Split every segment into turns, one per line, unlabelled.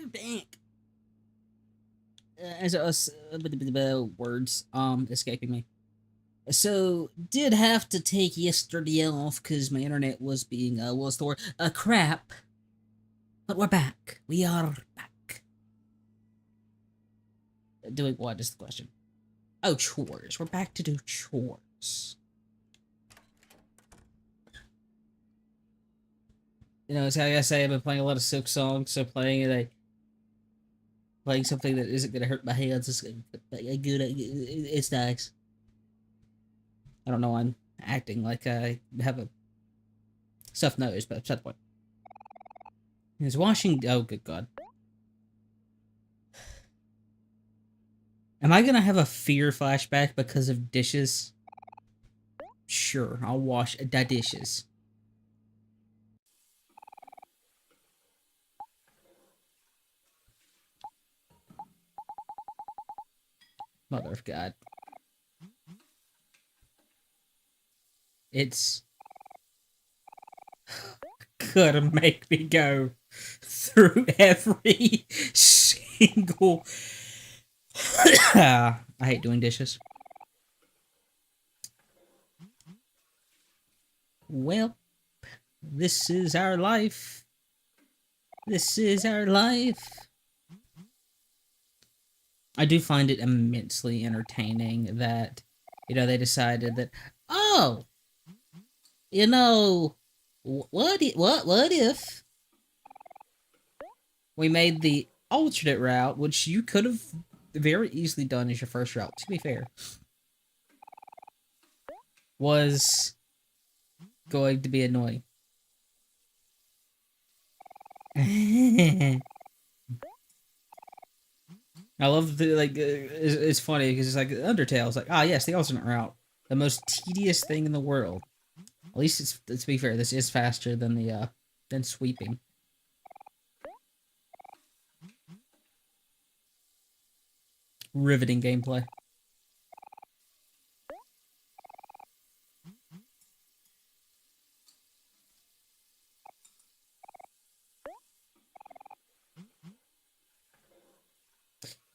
we're back. As us words escaping me. So did have to take yesterday off because my internet was being what's the word? Crap. But we're back. We are back. Doing what is the question? Oh, chores. We're back to do chores. You know, it's like I say, I've been playing a lot of Silk songs, so playing something that isn't gonna hurt my hands is good. It's nice. I don't know. I'm acting like I have a stuffed nose, but that's the point. He's washing. Oh, good God. Am I gonna have a fear flashback because of dishes? Sure, I'll wash the dishes. Mother of God. It's gonna make me go through every single... I hate doing dishes. Well, this is our life. This is our life. I do find it immensely entertaining that, you know, they decided that, oh, you know, what if we made the alternate route, which you could have very easily done as your first route, to be fair, was going to be annoying. I love the, like, it's funny because it's like Undertale. It's like, ah, yes, the alternate route. The most tedious thing in the world. At least it's to be fair, this is faster than the, than sweeping. Riveting gameplay.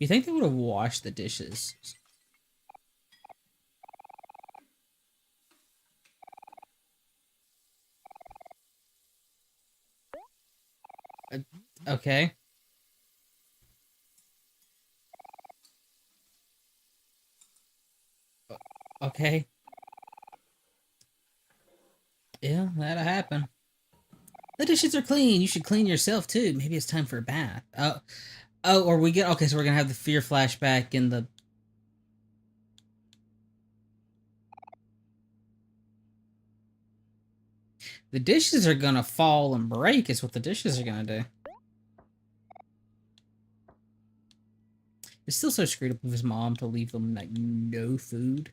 You think they would have washed the dishes? Okay. Okay. Yeah, that'll happen. The dishes are clean. You should clean yourself too. Maybe it's time for a bath. Oh, or we get... Okay, so we're gonna have the fear flashback in the... The dishes are gonna fall and break is what the dishes are gonna do. It's still so screwed up of his mom to leave them, like, no food.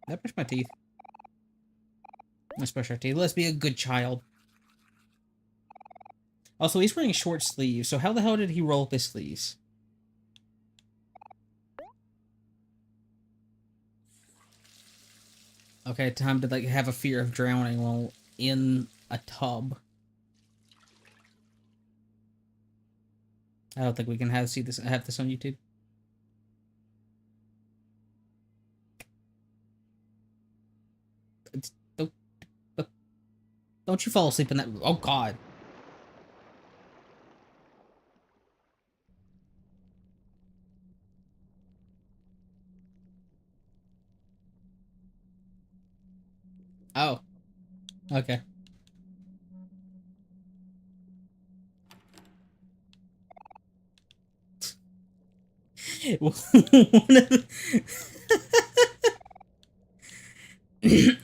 Did I brush my teeth? Let's brush our teeth. Let's be a good child. Also, he's wearing short sleeves, so how the hell did he roll up his sleeves? Okay, time to, like, have a fear of drowning while in a tub. I don't think we can have this on YouTube. Don't you fall asleep in that... Oh, God. Oh. Okay.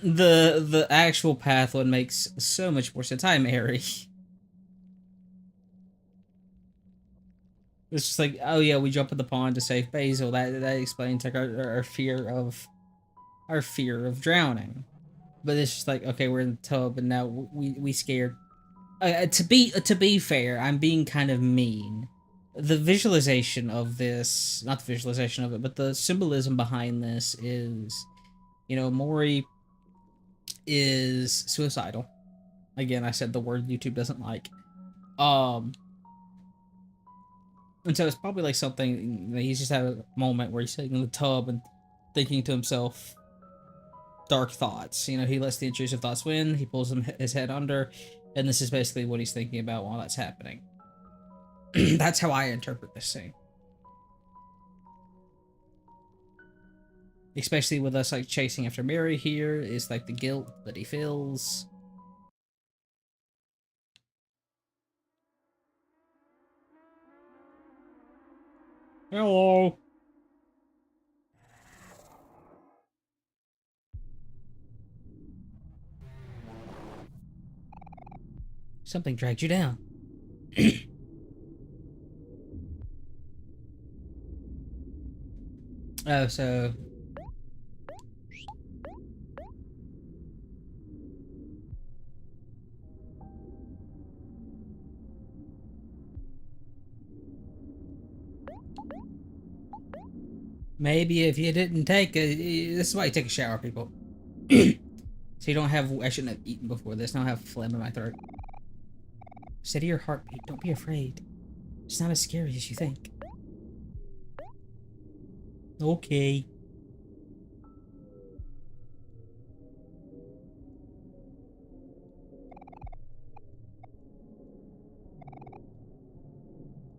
The actual path one makes so much more sense. Hi, Mary. It's just like, oh yeah, we jump in the pond to save Basil. That explains like our fear of drowning. But it's just like, okay, we're in the tub and now we scared. To be fair, I'm being kind of mean. The visualization of this, not the visualization of it, but the symbolism behind this is, you know, Mori is suicidal. Again, I said the word YouTube doesn't like. Um, and so it's probably like something that he's just had a moment where he's sitting in the tub and thinking to himself dark thoughts. You know, he lets the intrusive thoughts win. He pulls his head under, and this is basically what he's thinking about while that's happening. That's how I interpret this scene. Especially with us like chasing after Mary here, is like the guilt that he feels. Hello. Something dragged you down. Oh, so maybe if you didn't take a, this is why you take a shower, people. So you don't have, I shouldn't have eaten before this. Now I have phlegm in my throat. Steady your heartbeat. Don't be afraid. It's not as scary as you think. Okay.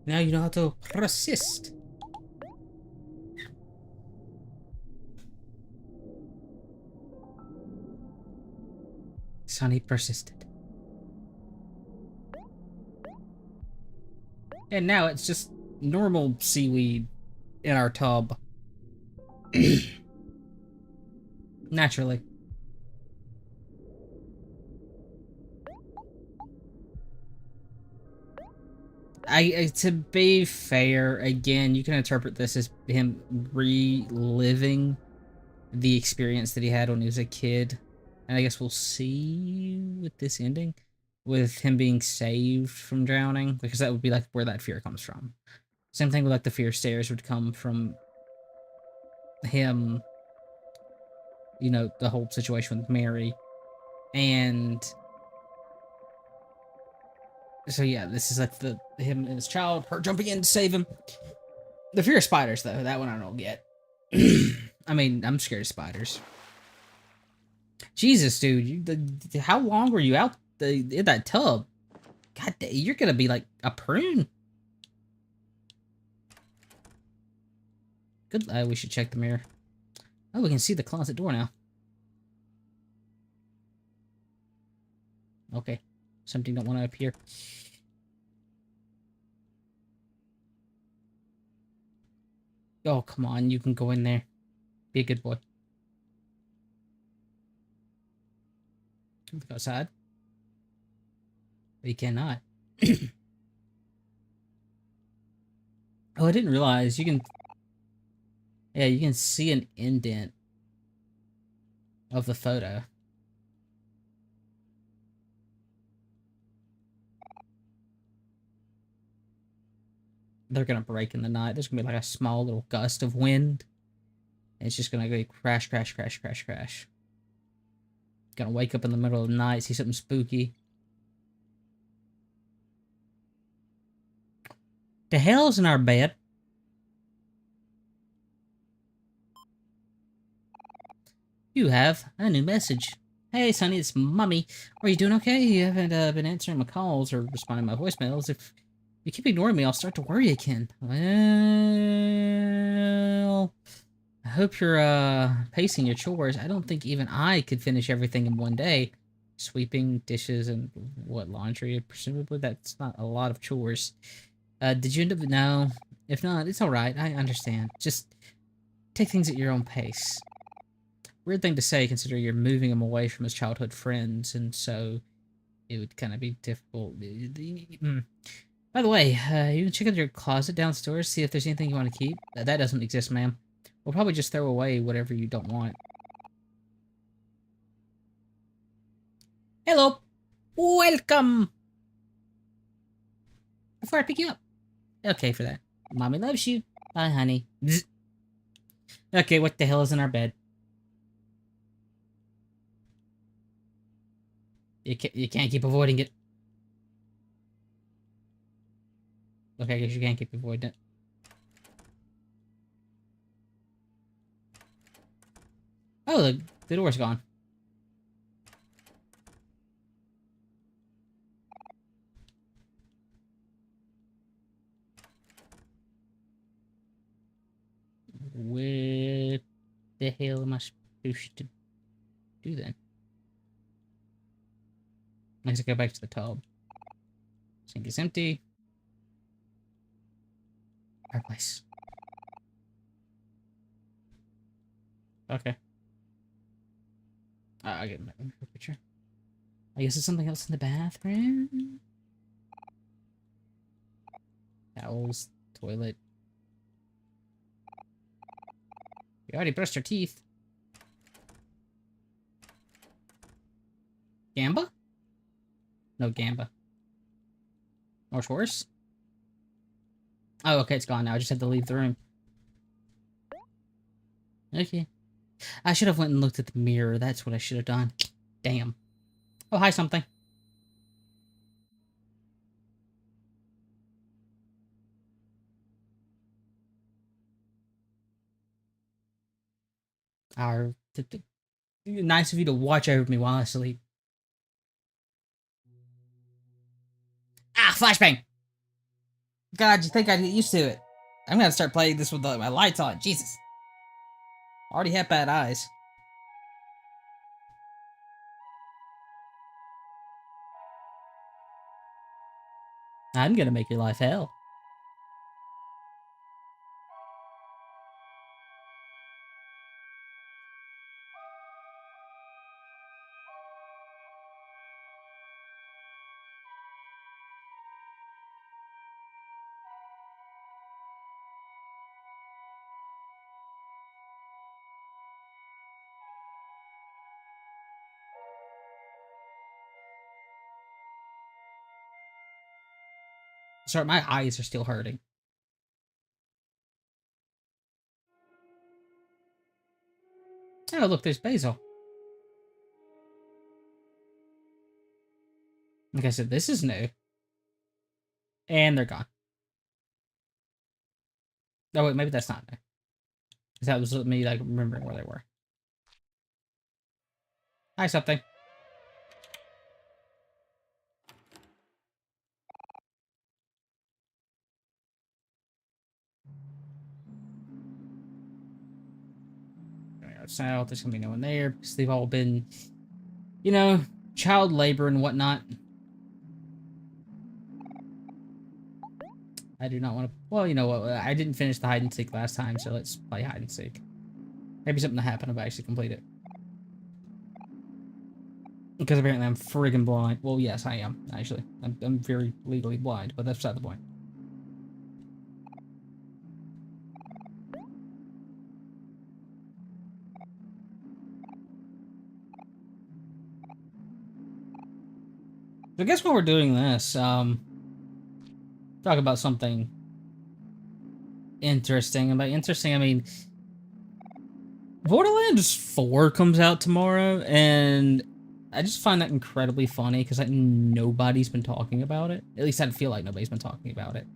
Now you know how to persist. Sonny persisted. And now it's just normal seaweed in our tub. Naturally. To be fair, again, you can interpret this as him reliving the experience that he had when he was a kid. And I guess we'll see with this ending, with him being saved from drowning, because that would be like where that fear comes from. Same thing with like the fear of stairs would come from him, you know, the whole situation with Mary. And so yeah, this is like the him and his child, her jumping in to save him. The fear of spiders, though, that one I don't get. I mean, I'm scared of spiders. Jesus, dude, how long were you out in that tub? God, you're gonna be like a prune. Good. We should check the mirror. Oh, we can see the closet door now. Okay, something don't want to appear. Oh, come on, you can go in there. Be a good boy. Look outside. But you cannot. Oh, I didn't realize you can... Yeah, you can see an indent of the photo. They're gonna break in the night. There's gonna be like a small little gust of wind. And it's just gonna go crash, crash, crash, crash, crash. Gonna wake up in the middle of the night, see something spooky. The hell's in our bed? You have a new message. Hey, Sonny, it's Mummy. Are you doing okay? You haven't been answering my calls or responding to my voicemails. If you keep ignoring me, I'll start to worry again. Well, I hope you're pacing your chores. I don't think even I could finish everything in one day. Sweeping, dishes, and what, laundry? Presumably that's not a lot of chores. Did you end up... No. If not, it's alright. I understand. Just take things at your own pace. Weird thing to say, considering you're moving him away from his childhood friends, and so it would kind of be difficult. By the way, you can check out your closet downstairs, see if there's anything you want to keep. That doesn't exist, ma'am. We'll probably just throw away whatever you don't want. Hello! Welcome! Before I pick you up. Okay for that. Mommy loves you. Bye, honey. Okay, what the hell is in our bed? You can't keep avoiding it. Okay, I guess you can't keep avoiding it. Oh, the door's gone. What the hell am I supposed to do then? I guess I go back to the tub. Sink is empty. Fireplace. Okay. I get a picture. I guess there's something else in the bathroom. Towels, toilet. We already brushed our teeth. Gamba? No, Gamba. North Horse? Oh, okay, it's gone now. I just had to leave the room. Okay. I should have went and looked at the mirror. That's what I should have done. Damn. Oh, hi, something. Nice of you to watch over me while I sleep. Ah, flashbang! God, you think I'd get used to it? I'm gonna start playing this with my lights on. Jesus. Already have bad eyes. I'm gonna make your life hell. Sorry, my eyes are still hurting. Oh, look, there's Basil. Like I said, this is new. And they're gone. Oh, wait, maybe that's not new. That was me, like, remembering where they were. Hi, something. South, there's gonna be no one there because they've all been, you know, child labor and whatnot. I do not want to. Well, you know what? I didn't finish the hide and seek last time, so let's play hide and seek. Maybe something will happen if I actually complete it. Because apparently I'm friggin' blind. Well, yes, I am, actually. I'm very legally blind, but that's beside the point. So I guess while we're doing this, talk about something interesting. And by interesting, I mean Borderlands 4 comes out tomorrow, and I just find that incredibly funny because like nobody's been talking about it. At least I feel like nobody's been talking about it.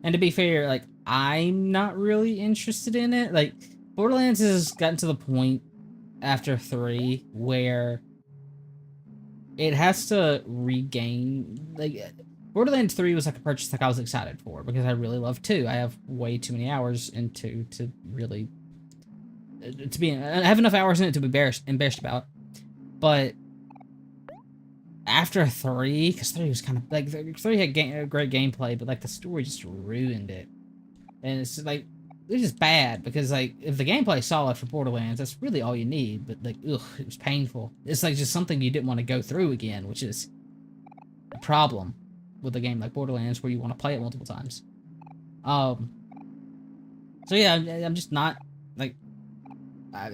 And to be fair, like I'm not really interested in it. Like Borderlands has gotten to the point after 3 where it has to regain like Borderlands 3 was like a purchase like I was excited for because I really love 2. I have way too many hours in 2 to really I have enough hours in it to be embarrassed about. But after 3, because 3 was kind of like 3 had great gameplay, but like the story just ruined it. And it's like it's just bad because like if the gameplay's solid for Borderlands, that's really all you need. But like, ugh, it was painful. It's like just something you didn't want to go through again, which is a problem with a game like Borderlands where you want to play it multiple times. So yeah, I'm just not like I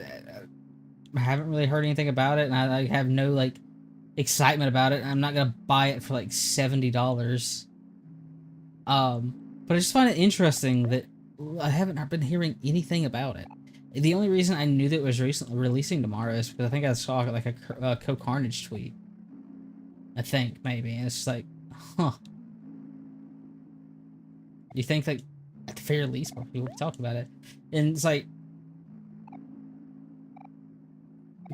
haven't really heard anything about it, and I have no like excitement about it. I'm not gonna buy it for like $70. But I just find it interesting that I haven't been hearing anything about it. The only reason I knew that it was recently releasing tomorrow is because I think I saw like a Co Carnage tweet. I think maybe. And it's like, huh. You think that at the very least more people talk about it. And it's like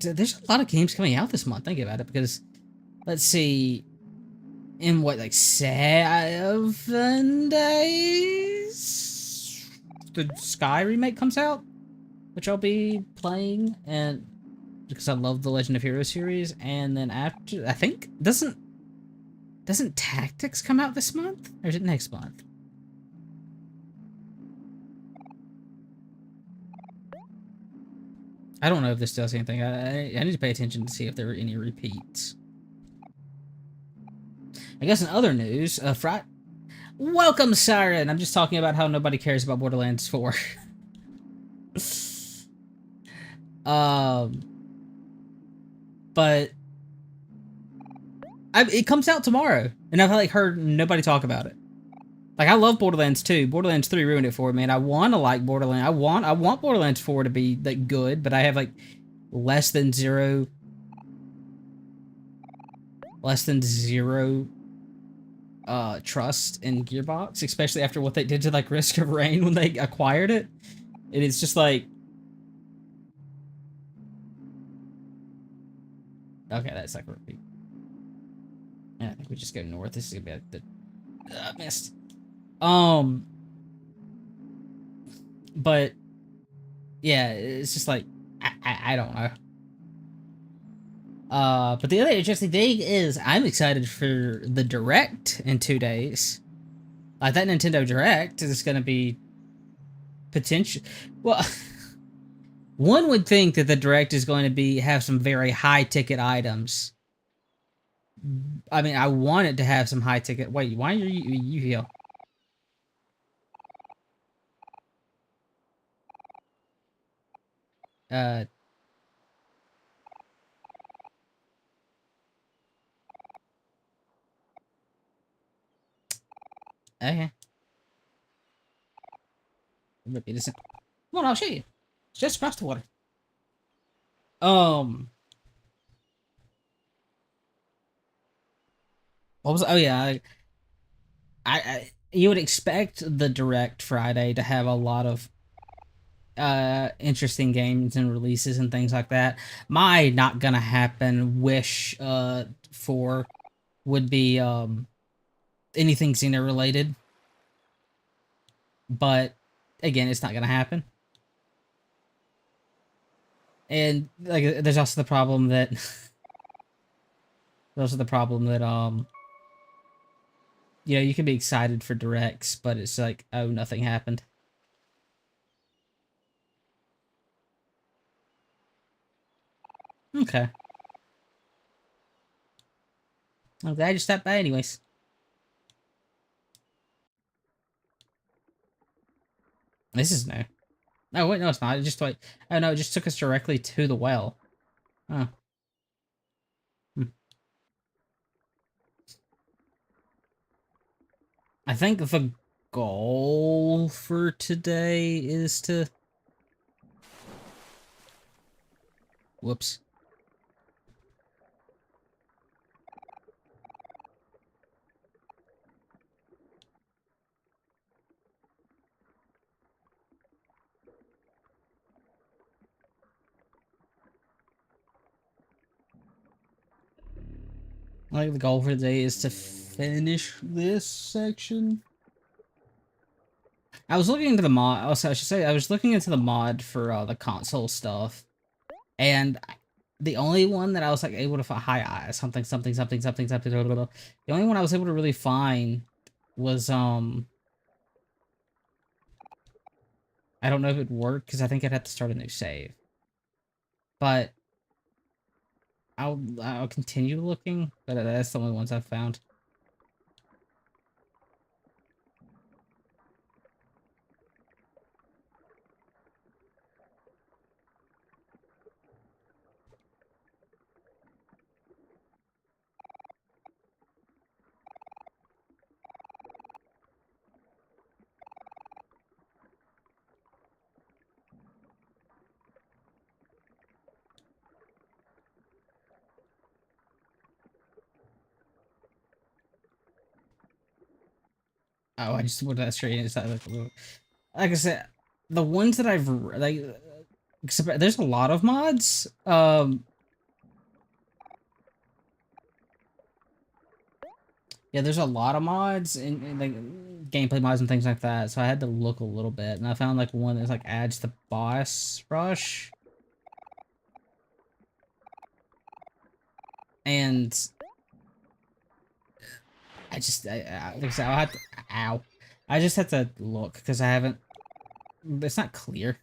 there's a lot of games coming out this month, think about it, because let's see, in what, like 7 days the Sky remake comes out, which I'll be playing, and because I love the Legend of Heroes series. And then after, I think doesn't Tactics come out this month, or is it next month? I don't know if this does anything. I need to pay attention to see if there are any repeats. I guess in other news, welcome, Siren. I'm just talking about how nobody cares about Borderlands 4. um, but it comes out tomorrow, and I've like heard nobody talk about it. Like, I love Borderlands 2. Borderlands 3 ruined it for me, and I want to like Borderlands. I want Borderlands 4 to be like good, but I have like less than zero trust in Gearbox, especially after what they did to like Risk of Rain when they acquired it. And it's just like, okay, that's like a repeat. Yeah, I think we just go north. This is gonna be like the missed. But yeah, it's just like I don't know. But the other interesting thing is I'm excited for the Direct in 2 days. Like, that Nintendo Direct is gonna be potential. Well, one would think that the Direct is going to have some very high ticket items. I mean, I want it to have some high ticket. Wait, why are you here? Uh. Okay. Maybe it isn't. Come on, I'll show you. It's just across the water. What was? Oh yeah. You would expect the Direct Friday to have a lot of interesting games and releases and things like that. My not gonna happen wish for would be anything Xena related, but again, it's not gonna happen. And like, there's also the problem that you know, you can be excited for directs, but it's like, oh, nothing happened. Okay. I'm glad you stopped by anyways. This is new. Oh, wait, no, it's not. It just like, oh no, it just took us directly to the well. Oh. Hmm. I think the goal for today is to... Whoops. I think the goal for today is to finish this section. I was looking into the mod. Also, I should say I was looking into the mod for the console stuff, and the only one that I was like able to find, something something something something something. Blah, blah, blah. The only one I was able to really find was I don't know if it worked because I think I'd have to start a new save, but I'll continue looking. But that's the only ones I've found. Oh, I just went that straight inside. Like I said, the ones that I've like, except there's a lot of mods. Yeah, there's a lot of mods and like gameplay mods and things like that. So I had to look a little bit, and I found like one that like adds the boss rush, and like I said, I'll have to, ow, I just have to look because I haven't. It's not clear.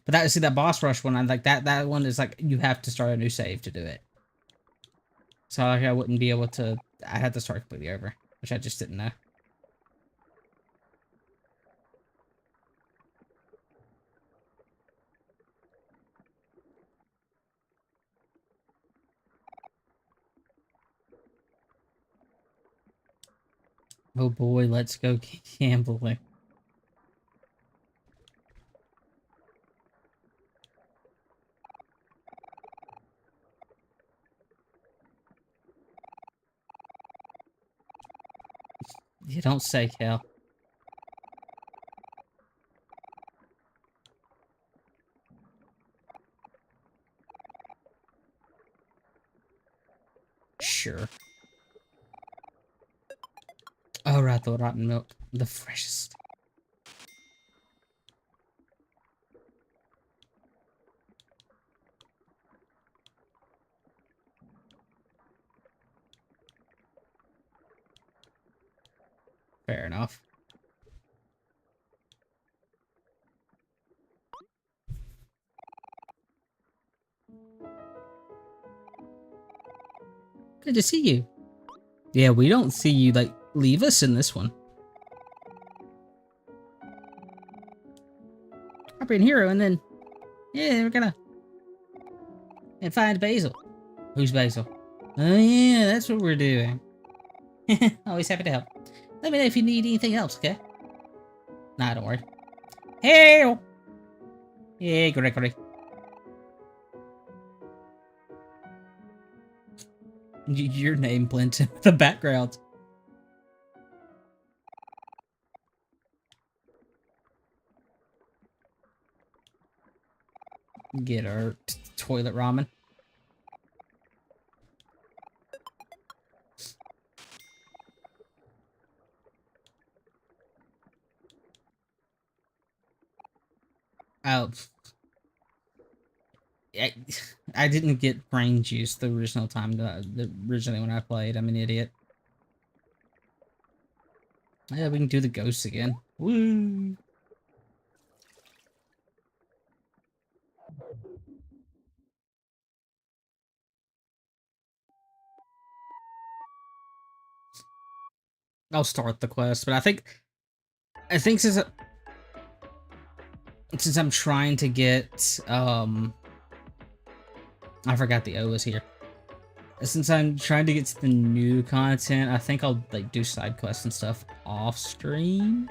But that see that boss rush one, I like that one is like you have to start a new save to do it. So like I wouldn't be able to. I had to start completely over, which I just didn't know. Oh boy, let's go gambling. You don't say, Cal. Sure. Oh, right, the rotten milk. The freshest. Fair enough. Good to see you. Yeah, we don't see you, like, leave us in this one. I'll be a hero, and then... Yeah, we're gonna... And find Basil. Who's Basil? Oh, yeah, that's what we're doing. Always happy to help. Let me know if you need anything else, okay? Nah, don't worry. Hey! Hey, Gregory. Your name blends in the background. Get our toilet ramen. Oh. I didn't get brain juice the original time, originally when I played. I'm an idiot. Yeah, we can do the ghosts again. Woo! I'll start the quest, but I think since I'm trying to get I forgot the O is here. Since I'm trying to get to the new content, I think I'll like do side quests and stuff off stream.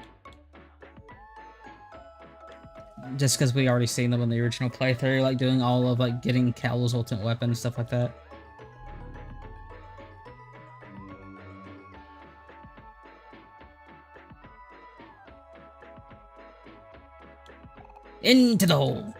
Just because we already seen them in the original playthrough, like doing all of like getting Cal's ultimate weapon and stuff like that. Into the hole.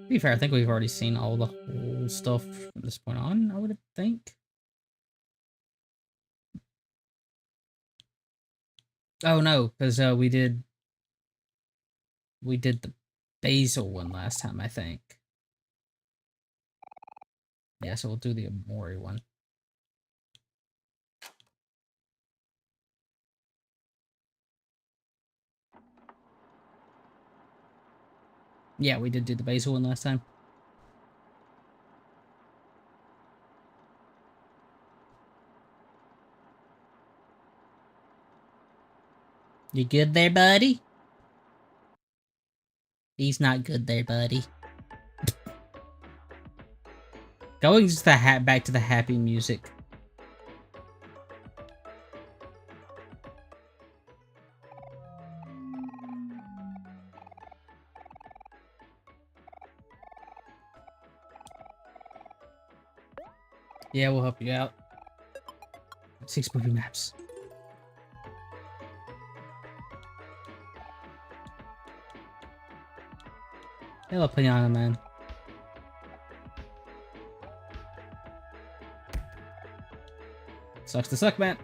To be fair, I think we've already seen all the whole stuff from this point on, I would think. Oh no, because we did the basil one last time, I think. Yeah, so we'll do the Omori one. Yeah, we did do the basil one last time. You good there, buddy? He's not good there, buddy. Going just back to the happy music. Yeah, we'll help you out. 6 movie maps. Hello, Piranha Man. Sucks to suck, man.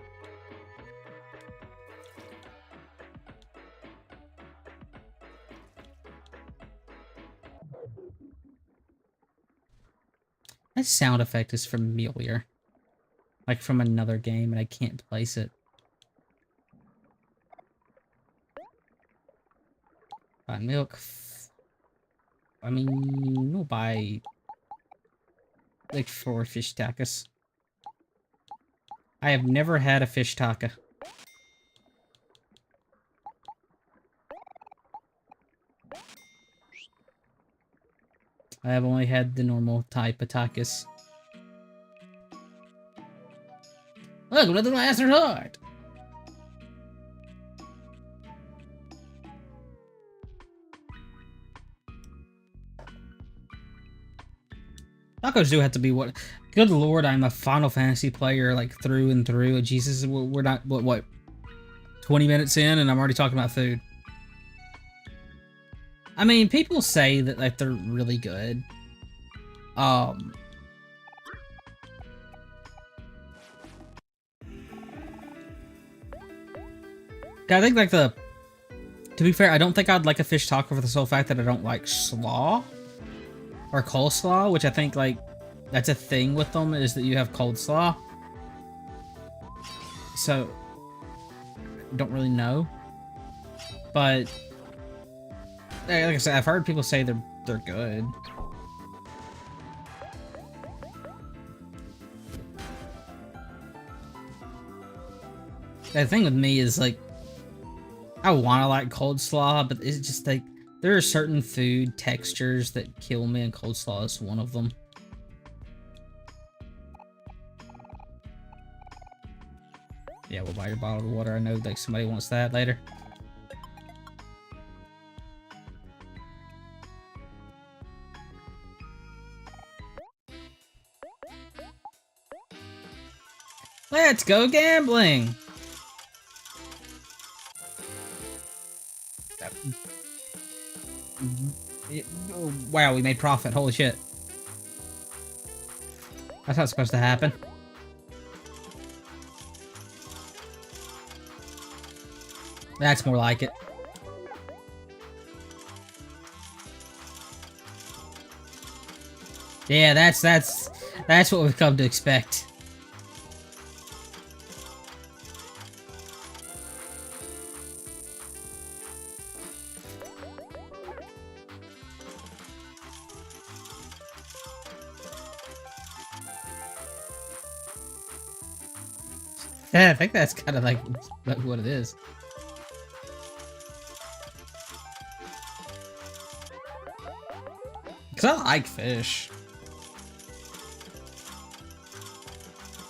That sound effect is familiar. Like from another game, and I can't place it. Buy milk. I mean, we'll buy like 4 fish tacos. I have never had a fish taco. I have only had the normal type of tacos. Welcome to the Master's Heart! Tacos do have to be what... Good lord, I'm a Final Fantasy player, like, through and through. Jesus, we're not, what, 20 minutes in, and I'm already talking about food. I mean, people say that, like, they're really good. I think, like, to be fair, I don't think I'd like a fish taco for the sole fact that I don't like slaw. Or coleslaw, which I think, like, that's a thing with them, is that you have cold slaw. So, don't really know. But, like I said, I've heard people say they're good. The thing with me is, like, I want to like cold slaw, but it's just, like, there are certain food textures that kill me, and cold slaw is one of them. Yeah, we'll buy your bottle of water. I know, like, somebody wants that later. Let's go gambling! Oh, wow, we made profit. Holy shit. That's not supposed to happen. That's more like it. Yeah, that's what we've come to expect. Yeah, I think that's kind of like what it is. Cause I like fish.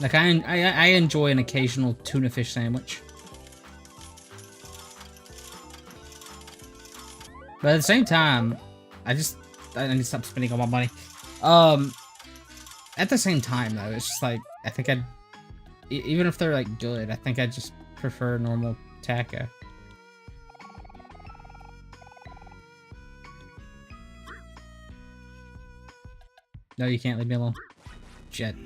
Like I enjoy an occasional tuna fish sandwich. But at the same time, I need to stop spending all my money. At the same time though, it's just like I think even if they're like good, I think I just prefer normal taco. No, you can't leave me alone. Shit.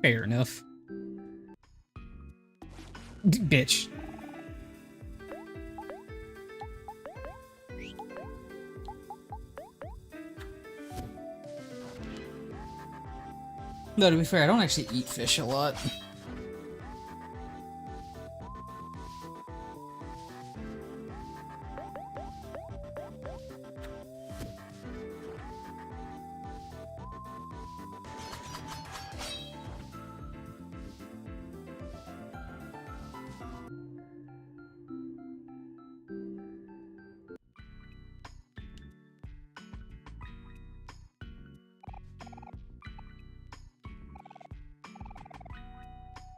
Fair enough. Bitch. No, to be fair, I don't actually eat fish a lot.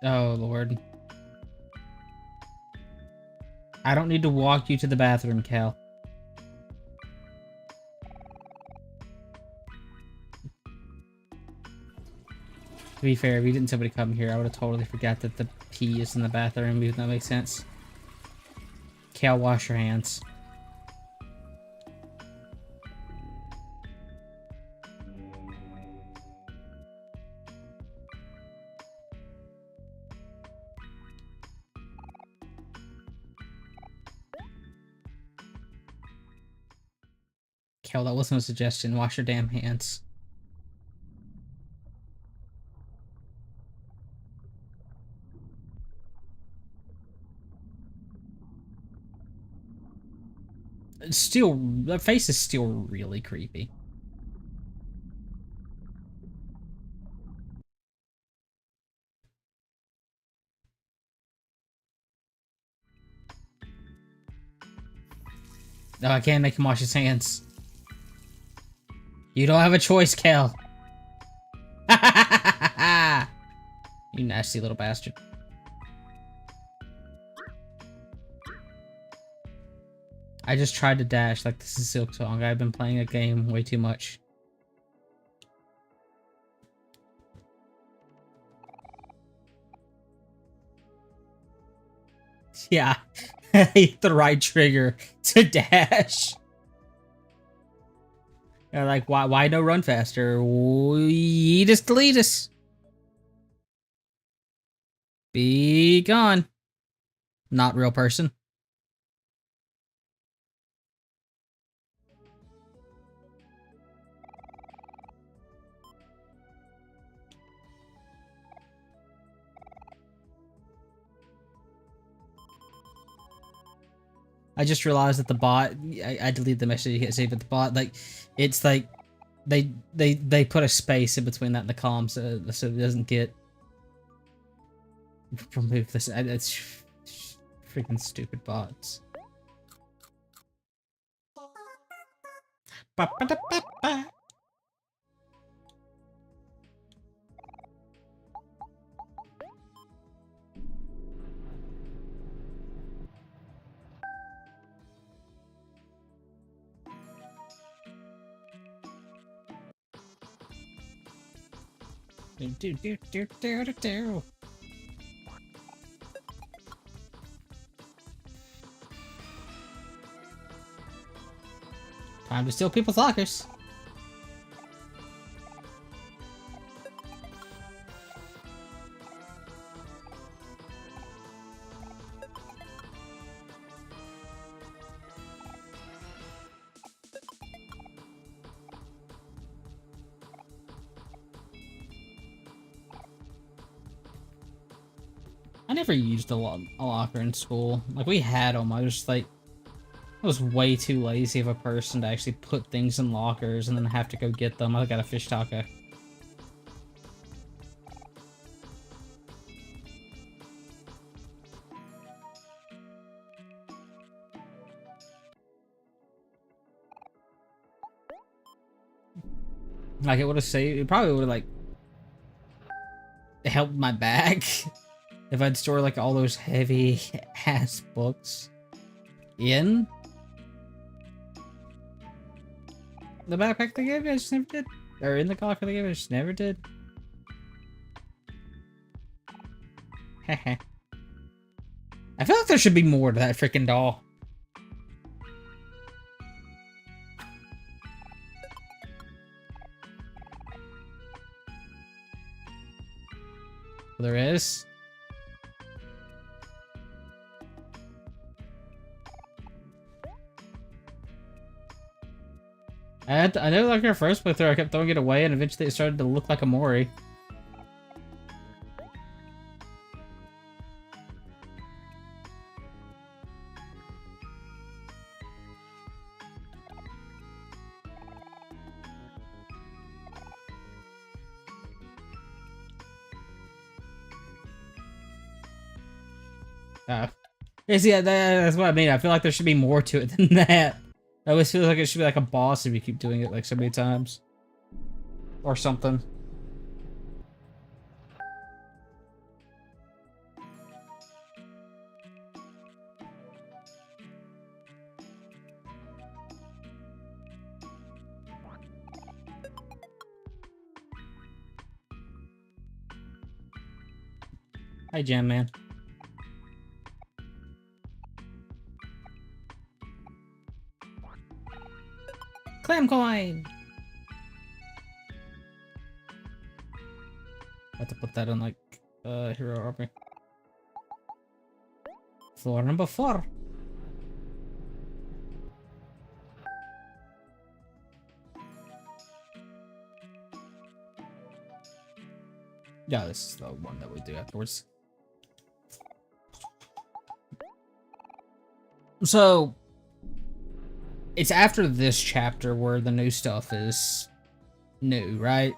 Oh, Lord. I don't need to walk you to the bathroom, Cal. To be fair, if you didn't somebody come here, I would have totally forgot that the pee is in the bathroom, if that makes sense. Cal, wash your hands. Cal, that wasn't a suggestion. Wash your damn hands. It's still, that face is still really creepy. No, I can't make him wash his hands. You don't have a choice, Cal. You nasty little bastard. I just tried to dash like this is Silk Song. I've been playing a game way too much. Yeah, I hit the right trigger to dash. They're like, why no run faster? We just delete us. Be gone. Not real person. I just realized that the bot, I deleted the message you hit save, but the bot, like, it's like, they put a space in between that and the column so it doesn't get remove this. It's freaking stupid bots. Ba -ba -da -ba -ba. Do. Time to steal people's lockers. I never used a locker in school. Like, we had them. I was just like, I was way too lazy of a person to actually put things in lockers and then have to go get them. I got a fish taco. Like, it would have saved, it probably would have, like, helped my back if I'd store, like, all those heavy ass books in the backpack they gave me. I just never did. Or in the locker they gave me. I just never did. Heh. I feel like there should be more to that freaking doll. There is. I know, like, our first playthrough, I kept throwing it away, and eventually it started to look like Omori. Yeah, that's what I mean. I feel like there should be more to it than that. I always feel like it should be like a boss if you keep doing it like so many times. Or something. Hi, Jam Man. Clam coin! I have to put that on, like, hero army. Floor number 4. Yeah, this is the one that we do afterwards. So, it's after this chapter where the new stuff is new, right?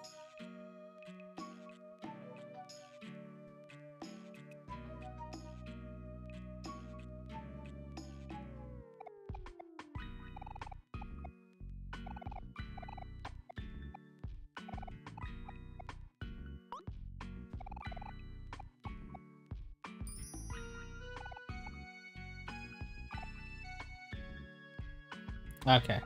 Okay.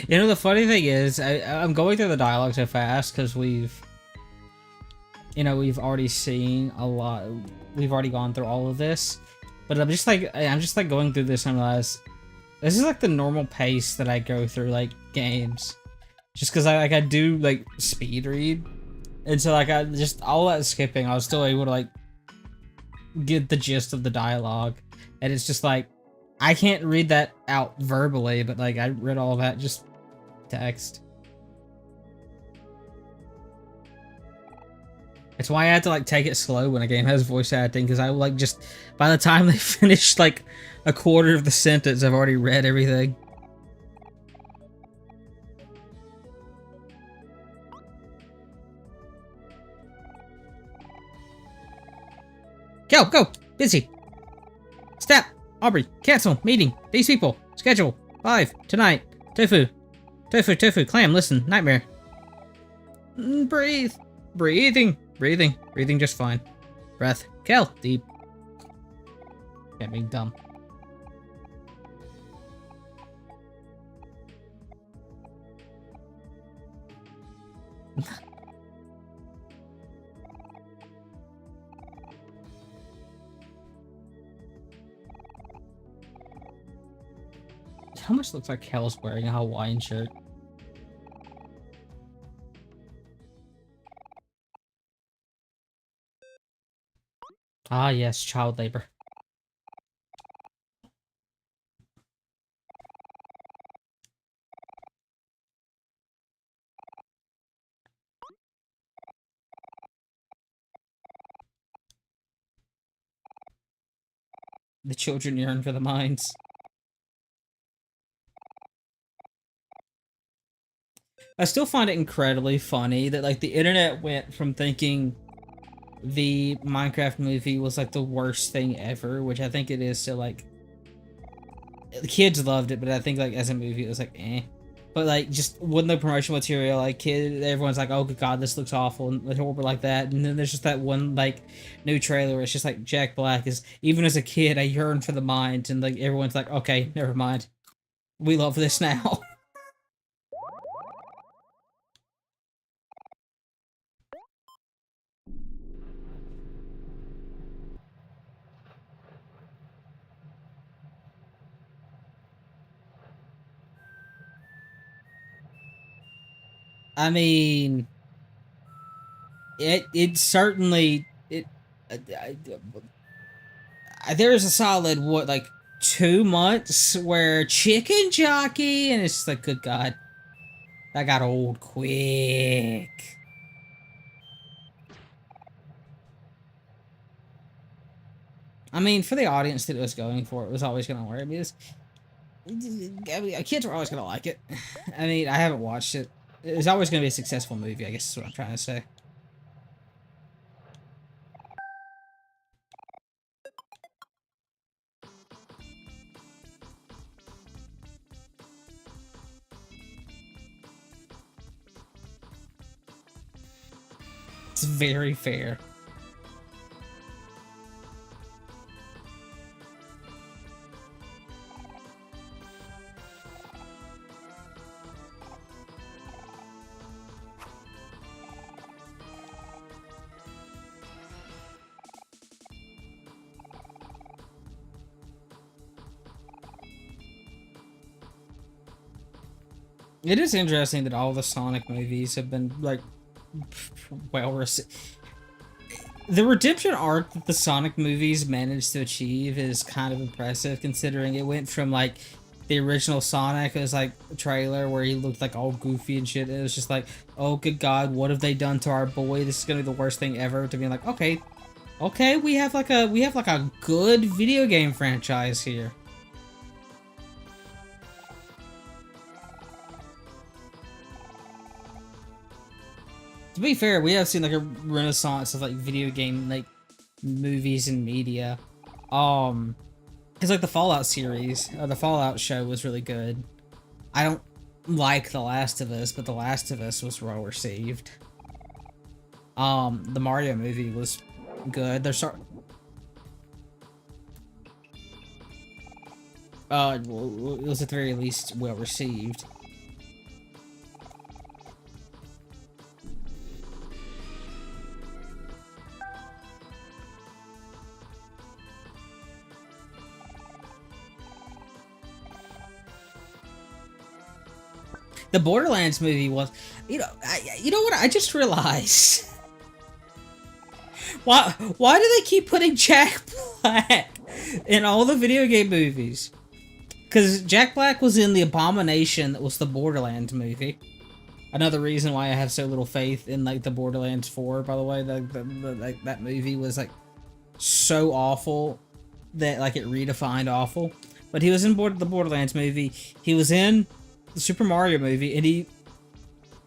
You know, the funny thing is, I'm going through the dialogue so fast because we've already seen a lot. We've already gone through all of this, but I'm just like going through this and I realize this is like the normal pace that I go through like games, just because I do like speed read, and so like I just all that skipping, I was still able to like get the gist of the dialogue, and it's just like I can't read that out verbally, but like I read all of that just text. It's why I had to like take it slow when a game has voice acting, because I will like just by the time they finish like a quarter of the sentence, I've already read everything. Go! Busy! Step! Aubrey, cancel! Meeting! These people! Schedule! 5! Tonight! Tofu! Clam, listen! Nightmare! Breathe! Breathing just fine. Breath. Kel! Deep. Can't be dumb. How much looks like Kel's wearing a Hawaiian shirt? Ah, yes, child labor. The children yearn for the mines. I still find it incredibly funny that like the internet went from thinking the Minecraft movie was like the worst thing ever, which I think it is. So like, the kids loved it, but I think like as a movie it was like eh. But like just when the promotional material, like everyone's like, oh god, this looks awful and horrible like that. And then there's just that one like new trailer where it's just like Jack Black is, even as a kid I yearn for the mines, and like everyone's like, okay, never mind, we love this now. I mean, it certainly there's a solid what like 2 months where chicken jockey, and it's like, good god, that got old quick. I mean, for the audience that it was going for, it was always gonna work. I mean, kids were always gonna like it. I mean, I haven't watched it. It's always gonna be a successful movie, I guess is what I'm trying to say. It's very fair. It is interesting that all the Sonic movies have been, like, well received. The redemption arc that the Sonic movies managed to achieve is kind of impressive, considering it went from, like, the original Sonic, it was, like, a trailer where he looked, like, all goofy and shit. It was just like, oh, good God, what have they done to our boy? This is gonna be the worst thing ever. To be like, okay, we have, like, a good video game franchise here. To be fair, we have seen like a renaissance of like video game like movies and media. Because like the Fallout series, or the Fallout show was really good. I don't like The Last of Us, but The Last of Us was well received. The Mario movie was good. There's well, it was at the very least well received. The Borderlands movie was, you know what? I just realized. Why do they keep putting Jack Black in all the video game movies? Because Jack Black was in The Abomination that was the Borderlands movie. Another reason why I have so little faith in like the Borderlands 4, by the way. Like that movie was like so awful that like it redefined awful. But he was in the Borderlands movie. He was in the Super Mario movie, and he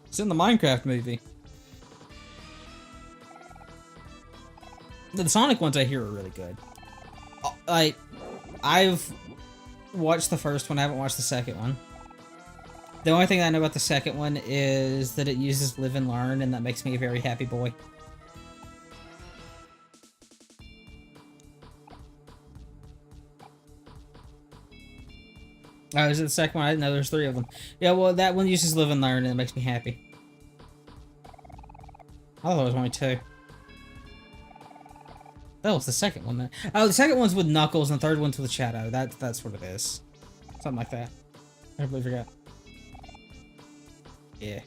was in the Minecraft movie. The Sonic ones I hear are really good. Like, I've watched the first one, I haven't watched the second one. The only thing I know about the second one is that it uses live and learn, and that makes me a very happy boy. Oh, is it the second one? I didn't know there's 3 of them. Yeah, well, that one uses live and learn, and it makes me happy. I thought it was only 2. That was the second one, then. Oh, the second one's with Knuckles, and the third one's with Shadow. That's what it is. Something like that. I completely forgot. Yeah.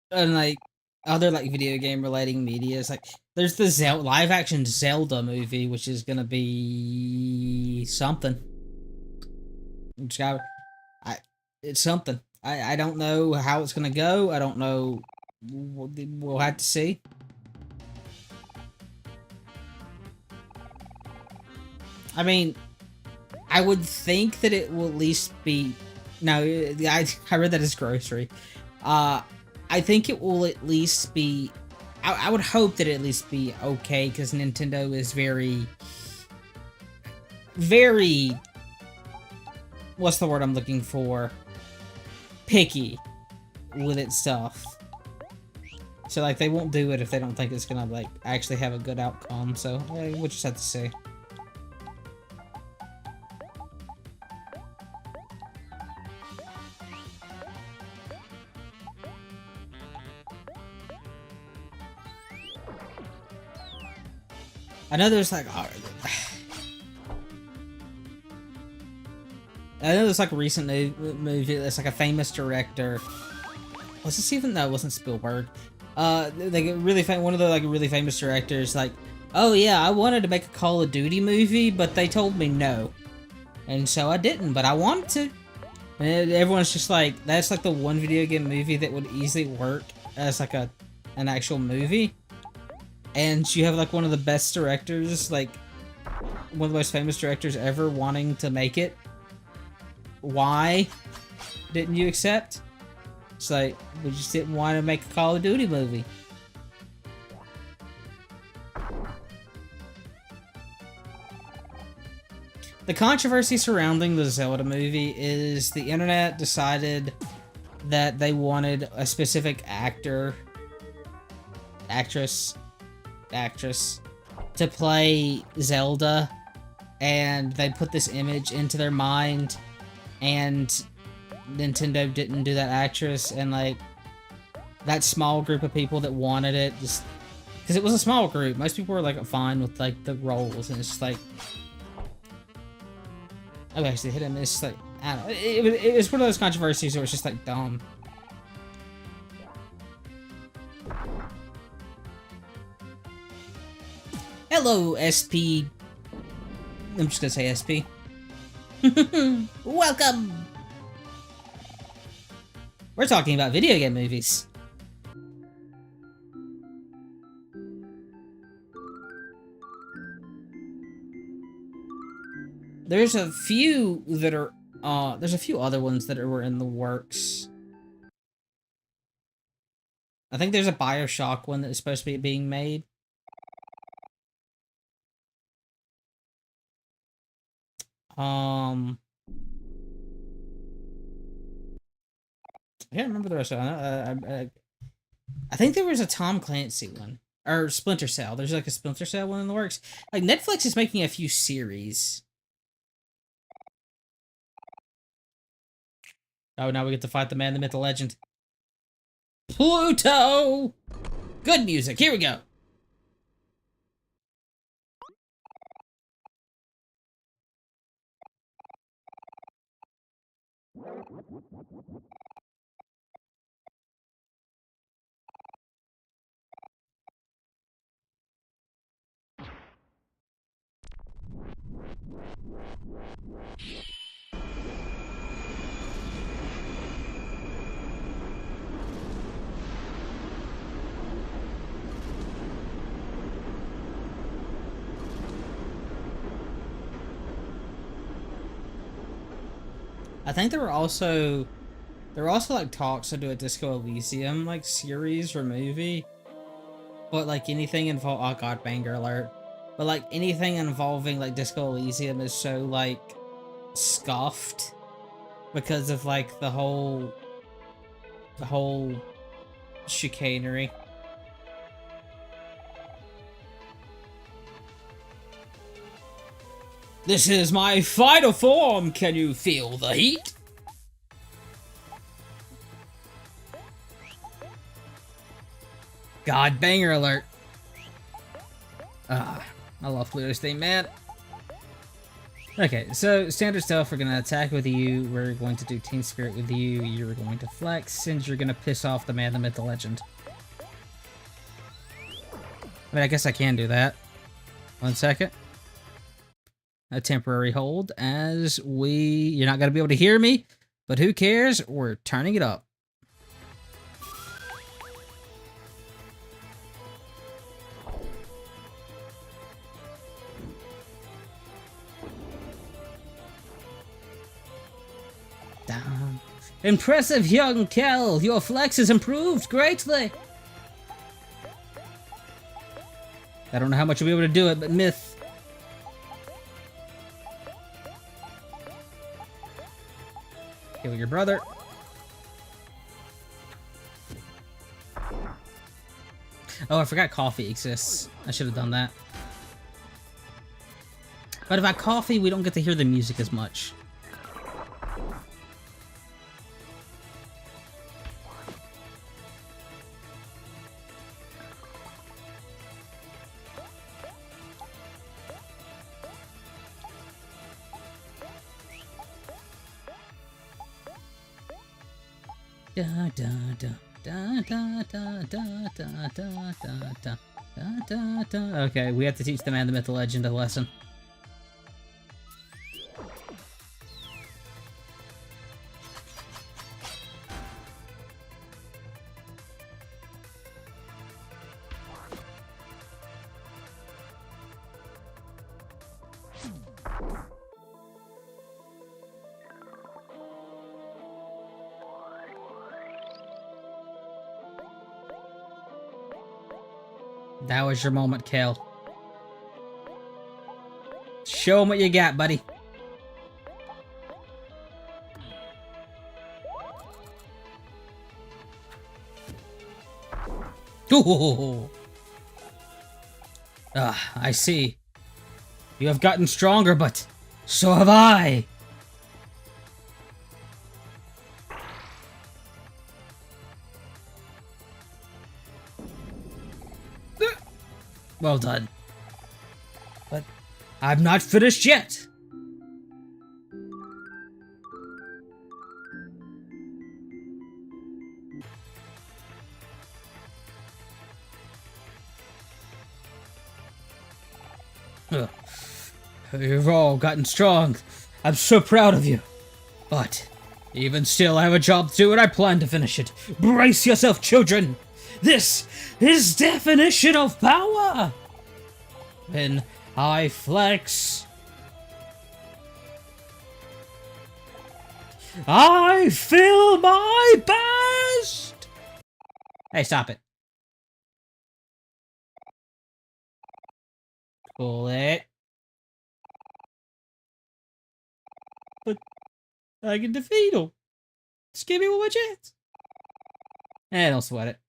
And like other like video game relating media is like there's the live action Zelda movie, which is gonna be something. It's something. I don't know how it's gonna go. I don't know. We'll have to see. I mean, I would think that it will at least be. No, I read that as grocery. I think it will at least be. I would hope that it at least be okay, because Nintendo is very. What's the word I'm looking for? Picky with its stuff. So like they won't do it if they don't think it's gonna like actually have a good outcome. So we'll just have to see. I know there's like, I know there's like a recent movie that's like a famous director. Was this even? No, it wasn't Spielberg. Like one of the like really famous directors. Like, oh yeah, I wanted to make a Call of Duty movie, but they told me no, and so I didn't. But I wanted to. And everyone's just like, that's like the one video game movie that would easily work as like an actual movie. And you have like one of the best directors like one of the most famous directors ever wanting to make it. Why didn't you accept? It's like, we just didn't want to make a Call of Duty movie. The controversy surrounding the Zelda movie is the internet decided that they wanted a specific actress to play Zelda, and they put this image into their mind, and Nintendo didn't do that actress, and like that small group of people that wanted it, just because it was a small group, most people were like fine with like the roles, and it's just like, I've actually hit him. It's just like, I don't know. It was one of those controversies where it's just like dumb. Hello, SP. I'm just gonna say SP. Welcome! We're talking about video game movies. There's a few that are, there's a few other ones that were in the works. I think there's a BioShock one that is supposed to be being made. I can't remember the rest of it. I think there was a Tom Clancy one. Or Splinter Cell. There's like a Splinter Cell one in the works. Like, Netflix is making a few series. Oh, now we get to fight the man, the myth, the legend. Pluto! Good music. Here we go. I think there were also like talks to do a Disco Elysium like series or movie, but like anything involve, oh god, banger alert, but like anything involving like Disco Elysium is so like scuffed because of like the whole chicanery. This is my final form! Can you feel the heat? God, banger alert. I love Pluto's theme, man. Okay, so standard stuff, we're gonna attack with you, we're going to do Team Spirit with you, you're going to flex, and you're gonna piss off the man, the myth, the legend. I mean, I guess I can do that. 1 second. A temporary hold as you're not going to be able to hear me, but who cares? We're turning it up. Down. Impressive, young Kel. Your flex has improved greatly. I don't know how much you'll be able to do it, but myth. Kill your brother. Oh, I forgot coffee exists. I should have done that. But if I coffee, we don't get to hear the music as much. Da da da da da da da da da da da da da. Okay, we have to teach the man, the myth, the legend a lesson. That was your moment, Kel. Show him what you got, buddy. Ooh. Ah, I see. You have gotten stronger, but so have I. Well done. But I'm not finished yet. Ugh. You've all gotten strong. I'm so proud of you. But even still, I have a job to do and I plan to finish it. Brace yourself, children. This is definition of power. Then I flex. I feel my best. Hey, stop it. Pull it. But I can defeat him. Just give me one more chance. Don't sweat it.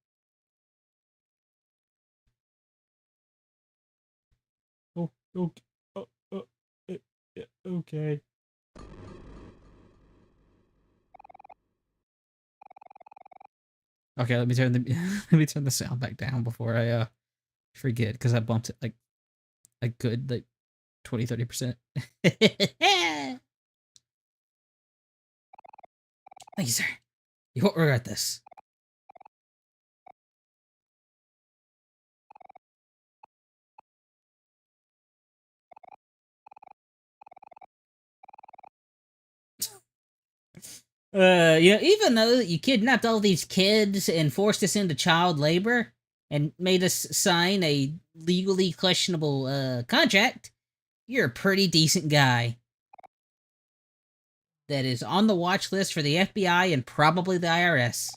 Oh, okay. Okay. Okay, let me turn the let me turn the sound back down before I forget, because I bumped it like a good like 20-30%. Thank you, sir. You won't regret this. Even though you kidnapped all these kids and forced us into child labor and made us sign a legally questionable contract, you're a pretty decent guy. That is on the watch list for the FBI and probably the IRS.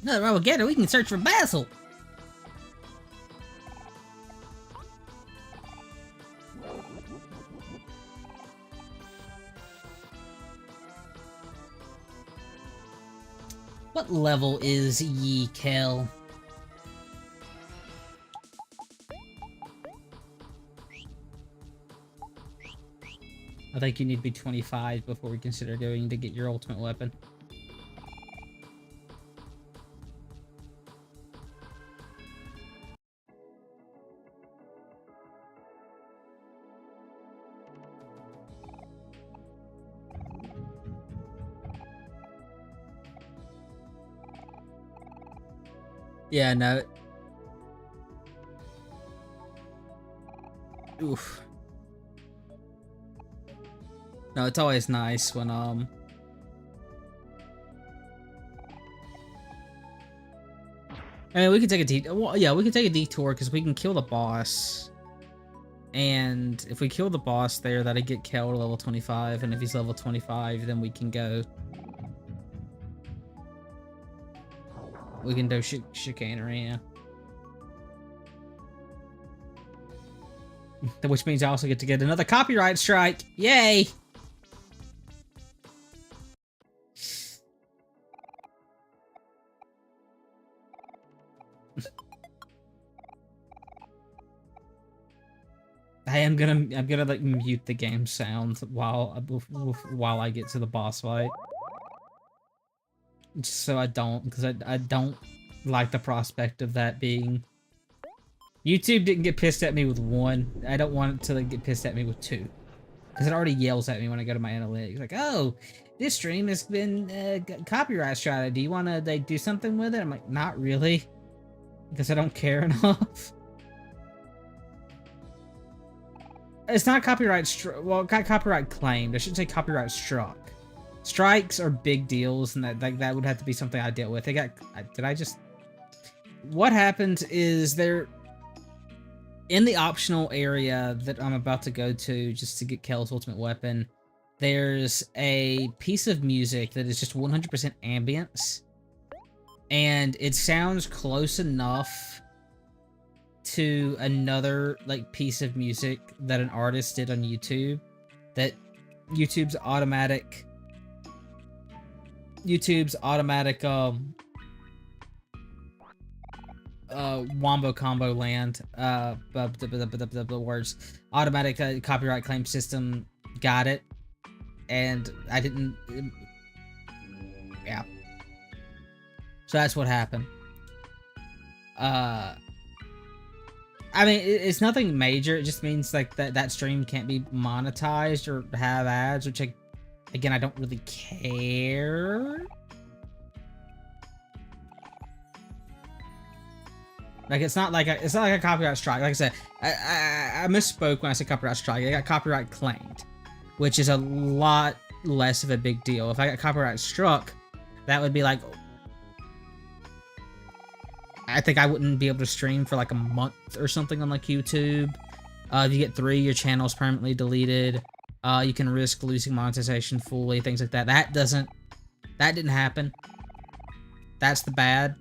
Nothing wrong with Gator, we can search for Basil. What level is Yi Kel? I think you need to be 25 before we consider going to get your ultimate weapon. Yeah, no. Oof. No, it's always nice when, I mean, we can take a detour. Well, yeah, we can take a detour because we can kill the boss. And if we kill the boss there, that'll get Kel to level 25. And if he's level 25, then we can go. We can do chicanery, yeah. Which means I also get to get another copyright strike. Yay! I'm gonna like mute the game sound while I get to the boss fight. Just so I don't, because I don't like the prospect of that being... YouTube didn't get pissed at me with 1. I don't want it to like, get pissed at me with 2. Because it already yells at me when I go to my analytics. Like, oh, this stream has been copyright strike. Do you want to like do something with it? I'm like, not really. Because I don't care enough. It's not copyright well, got copyright claimed. I shouldn't say copyright struck. Strikes are big deals, and that would have to be something I deal with. They got... Did I just... What happens is there... in the optional area that I'm about to go to just to get Kel's ultimate weapon, there's a piece of music that is just 100% ambience, and it sounds close enough to another like piece of music that an artist did on YouTube that YouTube's automatic wombo combo land the words automatic copyright claim system got it, and I didn't. Yeah, so that's what happened. I mean, it's nothing major. It just means like that stream can't be monetized or have ads, which again, I don't really care. Like it's not like a copyright strike. Like I said, I misspoke when I said copyright strike. I got copyright claimed, which is a lot less of a big deal. If I got copyright struck, that would be like, I think I wouldn't be able to stream for like a month or something on like YouTube. If you get 3, your channel's permanently deleted. You can risk losing monetization fully, things like that. That didn't happen. That's the bad.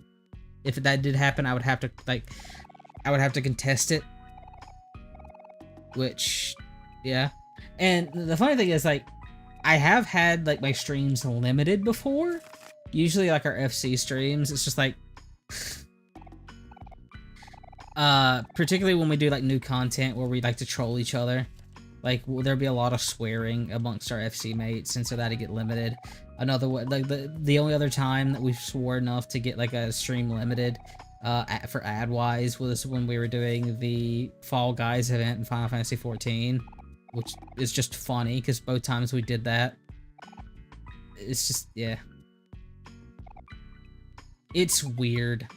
If that did happen, I would have to contest it. Which, yeah. And the funny thing is, like, I have had like my streams limited before. Usually, like our FC streams, it's just like, particularly when we do like new content where we like to troll each other. Like, there'll be a lot of swearing amongst our FC mates, and so that'd get limited. Another way, like the only other time that we've swore enough to get like a stream limited, for ad wise, was when we were doing the Fall Guys event in Final Fantasy XIV, which is just funny because both times we did that, it's just, yeah, it's weird.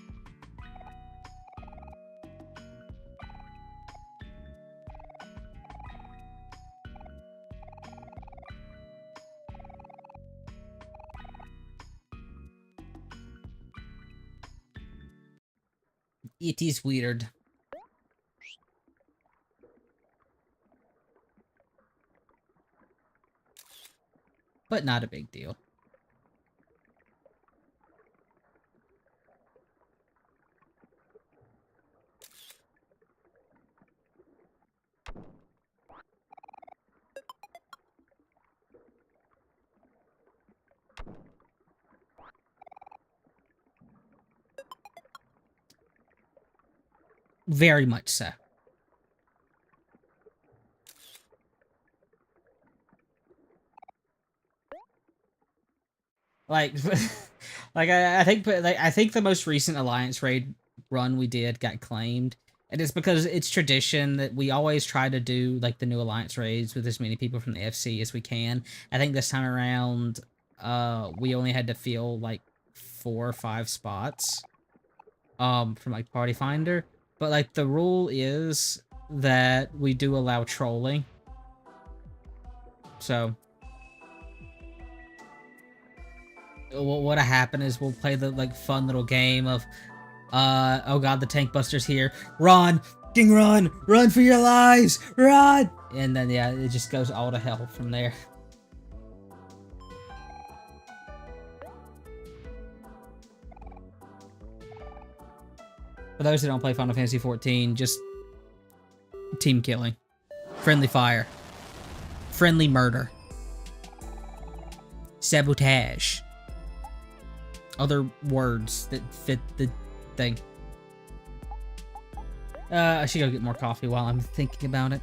It is weird. But not a big deal. Very much so. Like, I think the most recent Alliance raid run we did got claimed, and it's because it's tradition that we always try to do like the new Alliance raids with as many people from the FC as we can. I think this time around, we only had to fill like 4 or 5 spots, from like Party Finder. But, like, the rule is that we do allow trolling. So, what'll happen is we'll play the, like, fun little game of, oh god, the tank buster's here. Run! Fucking run! Run for your lives! Run! And then, yeah, it just goes all to hell from there. For those who don't play Final Fantasy XIV, just team killing. Friendly fire. Friendly murder. Sabotage. Other words that fit the thing. I should go get more coffee while I'm thinking about it.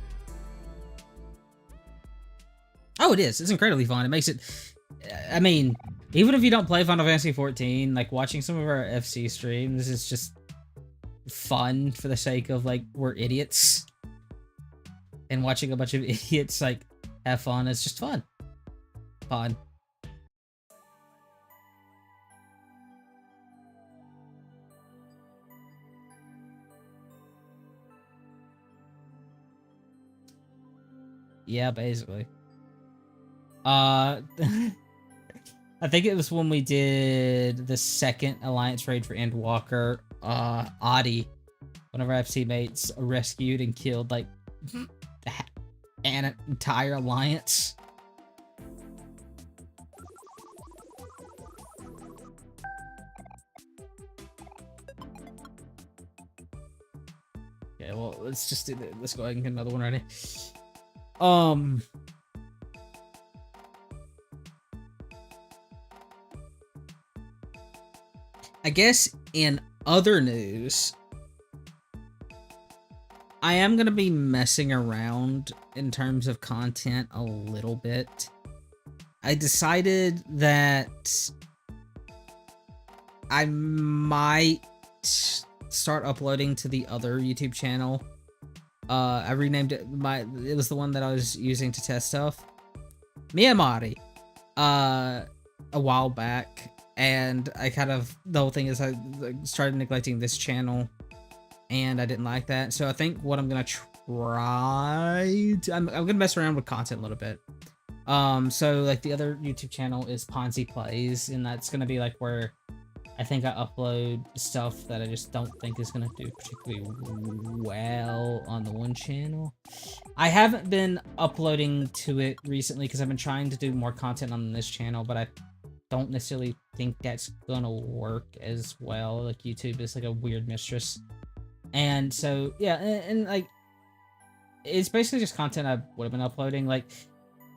Oh, it is. It's incredibly fun. It makes it... I mean, even if you don't play Final Fantasy XIV, like, watching some of our FC streams is just fun for the sake of, like, we're idiots. And watching a bunch of idiots, like, have fun is just fun. Fun. Yeah, basically. I think it was when we did the second Alliance raid for Endwalker, Audi one of our FC mates rescued and killed like an entire alliance. Okay, well, let's just do that. Let's go ahead and get another one ready. I guess in other news, I am going to be messing around in terms of content a little bit. I decided that I might start uploading to the other YouTube channel. I renamed it. It was the one that I was using to test stuff. Omori. A while back. And I kind of, the whole thing is I started neglecting this channel and I didn't like that. So I think what I'm going to try to, I'm going to mess around with content a little bit. So like the other YouTube channel is Ponzi Plays, and that's going to be like where I think I upload stuff that I just don't think is going to do particularly well on the one channel. I haven't been uploading to it recently because I've been trying to do more content on this channel, but I don't necessarily think that's gonna work as well. Like YouTube is like a weird mistress. And so, yeah, and like, it's basically just content I would have been uploading. Like,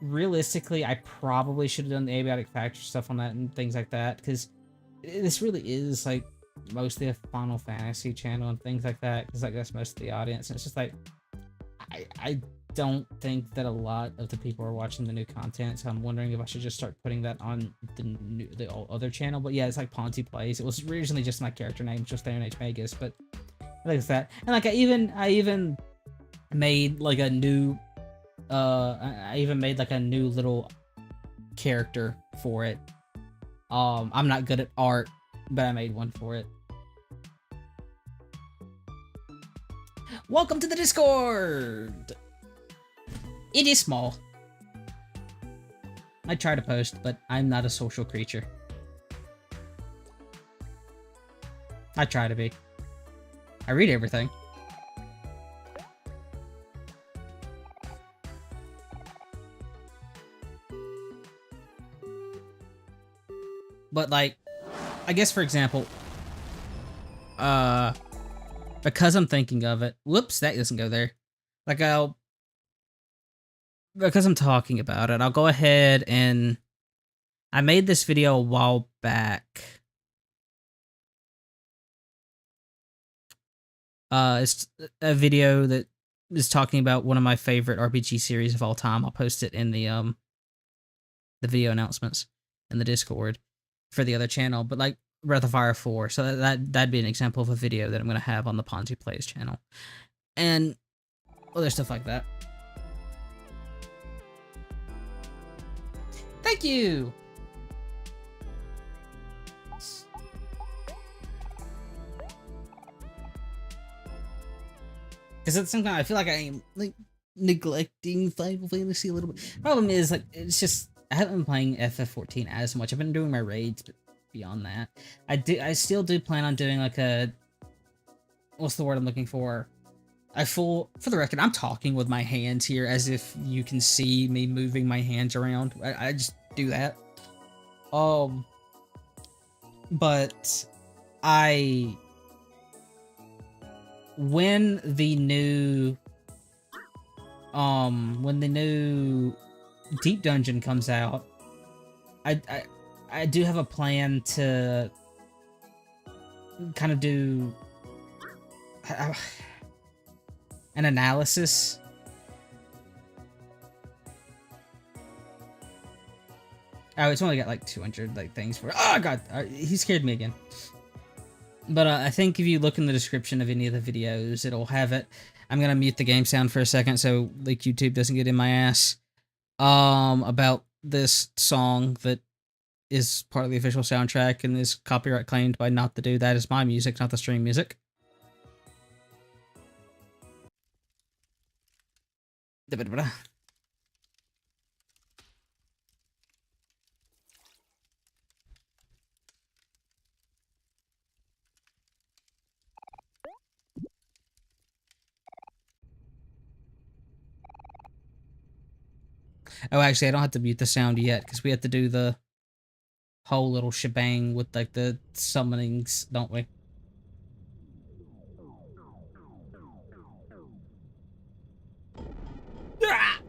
realistically, I probably should have done the abiotic factor stuff on that and things like that, because this really is like mostly a Final Fantasy channel and things like that, because like that's most of the audience. And it's just like, I don't think that a lot of the people are watching the new content, so I'm wondering if I should just start putting that on the other channel. But yeah, it's like Ponzi Plays. It was originally just my character name, just Aaron H. Magus, but I think it's that. And like I even made like a new I even made like a new little character for it. I'm not good at art, but I made one for it. Welcome to the Discord! It is small. I try to post, but I'm not a social creature. I try to be. I read everything. But like, I guess for example, because I'm thinking of it, whoops, that doesn't go there. Like because I'm talking about it, I'll go ahead and I made this video a while back. It's a video that is talking about one of my favorite RPG series of all time. I'll post it in the video announcements in the Discord for the other channel, but like Breath of Fire 4. So that'd be an example of a video that I'm gonna have on the Ponzi Plays channel, and other stuff like that. Thank you. Because at the same time, I feel like I am like neglecting Final Fantasy a little bit. Problem is, like, it's just I haven't been playing FF14 as much. I've been doing my raids, but beyond that, I still do plan on doing like a, what's the word I'm looking for? For the record, I'm talking with my hands here as if you can see me moving my hands around. I just do that. But when the new Deep Dungeon comes out, I do have a plan to kind of do an analysis. Oh, it's only got like 200 like things for. Oh god, he scared me again. But I think if you look in the description of any of the videos, it'll have it. I'm gonna mute the game sound for a second so like YouTube doesn't get in my ass. About this song that is part of the official soundtrack and is copyright claimed by Not the Dude. That is my music, not the stream music. Oh, actually, I don't have to mute the sound yet, because we have to do the whole little shebang with, like, the summonings, don't we? Ah!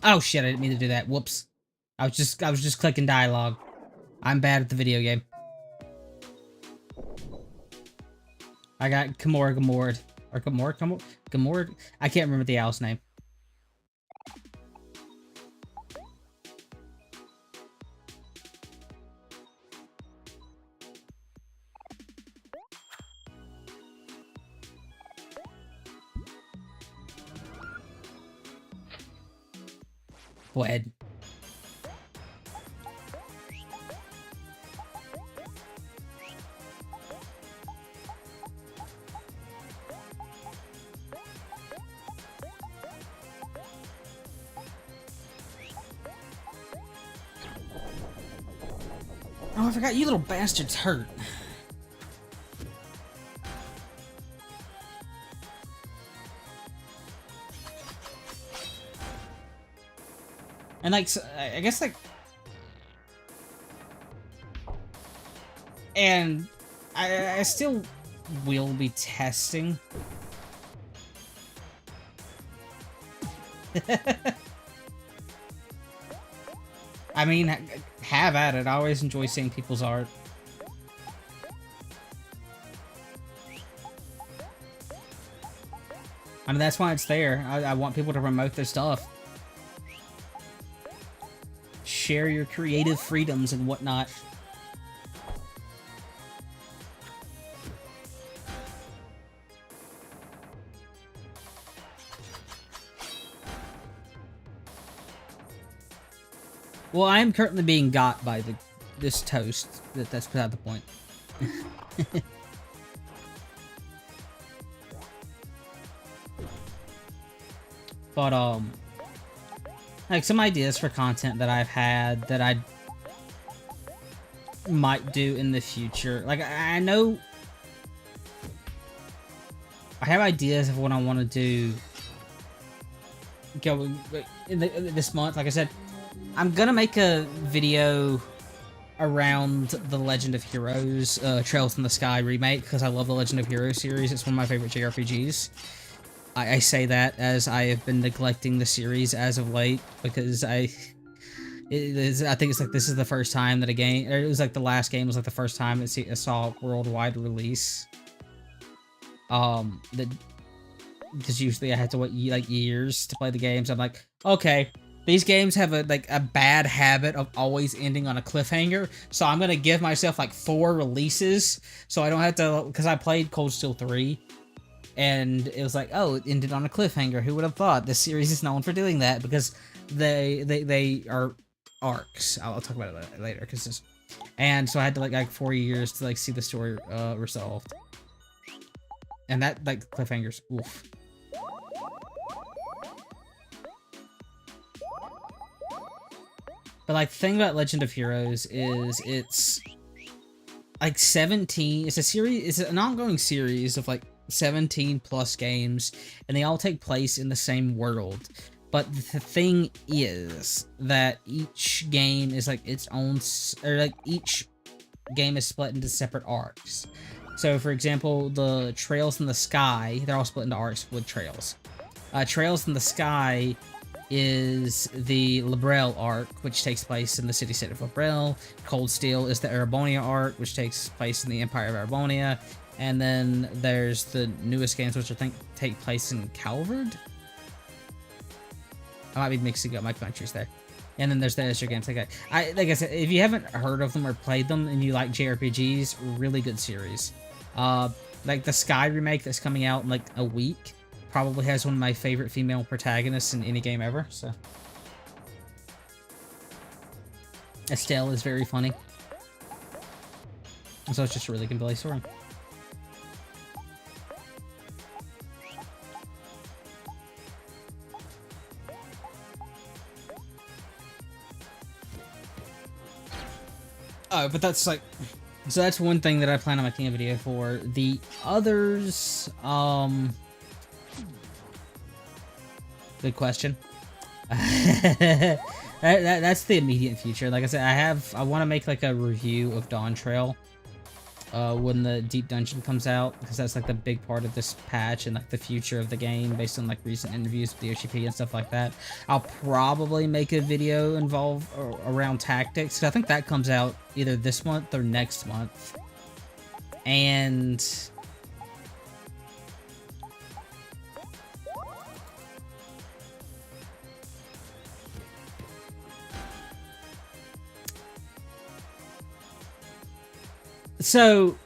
Oh shit, I didn't mean to do that. Whoops. I was just clicking dialogue. I'm bad at the video game. I got Gamora. Or Gamora? I can't remember the owl's name. Go ahead. Oh, I forgot you little bastards hurt. And like, so, I guess like, and I still will be testing. I mean, have at it. I always enjoy seeing people's art. I mean, that's why it's there. I want people to promote their stuff. Share your creative freedoms and whatnot. Well, I am currently being got by this toast. That's beside the point. But like some ideas for content that I've had that I might do in the future. Like I know I have ideas of what I want to do going in this month. Like I said, I'm gonna make a video around the Legend of Heroes Trails in the Sky remake because I love the Legend of Heroes series. It's one of my favorite JRPGs. I say that as I have been neglecting the series as of late because I think it's like this is the first time that a game, or it was like the last game was like the first time it saw worldwide release. That because usually I had to wait like years to play the games. I'm like, okay, these games have a bad habit of always ending on a cliffhanger, so I'm gonna give myself like 4 releases so I don't have to, because I played Cold Steel 3 and it was like, oh, it ended on a cliffhanger. Who would have thought? This series is known for doing that because they are arcs. I'll talk about it later because and so I had to like 4 years to like see the story resolved, and that like cliffhangers, oof. But like the thing about Legend of Heroes is it's like 17. It's a series. It's an ongoing series of like 17 plus games, and they all take place in the same world. But the thing is that each game is like its own, or like each game is split into separate arcs. So for example, the Trails in the Sky, they're all split into arcs with Trails. Trails in the Sky is the Librel arc, which takes place in the city-state of Librel. Cold Steel is the Erebonia arc, which takes place in the Empire of Erebonia. And then there's the newest games, which I think take place in Calvard. I might be mixing up my countries there. And then there's the extra games. Like I said, if you haven't heard of them or played them and you like JRPGs, really good series. Like the Sky remake that's coming out in like a week probably has one of my favorite female protagonists in any game ever. So Estelle is very funny. So it's just a really compelling story. Oh, but that's like... So that's one thing that I plan on making a video for. The others, good question. That's the immediate future. Like I said, I want to make like a review of Dawn Trail when the Deep Dungeon comes out, because that's like the big part of this patch and like the future of the game based on like recent interviews with the OCP and stuff like that. I'll probably make a video around tactics, because I think that comes out either this month or next month. And so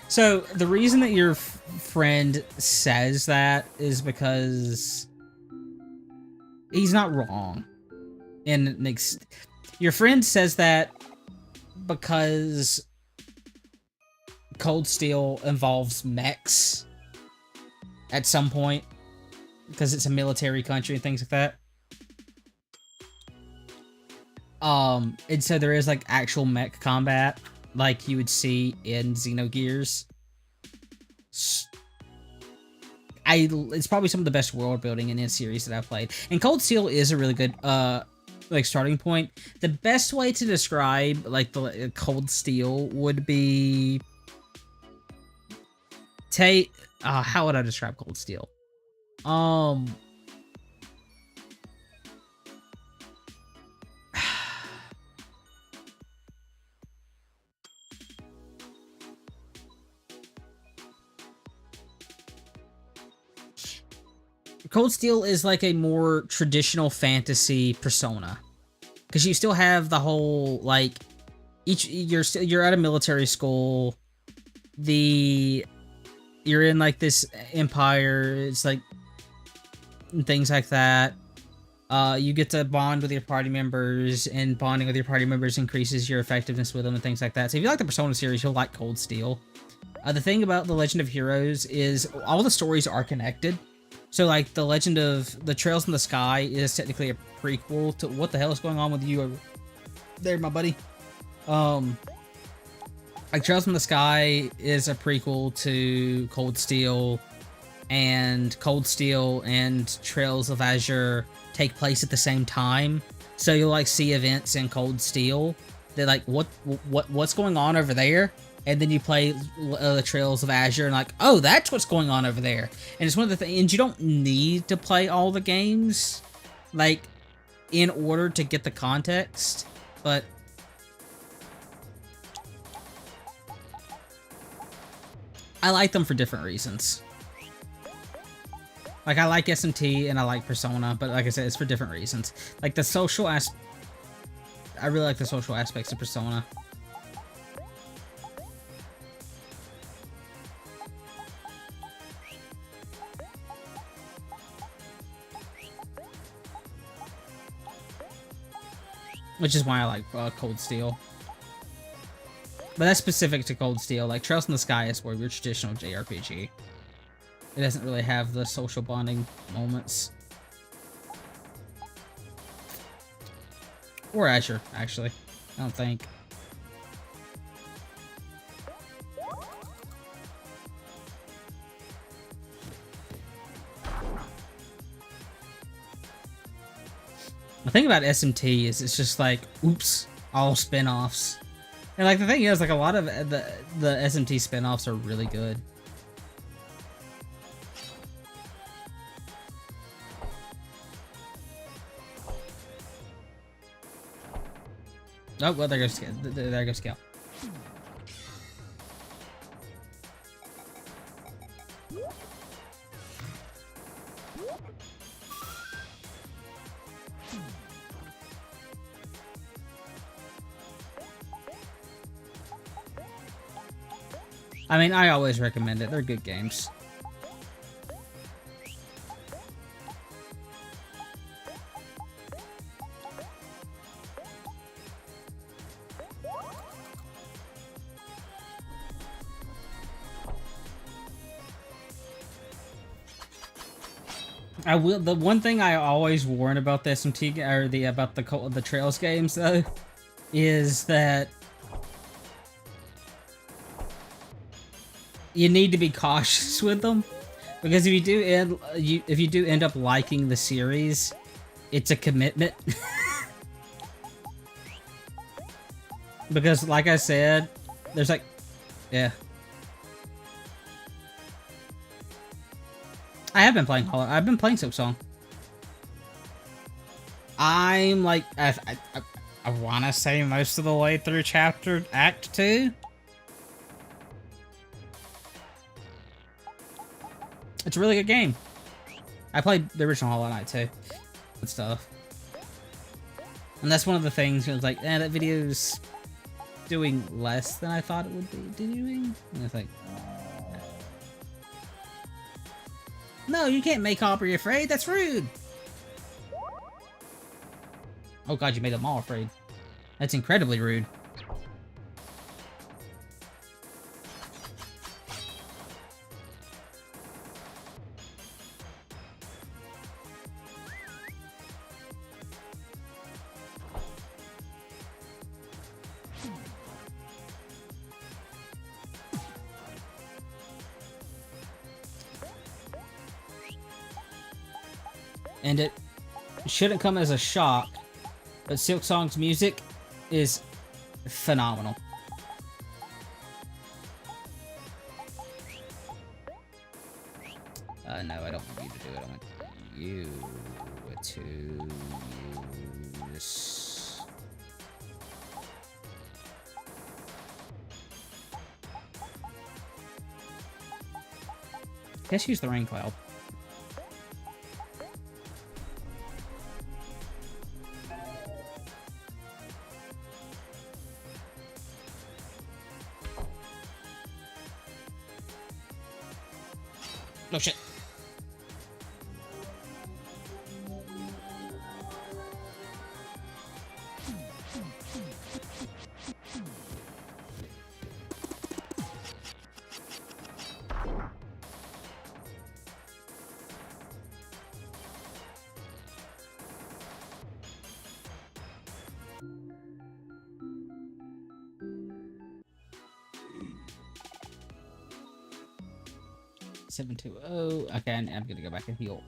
so the reason that your friend says that is because he's not wrong. And it makes... Your friend says that because Cold Steel involves mechs at some point, because it's a military country and things like that. And so there is like actual mech combat, like you would see in Xenogears. It's probably some of the best world building in this series that I've played, and Cold Steel is a really good like starting point. The best way to describe like the Cold Steel would be how would I describe Cold Steel? Cold Steel is like a more traditional fantasy Persona, because you still have the whole like you're at a military school, you're in like this empire, it's like things like that. You get to bond with your party members, and bonding with your party members increases your effectiveness with them and things like that. So if you like the Persona series, you'll like Cold Steel. The thing about the Legend of Heroes is all the stories are connected. So, like, the Legend of the Trails in the Sky is technically a prequel to... What the hell is going on with you over there, my buddy? Like, Trails in the Sky is a prequel to Cold Steel, and Cold Steel and Trails of Azure take place at the same time. So you'll, like, see events in Cold Steel. They're like, what's going on over there? And then you play the Trails of Azure and like, oh, that's what's going on over there. And it's one of the things, and you don't need to play all the games, like, in order to get the context, but I like them for different reasons. Like, I like SMT and I like Persona, but like I said, it's for different reasons. Like, the social I really like the social aspects of Persona. Which is why I like Cold Steel. But that's specific to Cold Steel. Like, Trails in the Sky is more of your traditional JRPG. It doesn't really have the social bonding moments. Or Azure, actually. I don't think. The thing about SMT is it's just like, oops, all spin-offs. And like the thing is, like a lot of the SMT spin-offs are really good. Oh, well, there goes Scale. There goes Scale. I mean, I always recommend it. They're good games. I will. The one thing I always warn about the SMT or about the Trails games though is that you need to be cautious with them, because if you do end up liking the series, it's a commitment. Because like I said, there's like, yeah. I've been playing Silksong. I'm like, I want to say most of the way through Act 2. It's a really good game. I played the original Hollow Knight too. And stuff. And that's one of the things, it was like, that video's doing less than I thought it would be doing. And it's like, no, you can't make Aubrey afraid, that's rude! Oh god, you made them all afraid. That's incredibly rude. And it shouldn't come as a shock, but Silksong's music is phenomenal. No, I don't want you to do it. I want you to use... Guess use the rain cloud. Oh shit. $720. Okay, I'm gonna go back and heal.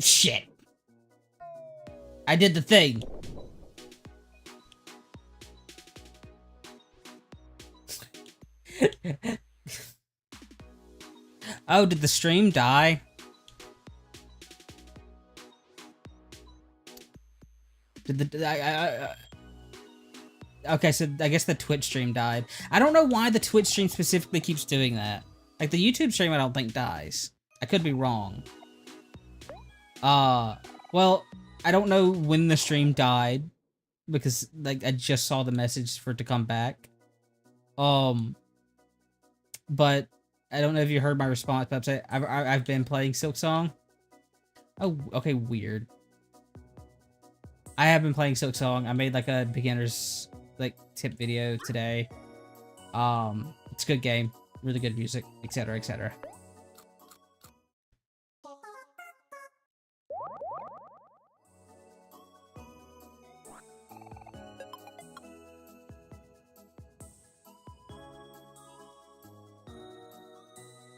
Shit. I did the thing. Oh, did the stream die? Did the okay, so I guess the Twitch stream died. I don't know why the Twitch stream specifically keeps doing that. Like, the YouTube stream I don't think dies. I could be wrong. Well, I don't know when the stream died, because, like, I just saw the message for it to come back. But I don't know if you heard my response, but I've been playing Silksong. Oh, okay, weird. I have been playing Silksong. I made, like, a beginner's like tip video today. It's a good game, really good music, etc, etc.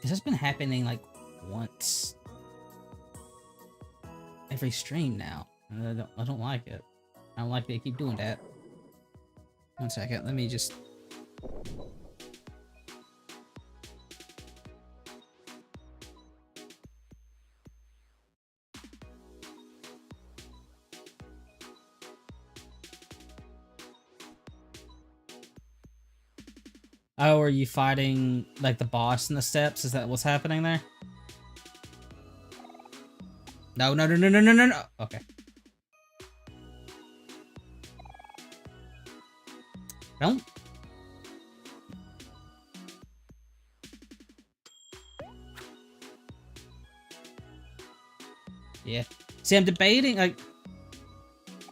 This has been happening like once every stream now. I don't like it. I don't like they keep doing that. 1 second, let me just... Oh, are you fighting, like, the boss in the steps? Is that what's happening there? No, no, no, no, no, no, no, no! Okay. Don't. Yeah. See, I'm debating, like...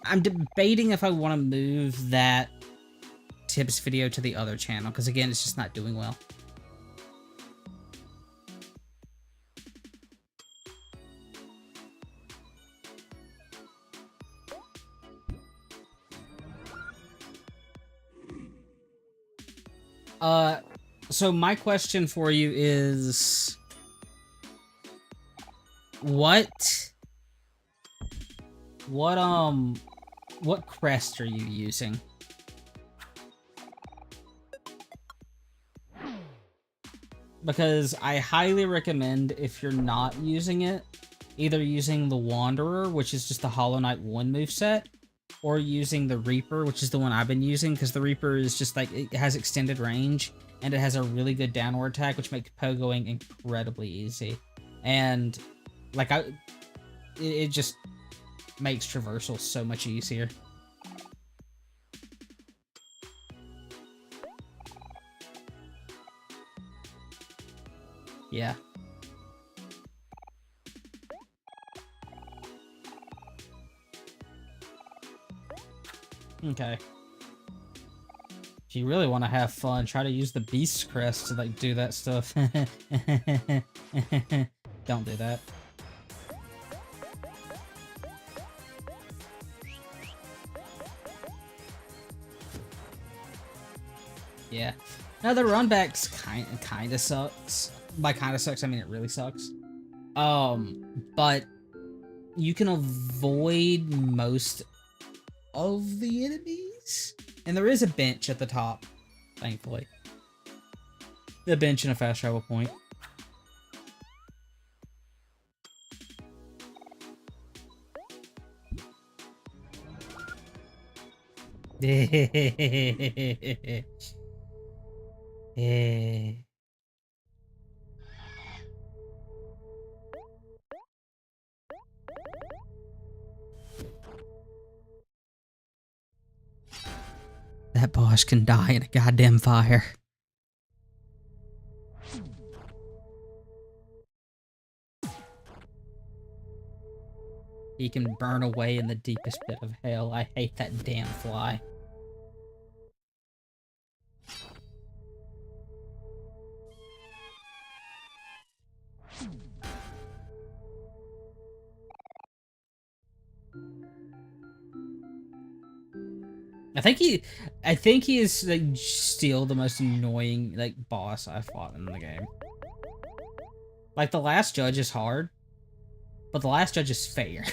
I'm debating if I want to move that tips video to the other channel, because again, it's just not doing well. So my question for you is, what crest are you using? Because I highly recommend, if you're not using it, either using the Wanderer, which is just the Hollow Knight 1 moveset, or using the Reaper, which is the one I've been using, because the Reaper is just like, it has extended range, and it has a really good downward attack, which makes pogoing incredibly easy. And, like, it just makes traversal so much easier. Yeah. Okay. If you really want to have fun, try to use the Beast Crest to, like, do that stuff. Don't do that. Yeah. Now, the runbacks kind of sucks. By kind of sucks, I mean it really sucks. But you can avoid most of the enemies. And there is a bench at the top, thankfully. The bench and a fast travel point. That boss can die in a goddamn fire. He can burn away in the deepest pit of hell. I hate that damn fly. I think he is, like, still the most annoying, like, boss I fought in the game. Like, the last judge is hard, but the last judge is fair.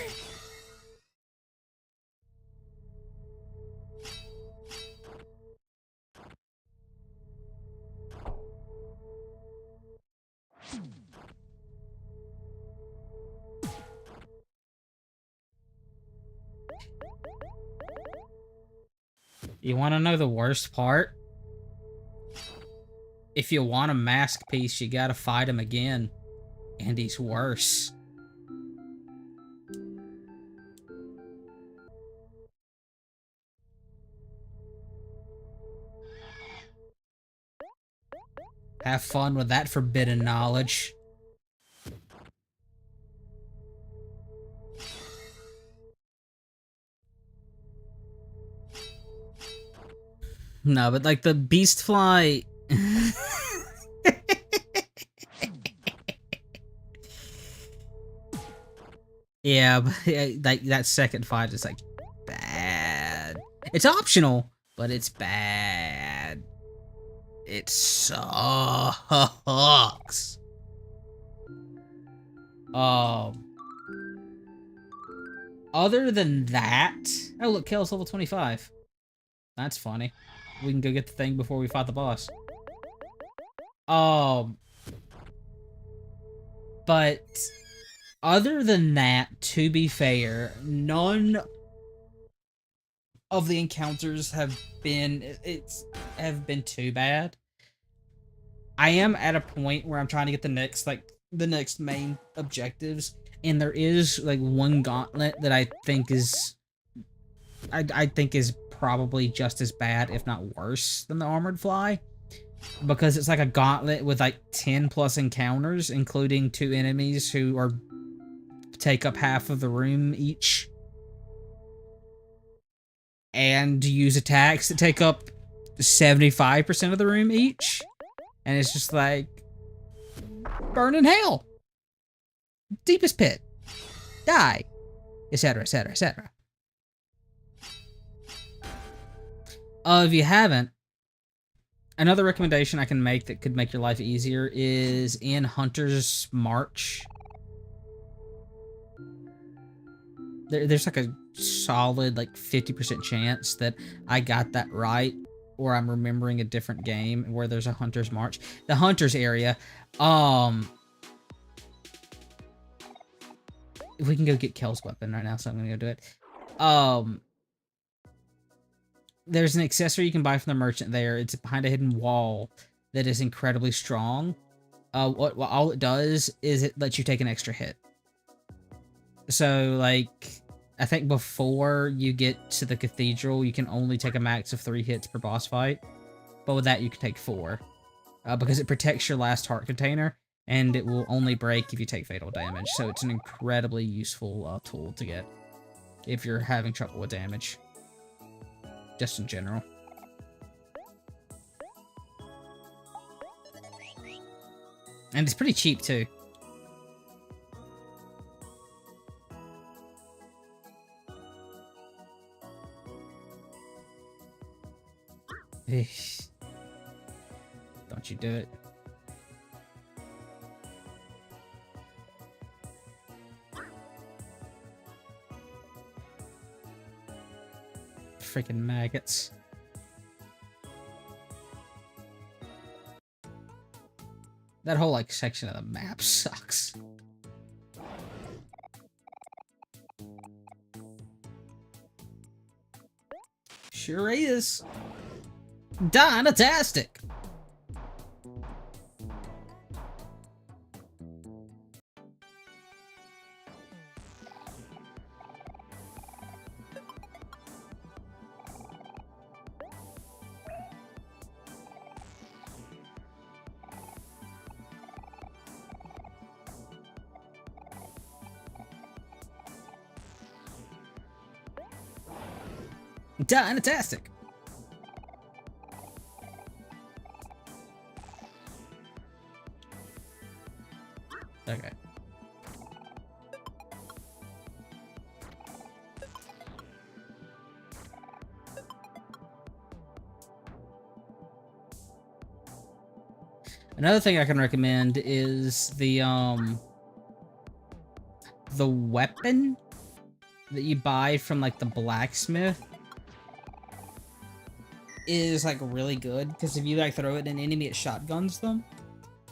You want to know the worst part? If you want a mask piece, you gotta fight him again. And he's worse. Have fun with that forbidden knowledge. No, but like the beast fly. Yeah, but like that second fight is like bad. It's optional, but it's bad. It sucks. Other than that, oh look, Kale's level 25. That's funny. We can go get the thing before we fight the boss. But other than that, to be fair, none of the encounters have been too bad. I am at a point where I'm trying to get the next main objectives, and there is like one gauntlet that I think is probably just as bad, if not worse, than the armored fly, because it's like a gauntlet with like 10 plus encounters, including 2 enemies who take up half of the room each, and use attacks that take up 75% of the room each. And it's just like, burn in hell. Deepest pit. Die. Etc, etc, etc. If you haven't, another recommendation I can make that could make your life easier is in Hunter's March. There's like a solid like 50% chance that I got that right, or I'm remembering a different game where there's a Hunter's March. The Hunter's area, if we can go get Kel's weapon right now, so I'm gonna go do it. There's an accessory you can buy from the merchant there. It's behind a hidden wall that is incredibly strong. What all it does is it lets you take an extra hit. So, like, I think before you get to the cathedral, you can only take a max of 3 hits per boss fight. But with that, you can take 4. Because it protects your last heart container, and it will only break if you take fatal damage. So it's an incredibly useful tool to get if you're having trouble with damage. Just in general. And it's pretty cheap, too. Don't you do it. Freaking maggots. That whole, like, section of the map sucks. Sure is. Dynatastic! Dynatastic! Okay. Another thing I can recommend is the weapon that you buy from, like, the blacksmith is, like, really good, because if you, like, throw it at an enemy, it shotguns them.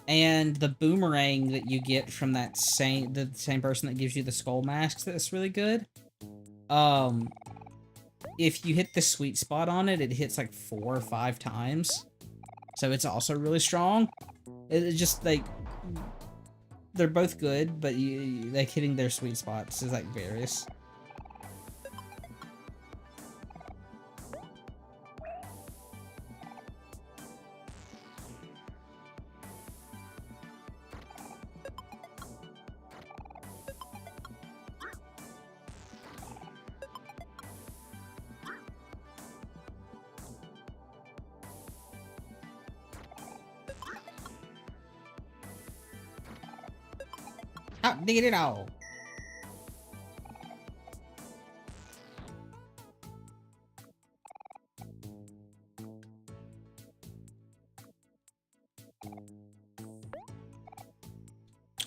And the boomerang that you get from the same person that gives you the skull masks, that's really good. If you hit the sweet spot on it, it hits like 4 or 5 times. So it's also really strong. It's just like, they're both good, but like hitting their sweet spots is like various. Hot diggity dog.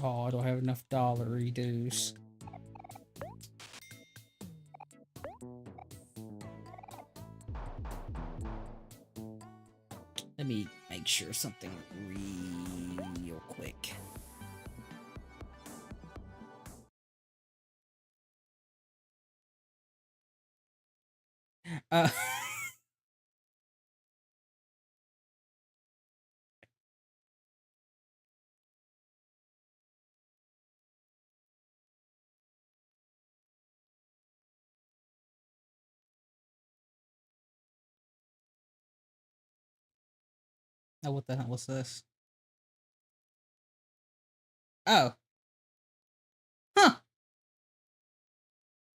Oh, I don't have enough dollary dues. Let me make sure something real quick. Uh... Oh, what the hell? What's this? Oh. Huh.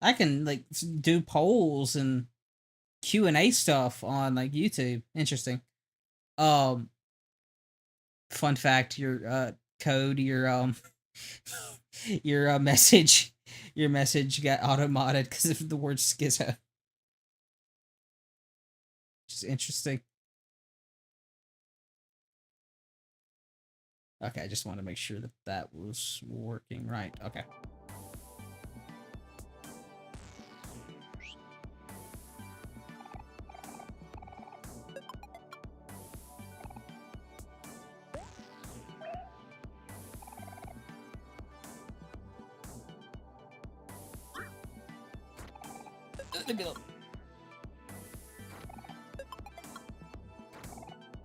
I can, like, do polls and Q&A stuff on like YouTube. Interesting. Um, fun fact: your code, your your message got auto modded because of the word schizo. Which is interesting. Okay, I just want to make sure that that was working right. Okay.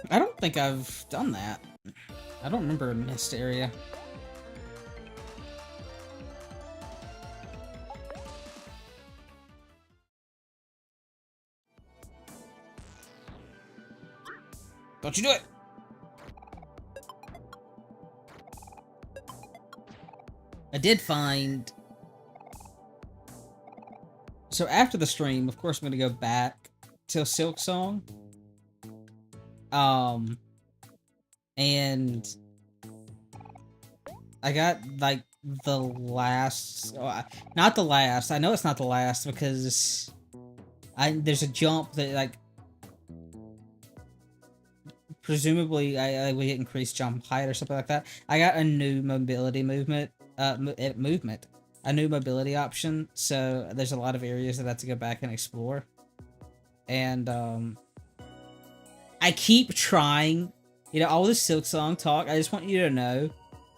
I don't think I've done that. I don't remember a mist area. Don't you do it! I did find... So after the stream, of course, I'm going to go back to Silk Song. And I got, like, the last... Oh, not the last. I know it's not the last because there's a jump that, like, presumably I would get increased jump height or something like that. I got a new mobility movement, a new mobility option, so there's a lot of areas that I have to go back and explore. And I keep trying, all this Silk Song talk, I just want you to know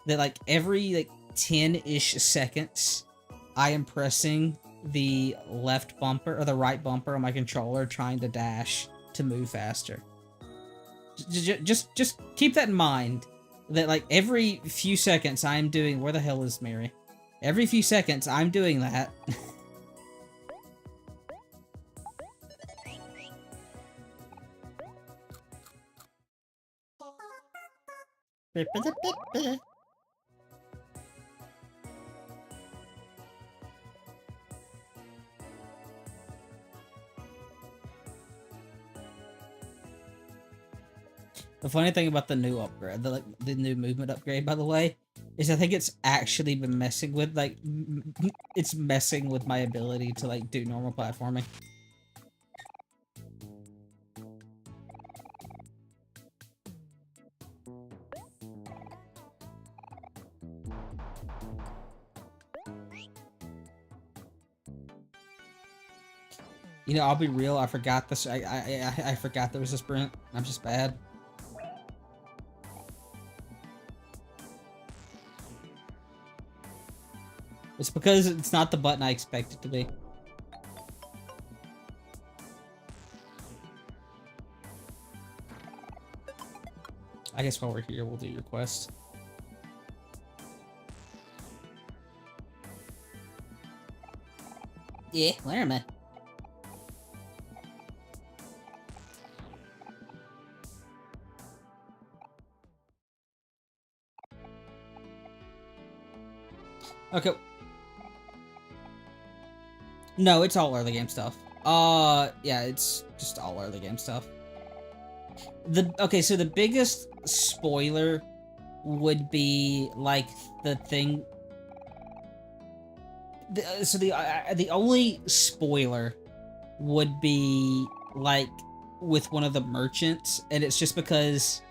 that like every like 10-ish seconds I am pressing the left bumper or the right bumper on my controller trying to dash to move faster. Just keep that in mind, that like every few seconds I'm doing... Where the hell is Mary? Every few seconds I'm doing that. The funny thing about the new upgrade, the new movement upgrade, by the way, is I think it's actually been messing with, like, it's messing with my ability to, like, do normal platforming. I'll be real, I forgot this, I forgot there was a sprint. I'm just bad. It's because it's not the button I expect it to be. I guess while we're here, we'll do your quest. Yeah, where am I? Okay. No, it's all early game stuff. Yeah, it's just all early game stuff. Okay, so the biggest spoiler would be, like, the thing... The only spoiler would be, like, with one of the merchants, and it's just because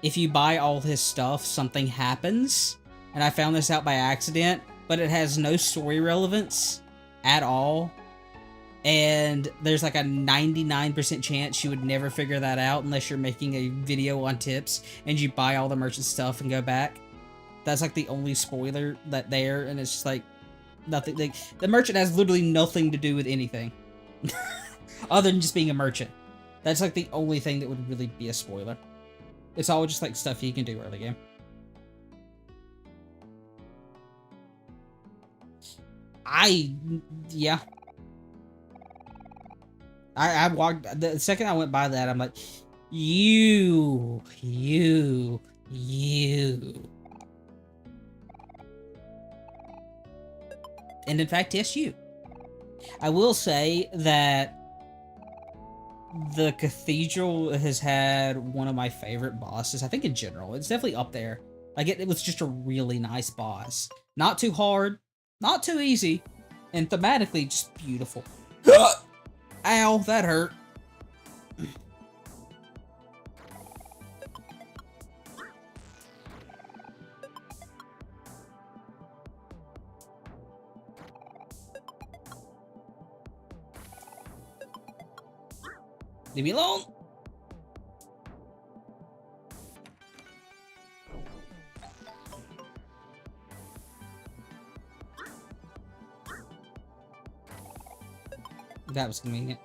if you buy all his stuff, something happens, and I found this out by accident, but it has no story relevance at all, and there's like a 99% chance you would never figure that out unless you're making a video on tips and you buy all the merchant stuff and go back. That's like the only spoiler that there, and it's just like nothing. Like, the merchant has literally nothing to do with anything other than just being a merchant. That's like the only thing that would really be a spoiler. It's all just like stuff you can do early game. Yeah. I walked, the second I went by that, I'm like, you. And in fact, yes, you. I will say that the cathedral has had one of my favorite bosses. I think in general, it's definitely up there. Like it was just a really nice boss. Not too hard, not too easy, and thematically just beautiful. Ow, that hurt. Leave me alone. That was convenient.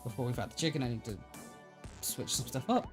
Before we fight the chicken, I need to switch some stuff up.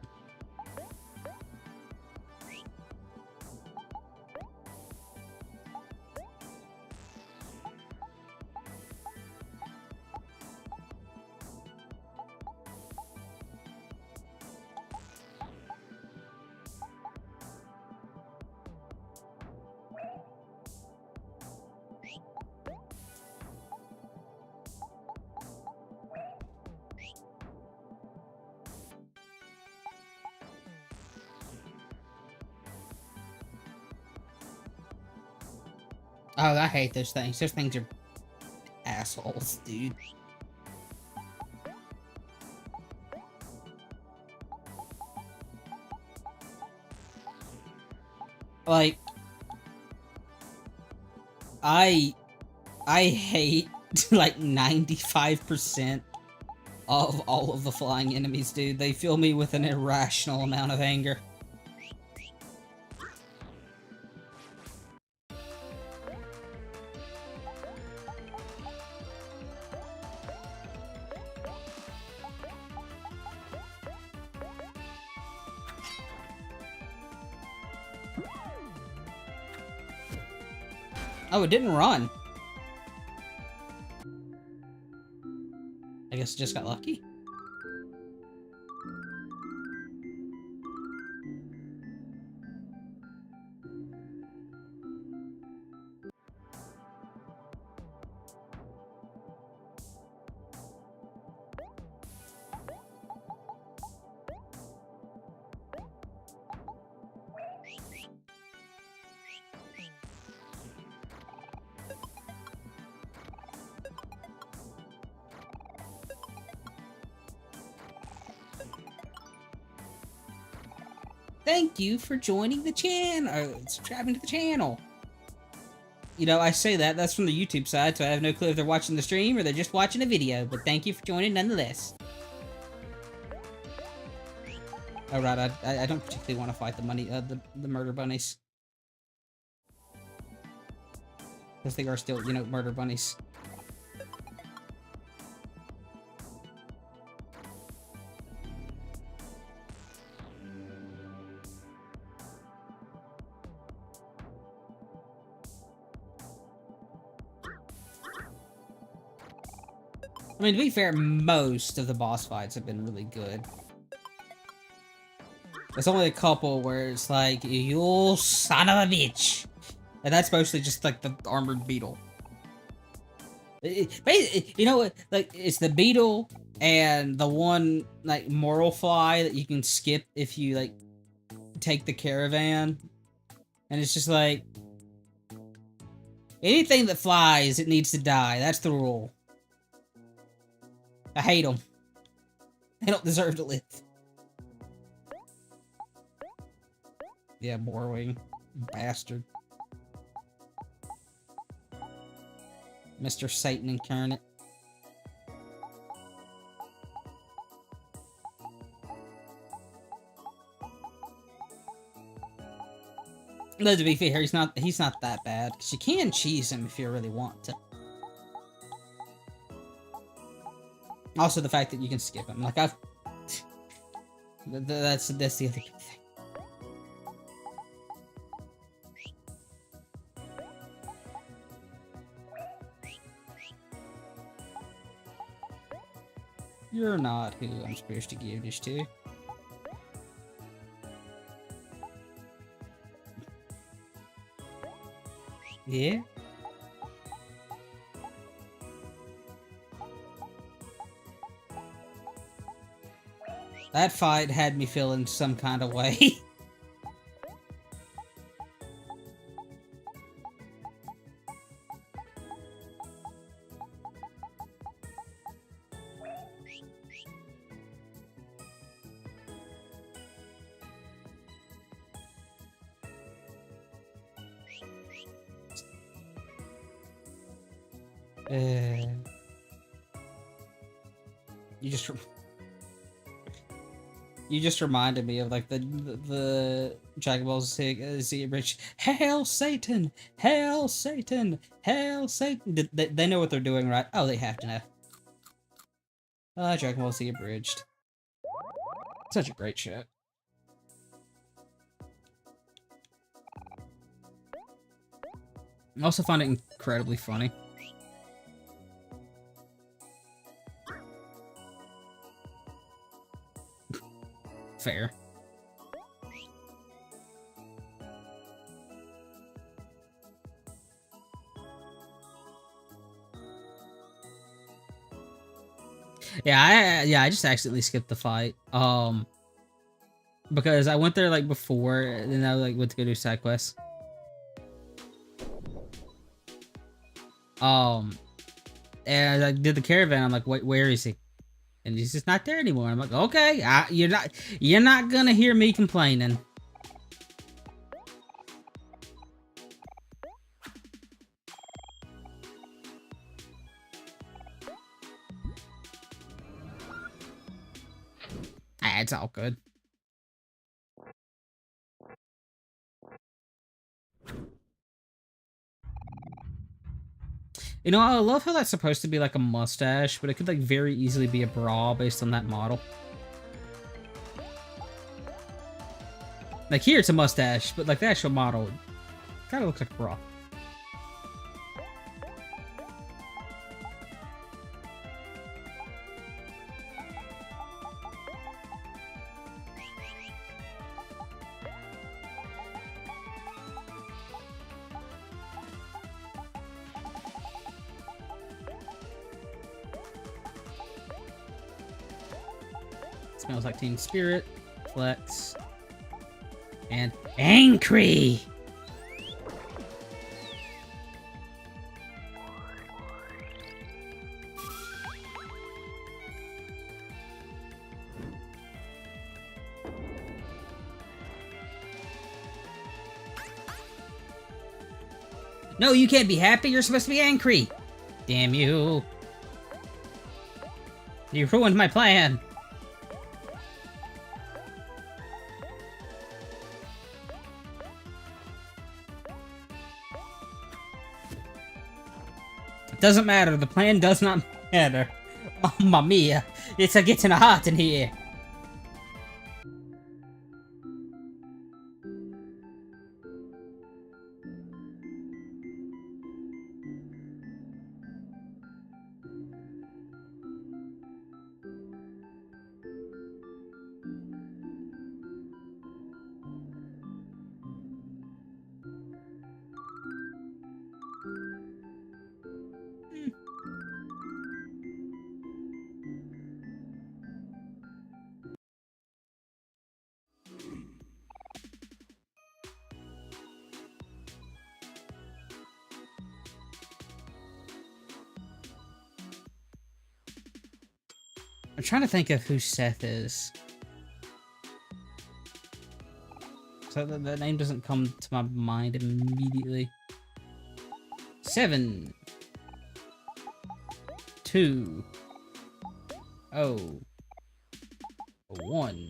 Oh, I hate those things. Those things are assholes, dude. Like, I hate like 95% of all of the flying enemies, dude. They fill me with an irrational amount of anger. Oh, it didn't run. I guess it just got lucky. Thank you for joining the channel, or subscribing to the channel. You know, I say that's from the YouTube side, so I have no clue if they're watching the stream or they're just watching a video, but thank you for joining nonetheless. Alright, I don't particularly want to fight the murder bunnies. Because they are still, you know, murder bunnies. I mean, to be fair, most of the boss fights have been really good. There's only a couple where it's like, you son of a bitch. And that's mostly just like the armored beetle. You know what? Like, it's the beetle and the one, like, moral fly that you can skip if you, like, take the caravan. And it's just like, anything that flies, it needs to die. That's the rule. I hate them. They don't deserve to live. Yeah, Morwing. Bastard. Mr. Satan incarnate. Though, to be fair, he's not that bad, because you can cheese him if you really want to. Also, the fact that you can skip him. Like, that's the other big thing. You're not who I'm supposed to give this to. Yeah? That fight had me feeling some kind of way. You just you just reminded me of like the Dragon Ball Z Rich. Hail Satan! Hail Satan! Hail Satan! They know what they're doing, right? Oh, they have to know. Dragon Ball Z Abridged. Such a great show. I also find it incredibly funny. Fair. Yeah, I just accidentally skipped the fight. Because I went there like before, and then I like went to go do side quests. And I did the caravan. I'm like, wait, where is he? And he's just not there anymore. I'm like, okay, you're not gonna hear me complaining. It's all good. You know, I love how that's supposed to be like a mustache, but it could like very easily be a bra based on that model. Like here it's a mustache, but like the actual model kind of looks like a bra. Smells like Team Spirit, Flex, and angry. No, you can't be happy. You're supposed to be angry. Damn you. You ruined my plan. Doesn't matter. The plan does not matter. Mamma mia. It's a getting hot in here. I'm trying to think of who Seth is. So that name doesn't come to my mind immediately. 7, 2, 0, 1,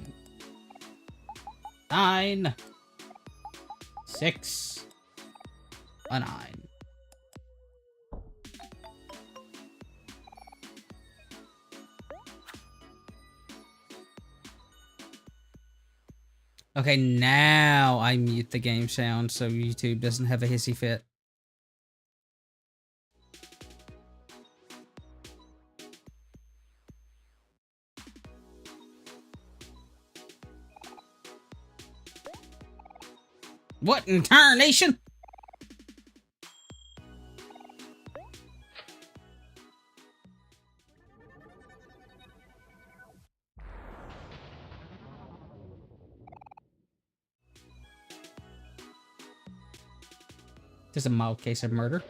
9, 6, a 9. Okay, now I mute the game sound so YouTube doesn't have a hissy fit. What in tarnation? Just a mild case of murder.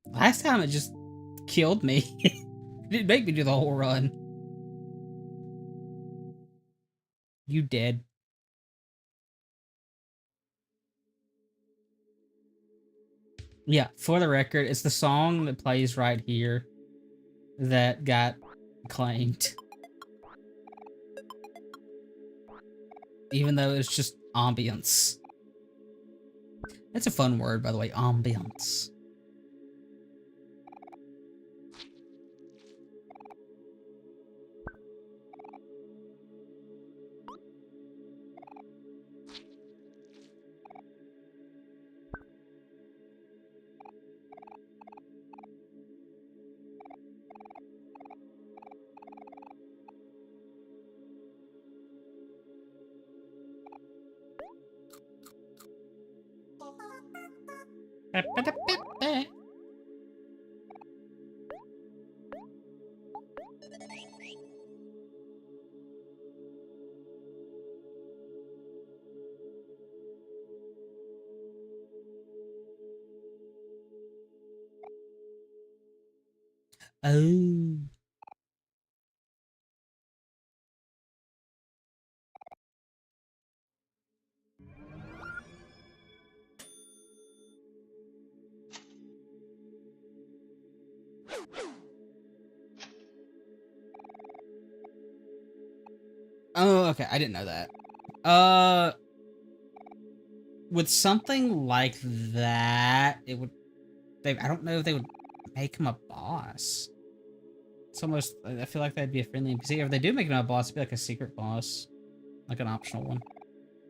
Last time it just killed me. It didn't make me do the whole run. You dead. Yeah, for the record, it's the song that plays right here that got claimed. Even though it's just ambience. That's a fun word, by the way, ambience. Oh. Oh, okay. I didn't know that. With something like that, it would. I don't know if they would make him a boss. It's almost. I feel like that'd be a friendly NPC. If they do make him a boss, it'd be like a secret boss, like an optional one.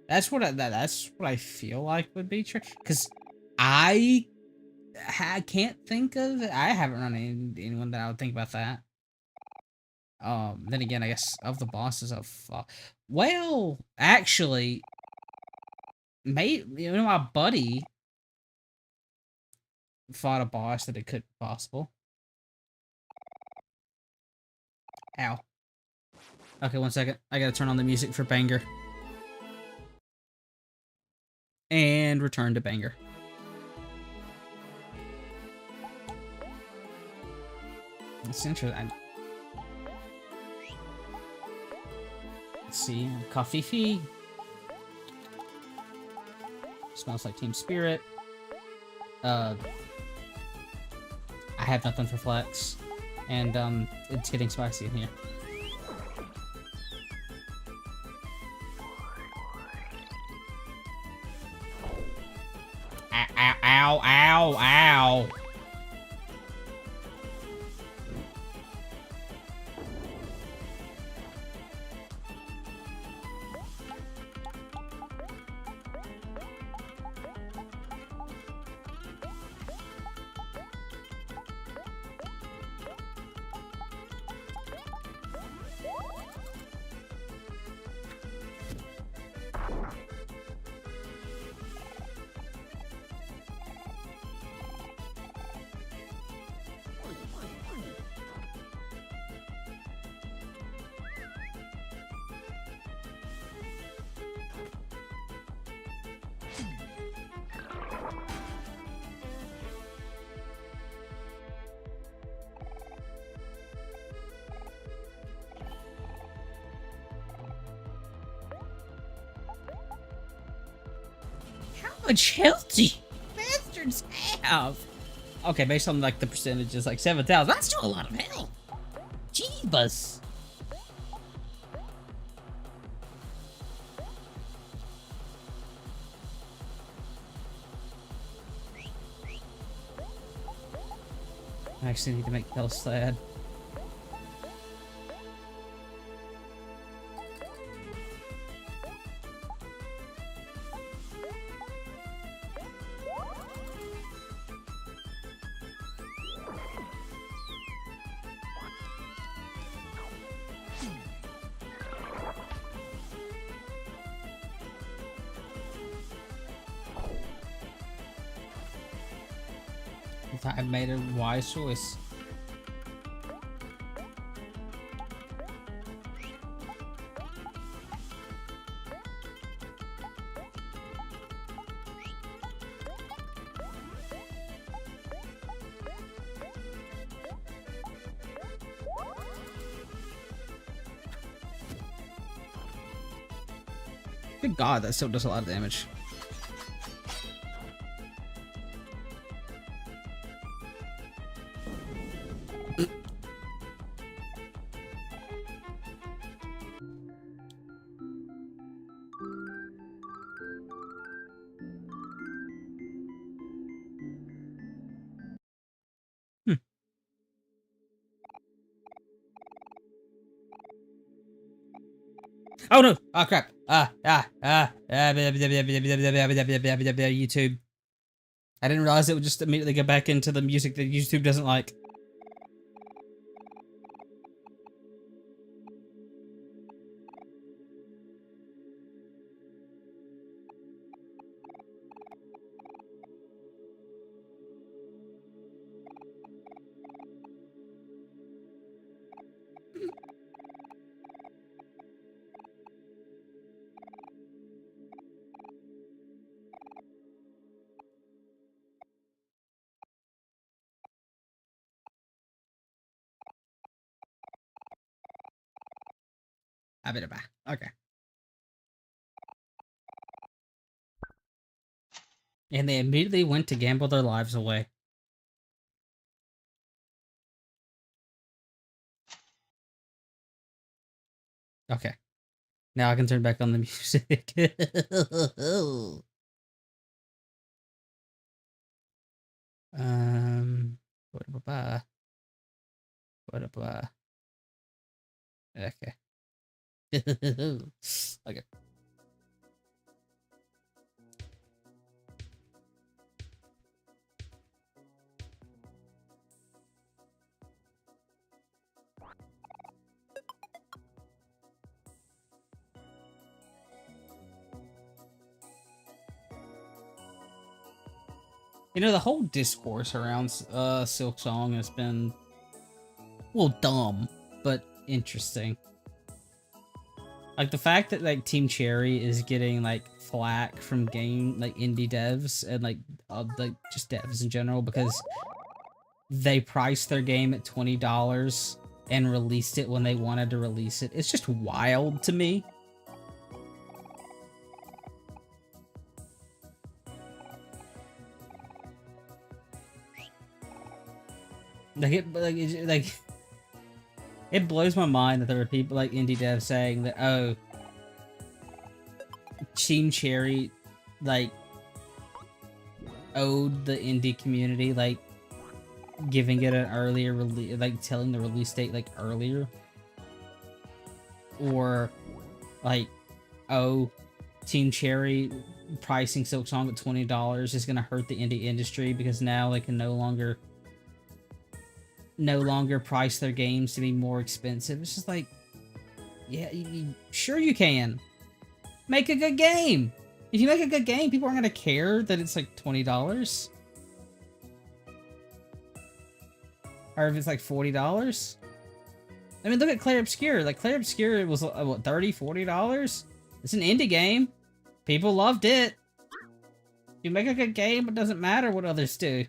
That's what that's what I feel like would be true. Because I can't think of. I haven't run into anyone that I would think about that. Then again, I guess of the bosses of, well, actually, my buddy fought a boss that it could be possible. Ow. Okay, 1 second. I gotta turn on the music for Banger. And return to Banger. That's interesting. Let's see. Coffee. Smells like Team Spirit. I have nothing for Flex. And, it's getting spicy in here. Ow. How much health do you bastards have? Okay, based on like the percentages, like 7,000. That's still a lot of health. Jeebus. I actually need to make Kel sad. I made a wise choice. Good God, that still does a lot of damage. Oh no! Oh crap! YouTube. I didn't realize it would just immediately go back into the music that YouTube doesn't like. Okay. And they immediately went to gamble their lives away. Okay. Now I can turn back on the music. Blah, blah, blah. Okay. Okay. You know, the whole discourse around Silk Song has been, well, dumb, but interesting. Like, the fact that, like, Team Cherry is getting, like, flack from indie devs and, like, just devs in general because they priced their game at $20 and released it when they wanted to release it. It's just wild to me. It blows my mind that there are people like indie devs saying that, oh, Team Cherry, like, owed the indie community, like, giving it an earlier release, like, telling the release date, like, earlier. Or, like, oh, Team Cherry pricing Silk Song at $20 is gonna hurt the indie industry because now they can no longer price their games to be more expensive. It's just like, yeah, sure you can. Make a good game. If you make a good game, people aren't gonna care that it's like $20. Or if it's like $40. I mean, look at Clair Obscur. Like, Clair Obscur was, what, $30, $40? It's an indie game. People loved it. You make a good game, it doesn't matter what others do.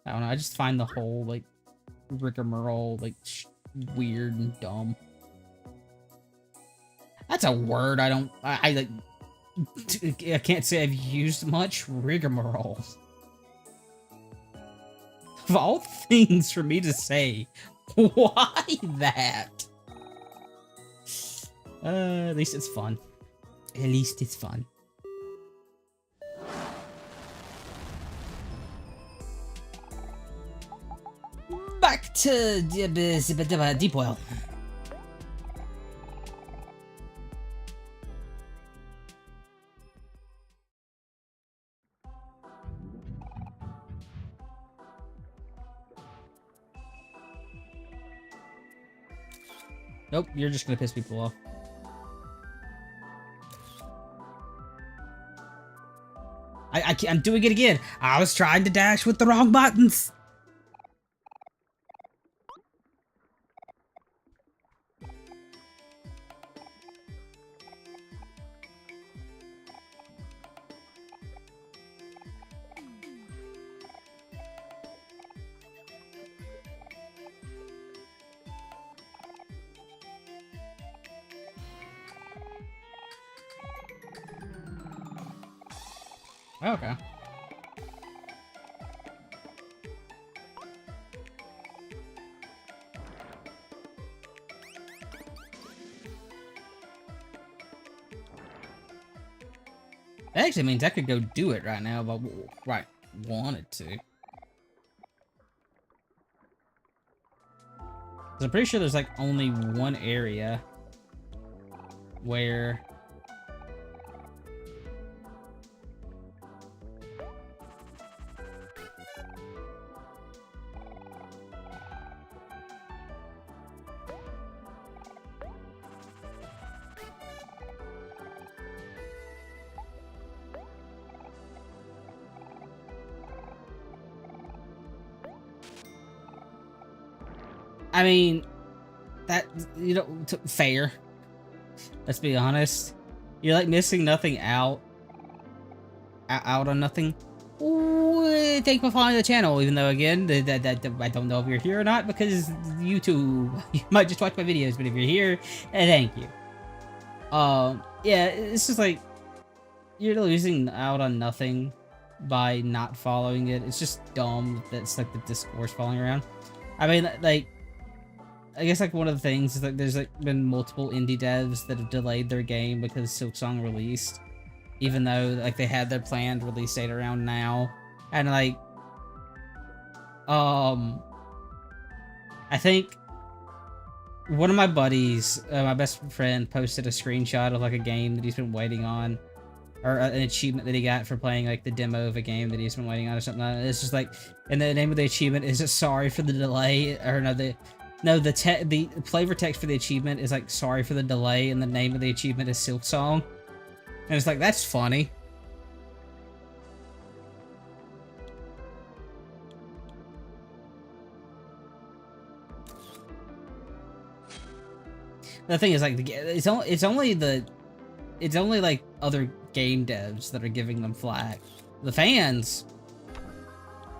I don't know, I just find the whole, like, rigmarole, like, weird and dumb. That's a word I can't say I've used much. Rigmarole. Of all things for me to say, why that? At least it's fun. At least it's fun. Back to Deep Well. Nope, you're just gonna piss people off. I'm doing it again. I was trying to dash with the wrong buttons. Okay. That actually means I could go do it right now, but right, wanted to. 'Cause I'm pretty sure there's like only one area where I mean, that, you know, fair. Let's be honest. You're like missing nothing out on nothing. Ooh, thank you for following the channel, even though, again, I don't know if you're here or not, because YouTube, you might just watch my videos, but if you're here, thank you. Yeah, it's just like, you're losing out on nothing by not following it. It's just dumb that's like the discourse falling around. I mean, like, I guess like one of the things is like there's like been multiple indie devs that have delayed their game because Silksong released, even though like they had their planned release date around now, and like, I think one of my buddies, my best friend, posted a screenshot of like a game that he's been waiting on, or an achievement that he got for playing like the demo of a game that he's been waiting on or something. It's just like, and the name of the achievement is sorry for the delay, or no, the flavor text for the achievement is like sorry for the delay, and the name of the achievement is Silksong. And it's like, that's funny. The thing is, like, it's only like other game devs that are giving them flack. The fans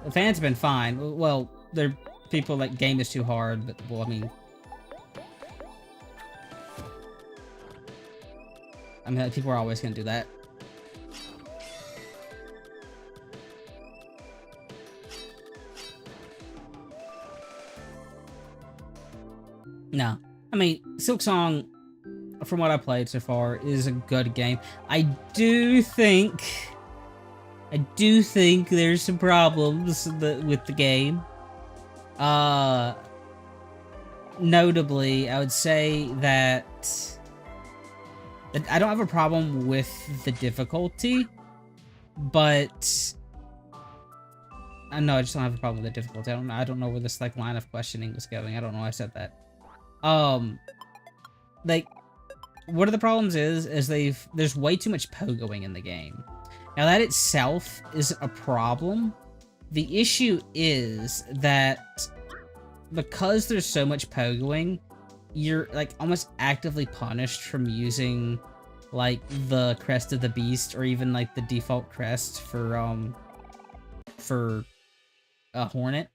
have been fine. Well, they're people like game is too hard, but well, I mean, people are always gonna do that. No, I mean, Silksong, from what I played so far, is a good game. I do think there's some problems with the game. Notably, I would say that I don't have a problem with the difficulty, but no, I just don't have a problem with the difficulty. I don't know where this like line of questioning was going. I don't know why I said that. Like, one of the problems is there's way too much pogoing in the game. Now that itself is a problem. The issue is that because there's so much pogoing, you're like almost actively punished from using like the crest of the beast, or even like the default crest for a hornet.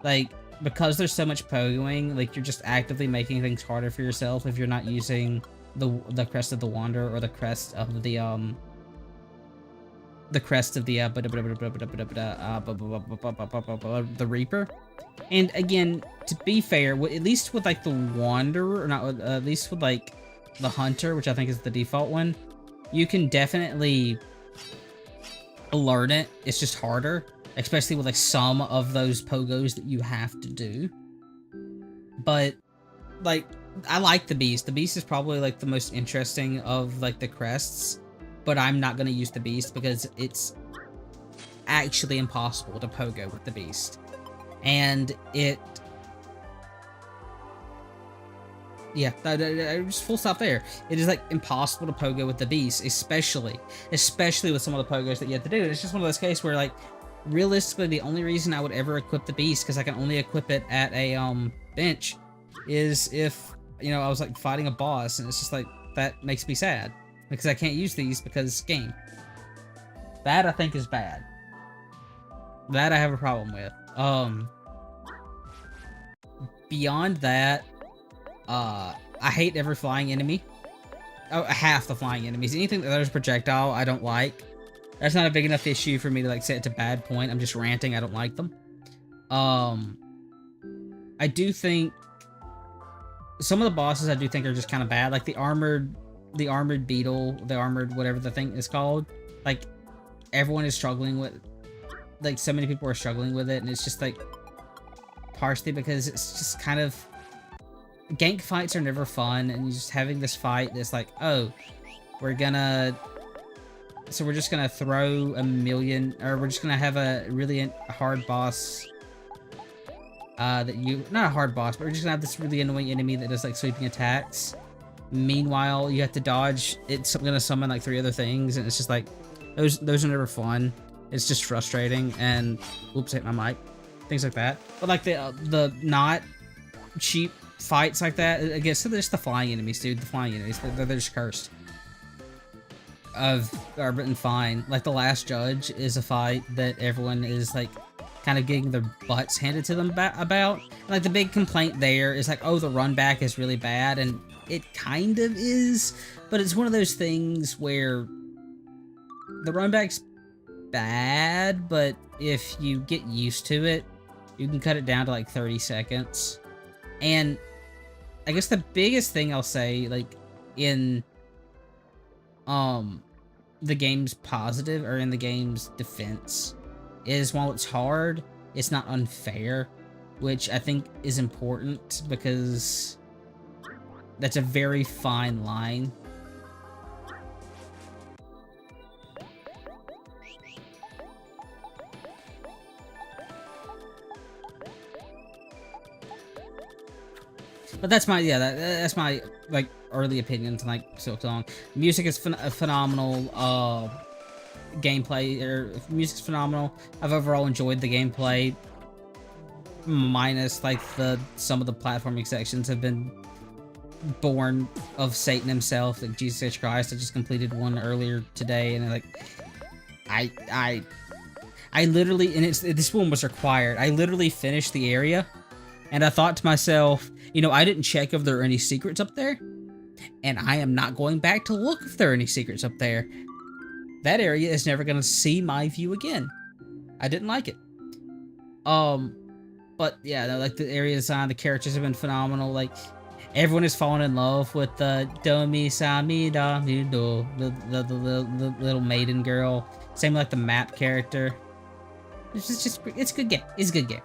Like, because there's so much pogoing, like you're just actively making things harder for yourself if you're not using the crest of the wanderer, or the crest of the Reaper. And again, to be fair, at least with like the Wanderer, or not, at least with like the Hunter, which I think is the default one, you can definitely learn it. It's just harder, especially with like some of those pogos that you have to do. But like, I like the Beast. The Beast is probably like the most interesting of like the crests, but I'm not gonna use the Beast because it's actually impossible to pogo with the Beast. And Yeah, just full stop there. It is like impossible to pogo with the beast, especially with some of the pogos that you have to do. It's just one of those cases where like realistically the only reason I would ever equip the beast, because I can only equip it at a bench, is if I was like fighting a boss, and it's just like that makes me sad because I can't use these because game. That I think is bad. That I have a problem with. Beyond that, I hate every flying enemy. Oh, half the flying enemies. Anything that there's projectile, I don't like. That's not a big enough issue for me to like say it's a bad point. I'm just ranting. I don't like them. I do think some of the bosses I do think are just kind of bad. Like the armored beetle, the armored whatever the thing is called. Like everyone is struggling with. Like so many people are struggling with it, and it's just like partially because it's just kind of gank fights are never fun, and just having this fight that's like, oh, we're just gonna throw a million, or we're just gonna have a really hard boss. Not a hard boss, but we're just gonna have this really annoying enemy that does like sweeping attacks. Meanwhile, you have to dodge. It's gonna summon like 3 other things, and it's just like those are never fun. It's just frustrating, and oops, hit my mic. Things like that. But like the not cheap fights like that, I guess so there's the flying enemies, dude. The flying enemies, they're just cursed. Are written fine. Like the last judge is a fight that everyone is like kind of getting their butts handed to them about. Like the big complaint there is like, oh, the run back is really bad, and it kind of is, but it's one of those things where the run back's bad, but if you get used to it, you can cut it down to like 30 seconds. And I guess the biggest thing I'll say, like, in the game's positive, or in the game's defense, is while it's hard, it's not unfair, which I think is important because that's a very fine line. But that's my, yeah, that's my, like, early opinions on, like, Silk Song. Music is phenomenal, music's phenomenal. I've overall enjoyed the gameplay, minus, like, some of the platforming sections have been born of Satan himself, like Jesus H. Christ. I just completed one earlier today, and, like, I literally, and this one was required, I literally finished the area, and I thought to myself, I didn't check if there are any secrets up there, and I am not going back to look if there are any secrets up there. That area is never going to see my view again. I didn't like it. But yeah, like the area design, the characters have been phenomenal. Like everyone has fallen in love with the Domi Sami Da Do, the little maiden girl. Same like the map character. It's a good game. It's a good game.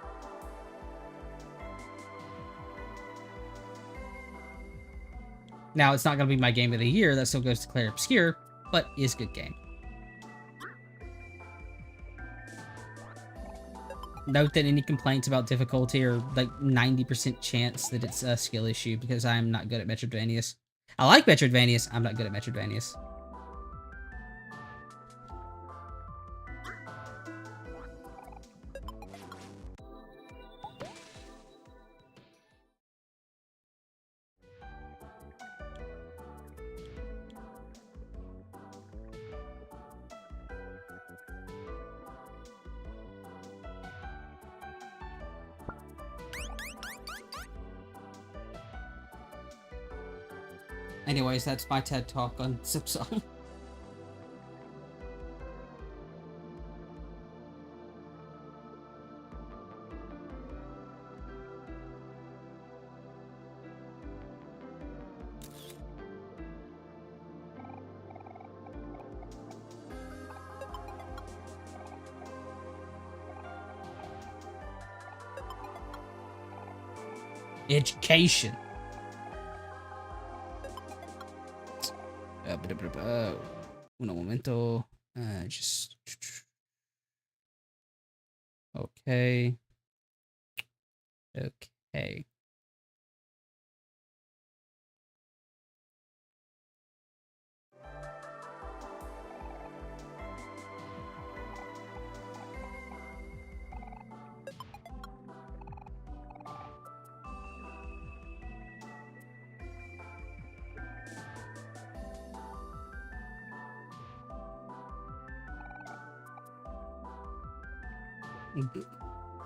Now, it's not going to be my game of the year. That still goes to Claire Obscure, but is a good game. Note that any complaints about difficulty are like 90% chance that it's a skill issue, because I'm not good at Metroidvanias. I like Metroidvanias. I'm not good at Metroidvanias. Anyways, that's my TED Talk on Silksong. Education. Un momento. Just. Okay. Okay.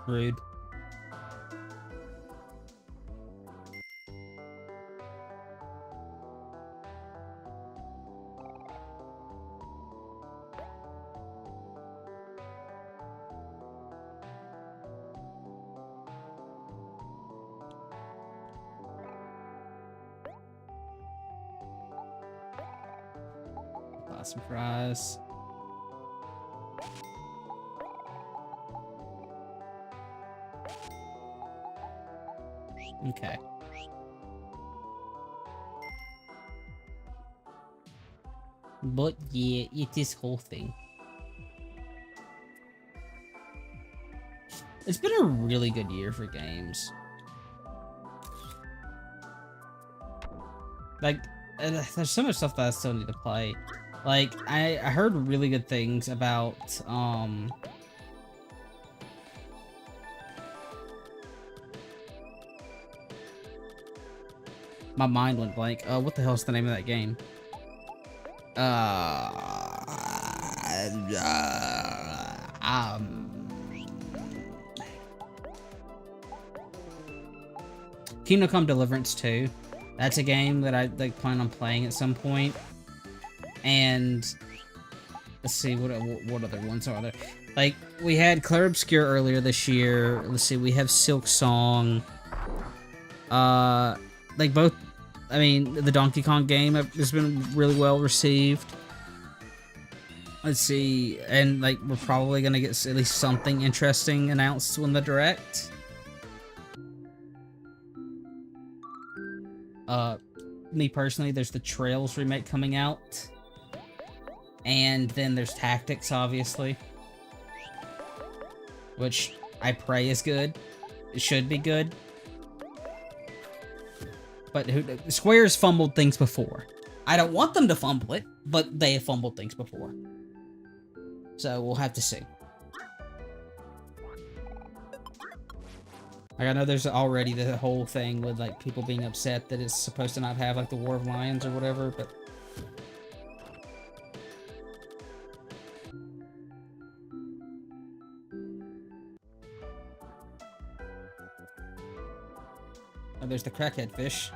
Rude. Got some fries. Okay. But yeah, it is whole thing. It's been a really good year for games. Like, there's so much stuff that I still need to play. Like, I heard really good things about, my mind went blank. What the hell's the name of that game? Kingdom Come Deliverance 2. That's a game that I like plan on playing at some point. And let's see what other ones are there. Like, we had Clair Obscur earlier this year. Let's see, we have Silk Song. Like both, I mean, the Donkey Kong game has been really well received. Let's see, and like we're probably gonna get at least something interesting announced when the Direct. Me personally, there's the Trails remake coming out. And then there's Tactics, obviously. Which I pray is good. It should be good. But Square's fumbled things before. I don't want them to fumble it, but they have fumbled things before. So we'll have to see. Like, I know there's already the whole thing with like people being upset that it's supposed to not have like the War of Lions or whatever, but oh, there's the crackhead fish.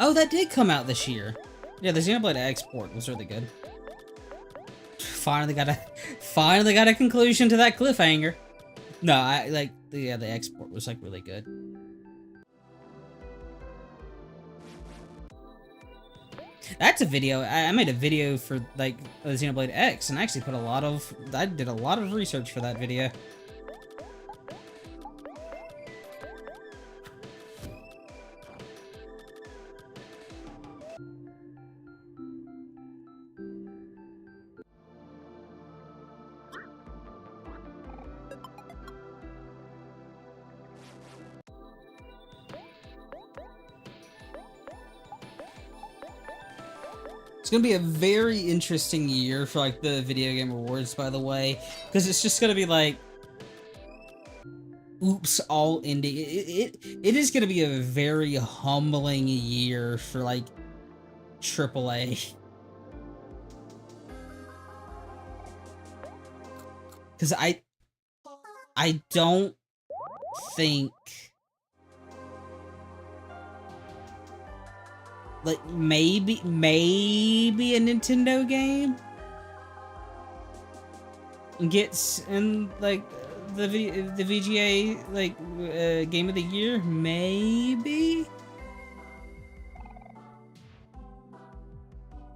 Oh, that did come out this year. Yeah, the Xenoblade Export was really good. Finally got a conclusion to that cliffhanger. No, I like the export was like really good. That's a video. I made a video for like Xenoblade X and I actually put I did a lot of research for that video. It's gonna be a very interesting year for like the video game awards, by the way, because it's just gonna be like, oops, all indie. It is gonna be a very humbling year for like AAA, because I don't think. Like, maybe a Nintendo game gets in, like, the VGA, like, Game of the Year? Maybe?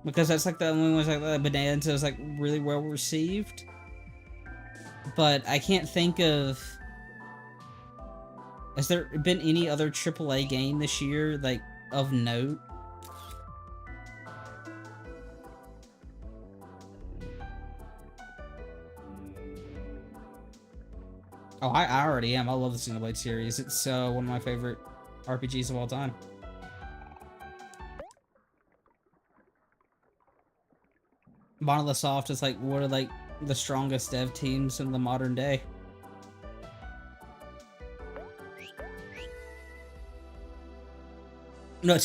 Because that's, like, the only ones, like, Bonanza is, like, really well received. But I can't think of... Has there been any other AAA game this year, like, of note? Oh, I already am. I love the Xenoblade series. It's one of my favorite RPGs of all time. Monolith Soft is like one of like the strongest dev teams in the modern day. No,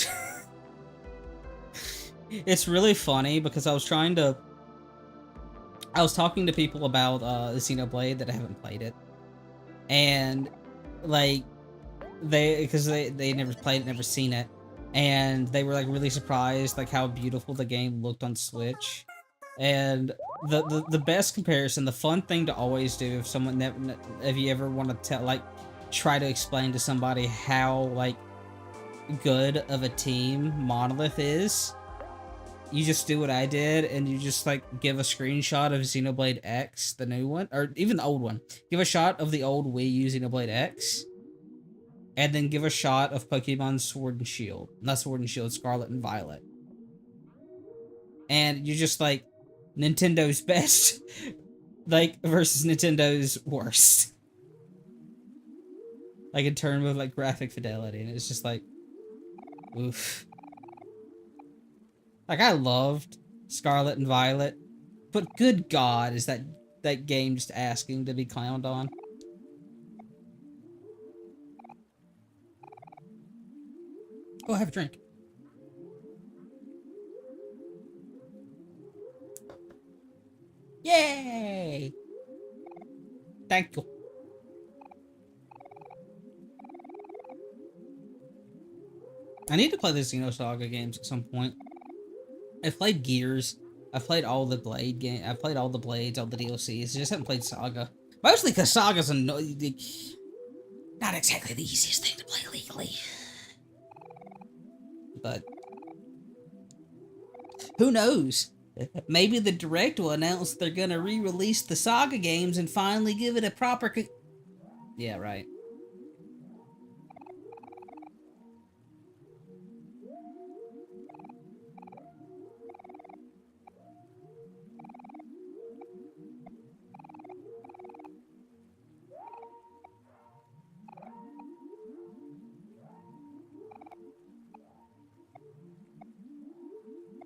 it's really funny because I was talking to people about Xenoblade that haven't played it, and like because they never played it, never seen it, and they were like really surprised like how beautiful the game looked on Switch. And the best comparison, the fun thing to always do if someone if you ever want to try to explain to somebody how like good of a team Monolith is, you just do what I did and you just like give a screenshot of Xenoblade X, the new one, or even the old one. Give a shot of the old Wii U Xenoblade X, and then give a shot of Pokemon Sword and Shield. Not Sword and Shield, Scarlet and Violet. And you're just like, Nintendo's best, like, versus Nintendo's worst. Like, in terms of, like, graphic fidelity. And it's just like, oof. Like, I loved Scarlet and Violet, but good God, is that game just asking to be clowned on? Oh, have a drink. Yay! Thank you. I need to play the Xenosaga games at some point. I've played Gears. I've played all the Blade game. I've played all the Blades, all the DLCs. I just haven't played Saga. Mostly because Saga's not exactly the easiest thing to play legally. But who knows? Maybe the Direct will announce they're gonna re-release the Saga games and finally give it a proper yeah, right.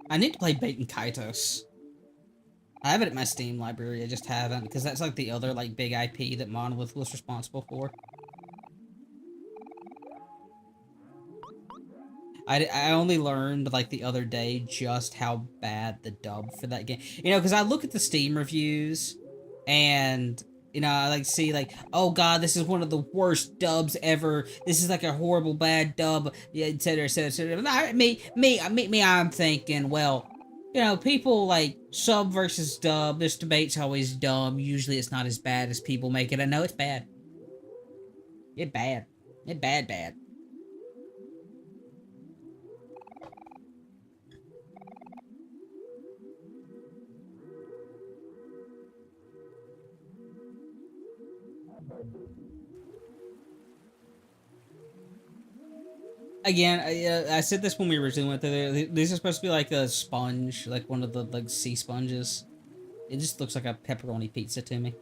I need to play Bait and Kaitos. I have it at my Steam library, I just haven't, because that's like the other like big IP that Monolith was responsible for. I only learned like the other day just how bad the dub for that game. You know, because I look at the Steam reviews, and you know, I like see like, oh god, this is one of the worst dubs ever. This is like a horrible bad dub, yeah, etc., etc., etc. Me, I'm thinking, well, you know, people like sub versus dub. This debate's always dumb. Usually, it's not as bad as people make it. I know it's bad. It's bad. It's bad. Again, I said this when we originally went there. These are supposed to be like a sponge, like one of the like sea sponges. It just looks like a pepperoni pizza to me.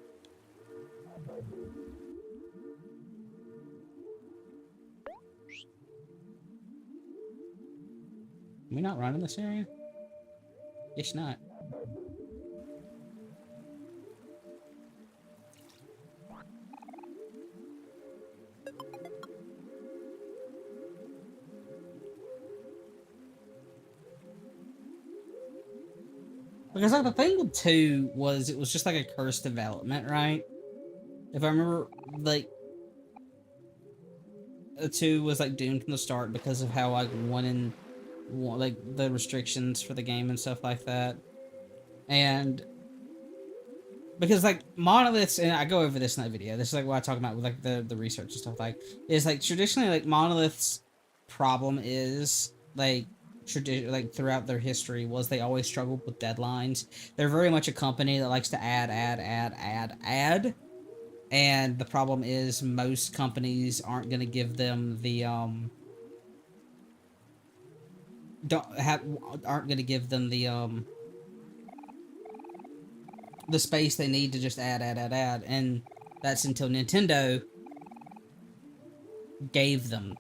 Can we not run in this area? Guess not. Because like the thing with 2 was it was just like a cursed development, right? If I remember, like 2 was like doomed from the start because of how like like the restrictions for the game and stuff like that, and because like monoliths, and I go over this in that video. This is like what I talk about with like the research and stuff like is like traditionally like monoliths' problem is like like throughout their history was they always struggled with deadlines. They're very much a company that likes to add, and the problem is most companies aren't going to give them the aren't going to give them the space they need to just add, and that's until Nintendo gave them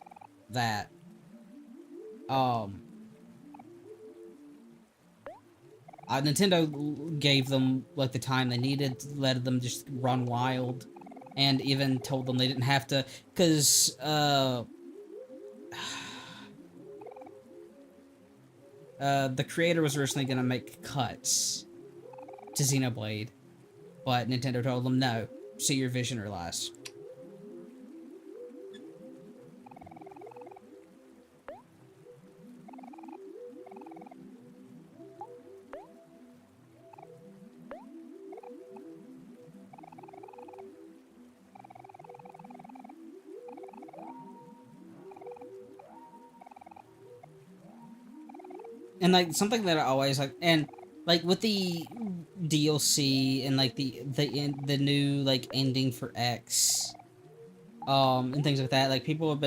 that um Nintendo gave them like the time they needed, let them just run wild, and even told them they didn't have to, because the creator was originally gonna make cuts to Xenoblade, but Nintendo told them no, see your vision realize. And like something that I always like, and like with the DLC and like the new like ending for X, and things like that, like people have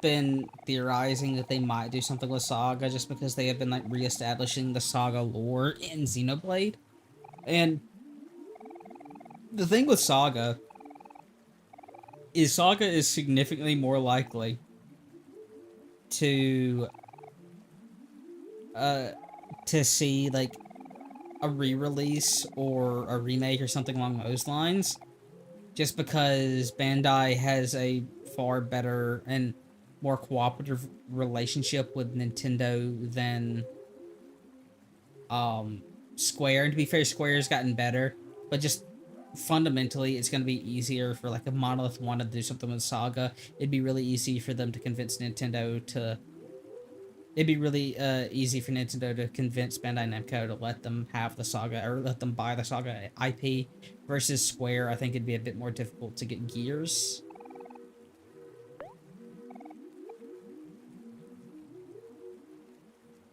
been theorizing that they might do something with Saga just because they have been like reestablishing the Saga lore in Xenoblade. And the thing with Saga is significantly more likely to uh to see like a re-release or a remake or something along those lines, just because Bandai has a far better and more cooperative relationship with Nintendo than Square. And to be fair, Square's gotten better, but just fundamentally it's going to be easier for like a Monolith wanted to do something with Saga. It'd be really easy for them to convince Nintendo to it'd be really easy for Nintendo to convince Bandai Namco to let them have the Saga or let them buy the Saga IP, versus Square. I think it'd be a bit more difficult to get Gears.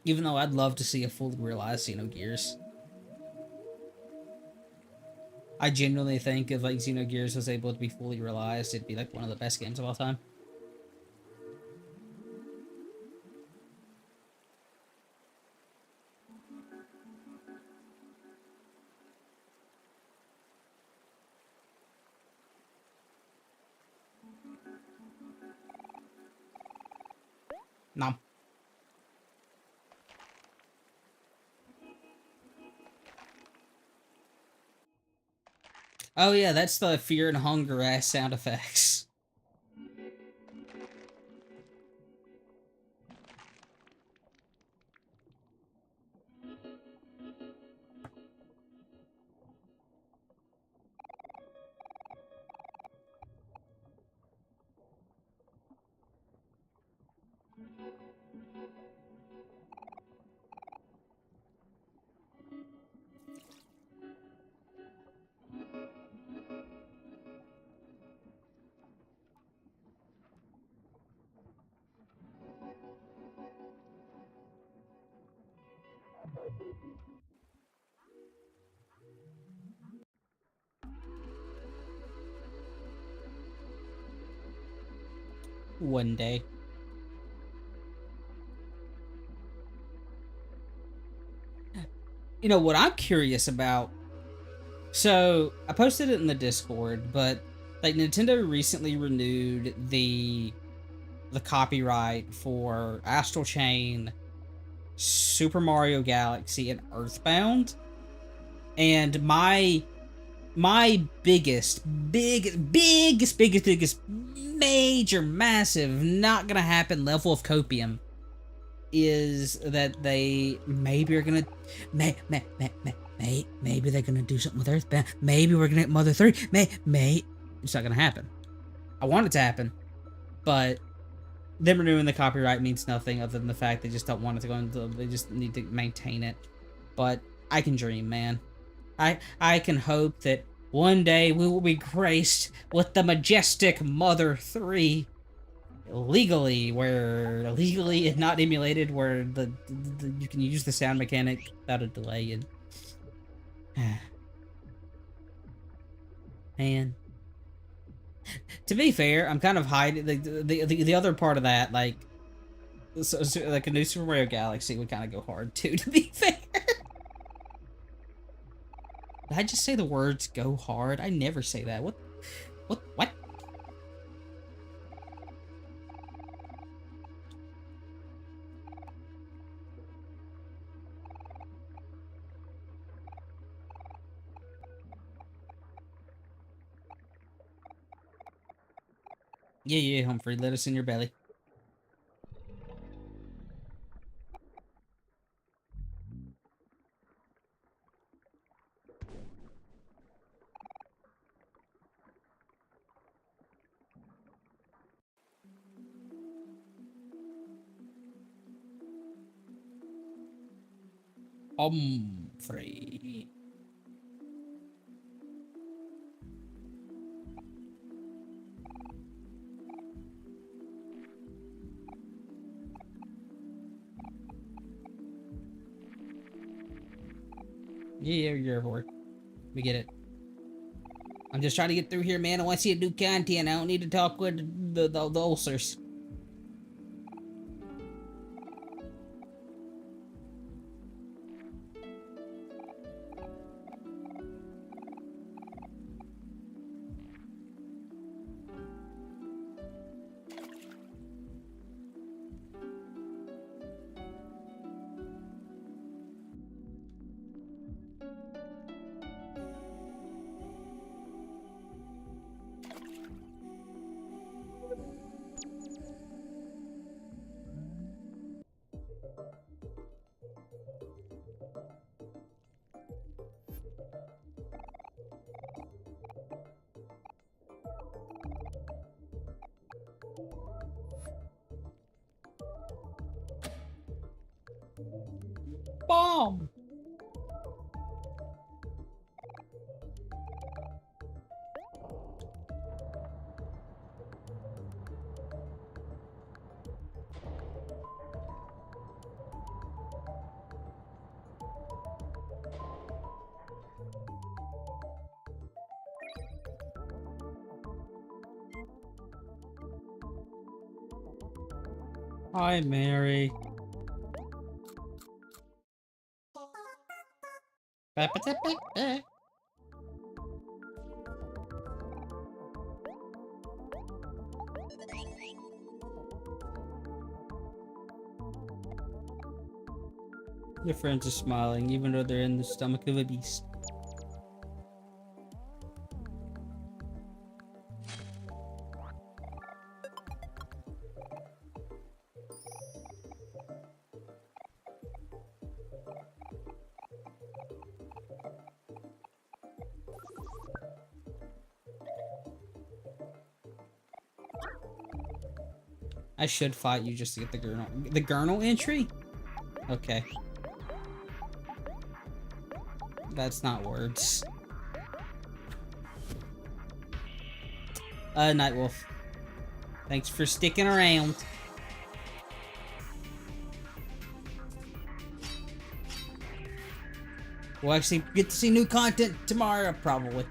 Even though I'd love to see a fully realized Xenogears. I genuinely think if like Xenogears was able to be fully realized, it'd be like one of the best games of all time. No. Oh yeah, that's the fear and hunger ass sound effects. One day. You know what I'm curious about? So I posted it in the Discord, but like Nintendo recently renewed the copyright for Astral Chain, Super Mario Galaxy, and Earthbound. And my biggest major massive not gonna happen level of copium is that they maybe are gonna maybe they're gonna do something with Earthbound. Maybe we're gonna get Mother 3. May it's not gonna happen. I want it to happen, but them renewing the copyright means nothing other than the fact they just don't want it to go into. They just need to maintain it. But I can dream, man. I can hope that one day we will be graced with the majestic Mother 3 legally and not emulated, where the you can use the sound mechanic without a delay. And man, to be fair, I'm kind of hiding the other part of that, like like a new Super Mario Galaxy would kind of go hard too. To be fair. Did I just say the words "go hard"? I never say that. What? Yeah, yeah, Humphrey, let us in your belly. Humphrey. Yeah, you're aboard. We get it. I'm just trying to get through here, man. I want to see a new content. I don't need to talk with the ulcers. Bomb! Hi, Mary. Your friends are smiling, even though they're in the stomach of a beast. I should fight you just to get the gurnal. The gurnal entry? Okay. That's not words. Nightwolf. Thanks for sticking around. We'll actually get to see new content tomorrow, probably.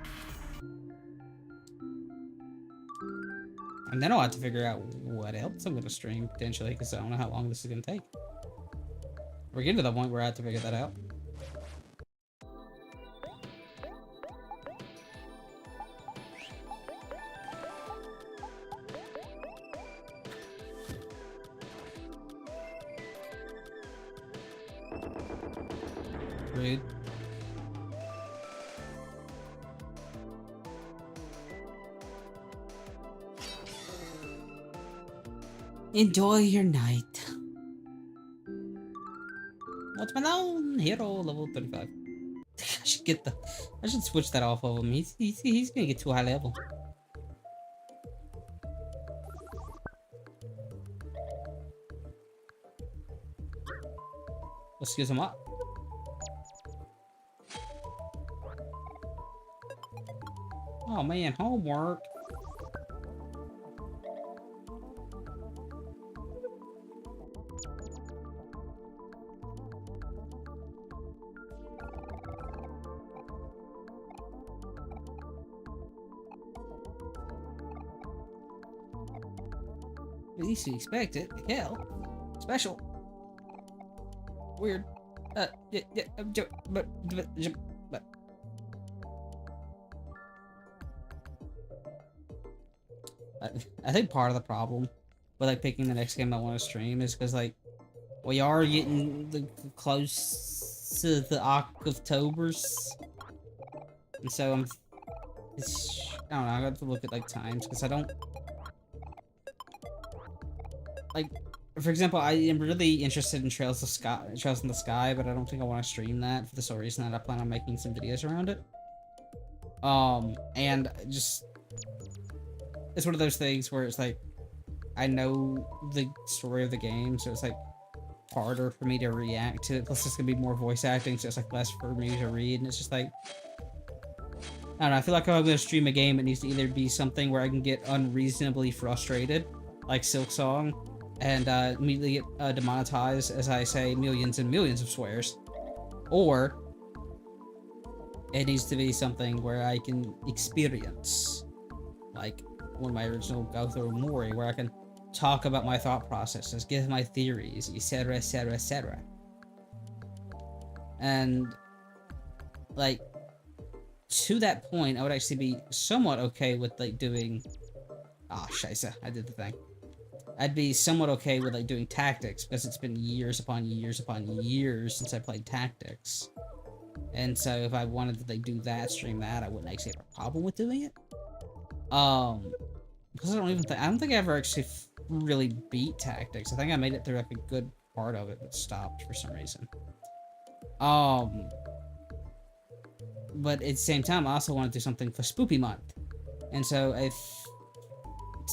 And then I'll have to figure out what else I'm gonna stream, potentially, because I don't know how long this is gonna take. We're getting to the point where I have to figure that out. Rude. Enjoy your night. What's my own hero level 35? I should get the. I should switch that off of him. He's gonna get too high level. Let's use him up. Oh man, homework. At least you expect it. Hell. Special. Weird. But. I think part of the problem with like picking the next game I want to stream is because like we are getting close to the Octobers, and so I don't know. I have to look at like times because I don't like, for example, I am really interested in Trails in the Sky, but I don't think I want to stream that for the sole reason that I plan on making some videos around it. And just, it's one of those things where it's like, I know the story of the game, so it's like harder for me to react to it. Plus, it's gonna be more voice acting, so it's like less for me to read, and it's just like, I don't know, I feel like if I'm gonna stream a game, it needs to either be something where I can get unreasonably frustrated, like Silksong, and immediately get demonetized as I say millions and millions of swears, or it needs to be something where I can experience, like one of my original go through Omori, where I can talk about my thought processes, give my theories, etc, etc, etc. And like, to that point, I would actually be somewhat okay with like doing, scheisse, I did the thing. I'd be somewhat okay with like doing tactics, because it's been years upon years upon years since I played tactics. And so if I wanted to like do that, stream that, I wouldn't actually have a problem with doing it. Because I don't think I ever actually really beat tactics. I think I made it through like a good part of it, but stopped for some reason. But at the same time, I also want to do something for Spoopy Month. And so if,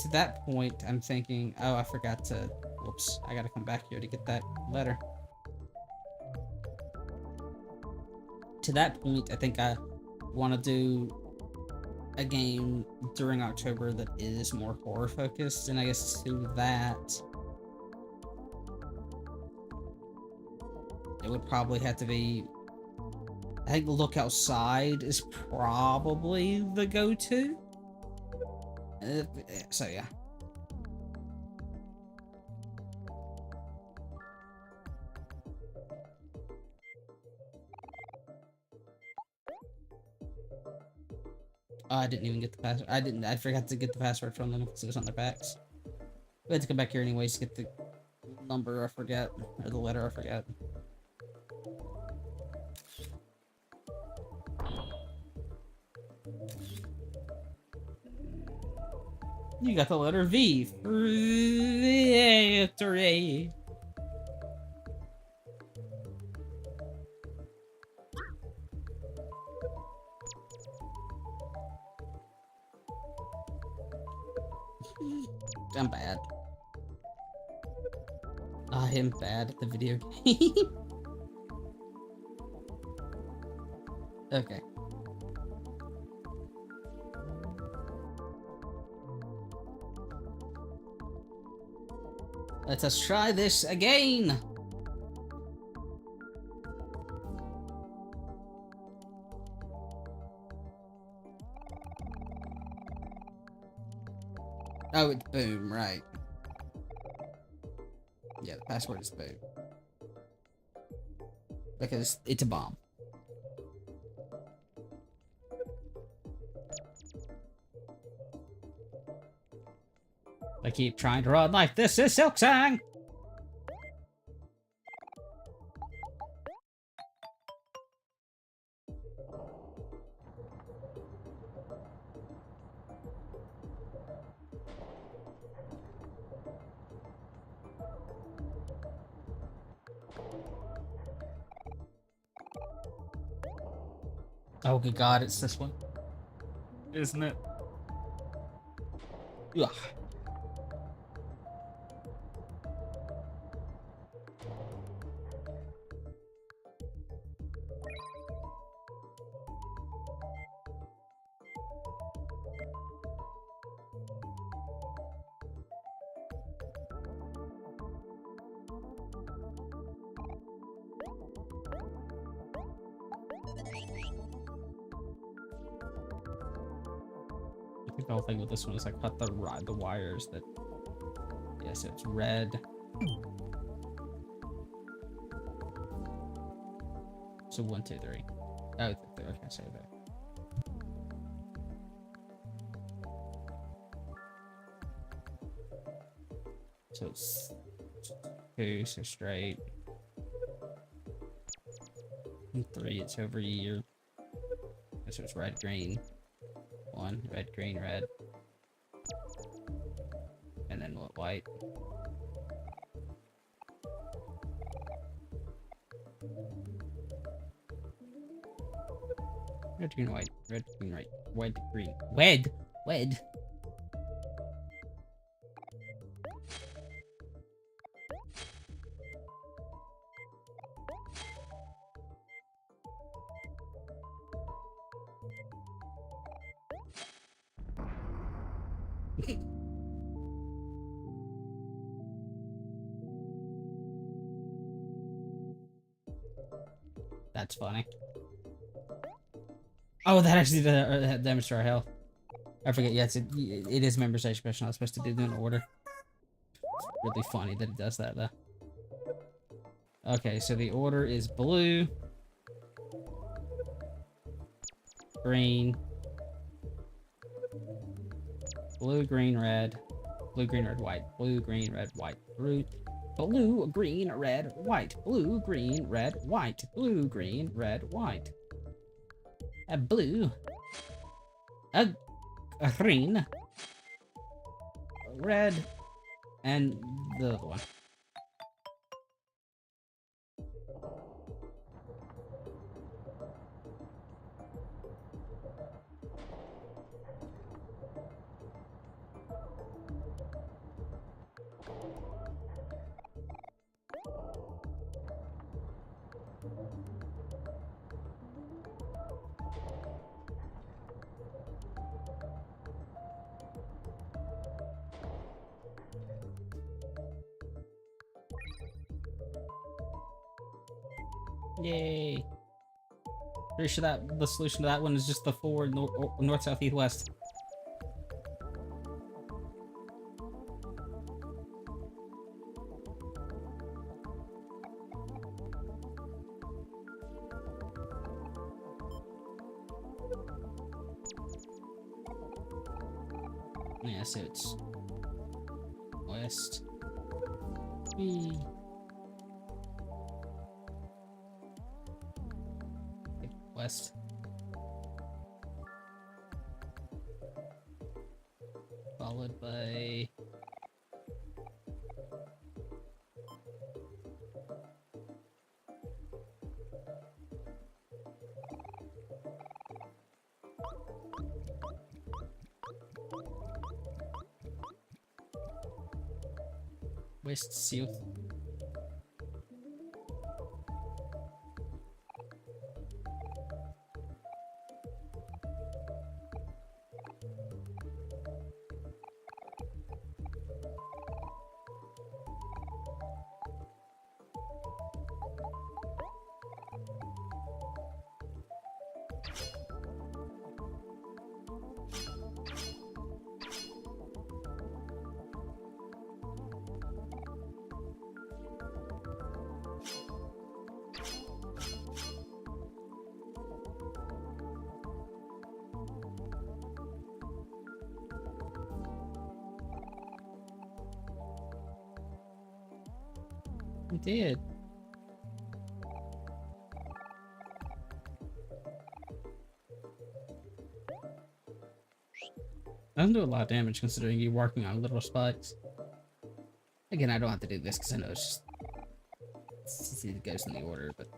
to that point, I'm thinking, oh, I forgot to, whoops, I gotta come back here to get that letter. To that point, I think I want to do a game during October that is more horror focused, and I guess to that, it would probably have to be, I think Look Outside is probably the go-to. So yeah. Oh, I didn't even get the password. I forgot to get the password from them because it was on their backs. We had to come back here anyways to get the number I forget, or the letter I forget. You got the letter V. Victory. I'm bad. I am bad at the video game. Okay. Let us try this again. Oh, it's boom, right. Yeah, the password is boom. Because it's a bomb. I keep trying to run like this is Silksong! Oh good god, it's this one. Isn't it? Ugh. I think the whole thing with this one is I cut the wires that. Yes, it's red. So 1, 2, 3. Oh, okay, say that. So it's 2, so straight. And 3, it's over here. So it's red, green. 1, red, green, red. And then we'll white. Red, green, white. Red, green, white. Red, green. Wed! Wed! That's funny. Oh, that actually demonstrates our health. I forget. Yes, it is member station special. Not supposed to do an order. Really funny that it does that though. Okay, so the order is blue, green, blue, green, red, blue, green, red, white, blue, green, red, white, blue, green, red, white, blue, green, red, white, blue, green, red, white. A blue, a green, red, and the other one. Yay. Pretty sure that the solution to that one is just the forward north, south, east, west. Yeah, so it's west. B. West. Followed by west, south. It did. Doesn't do a lot of damage considering you're working on little spikes. Again, I don't have to do this because I know it's just it goes in the order, but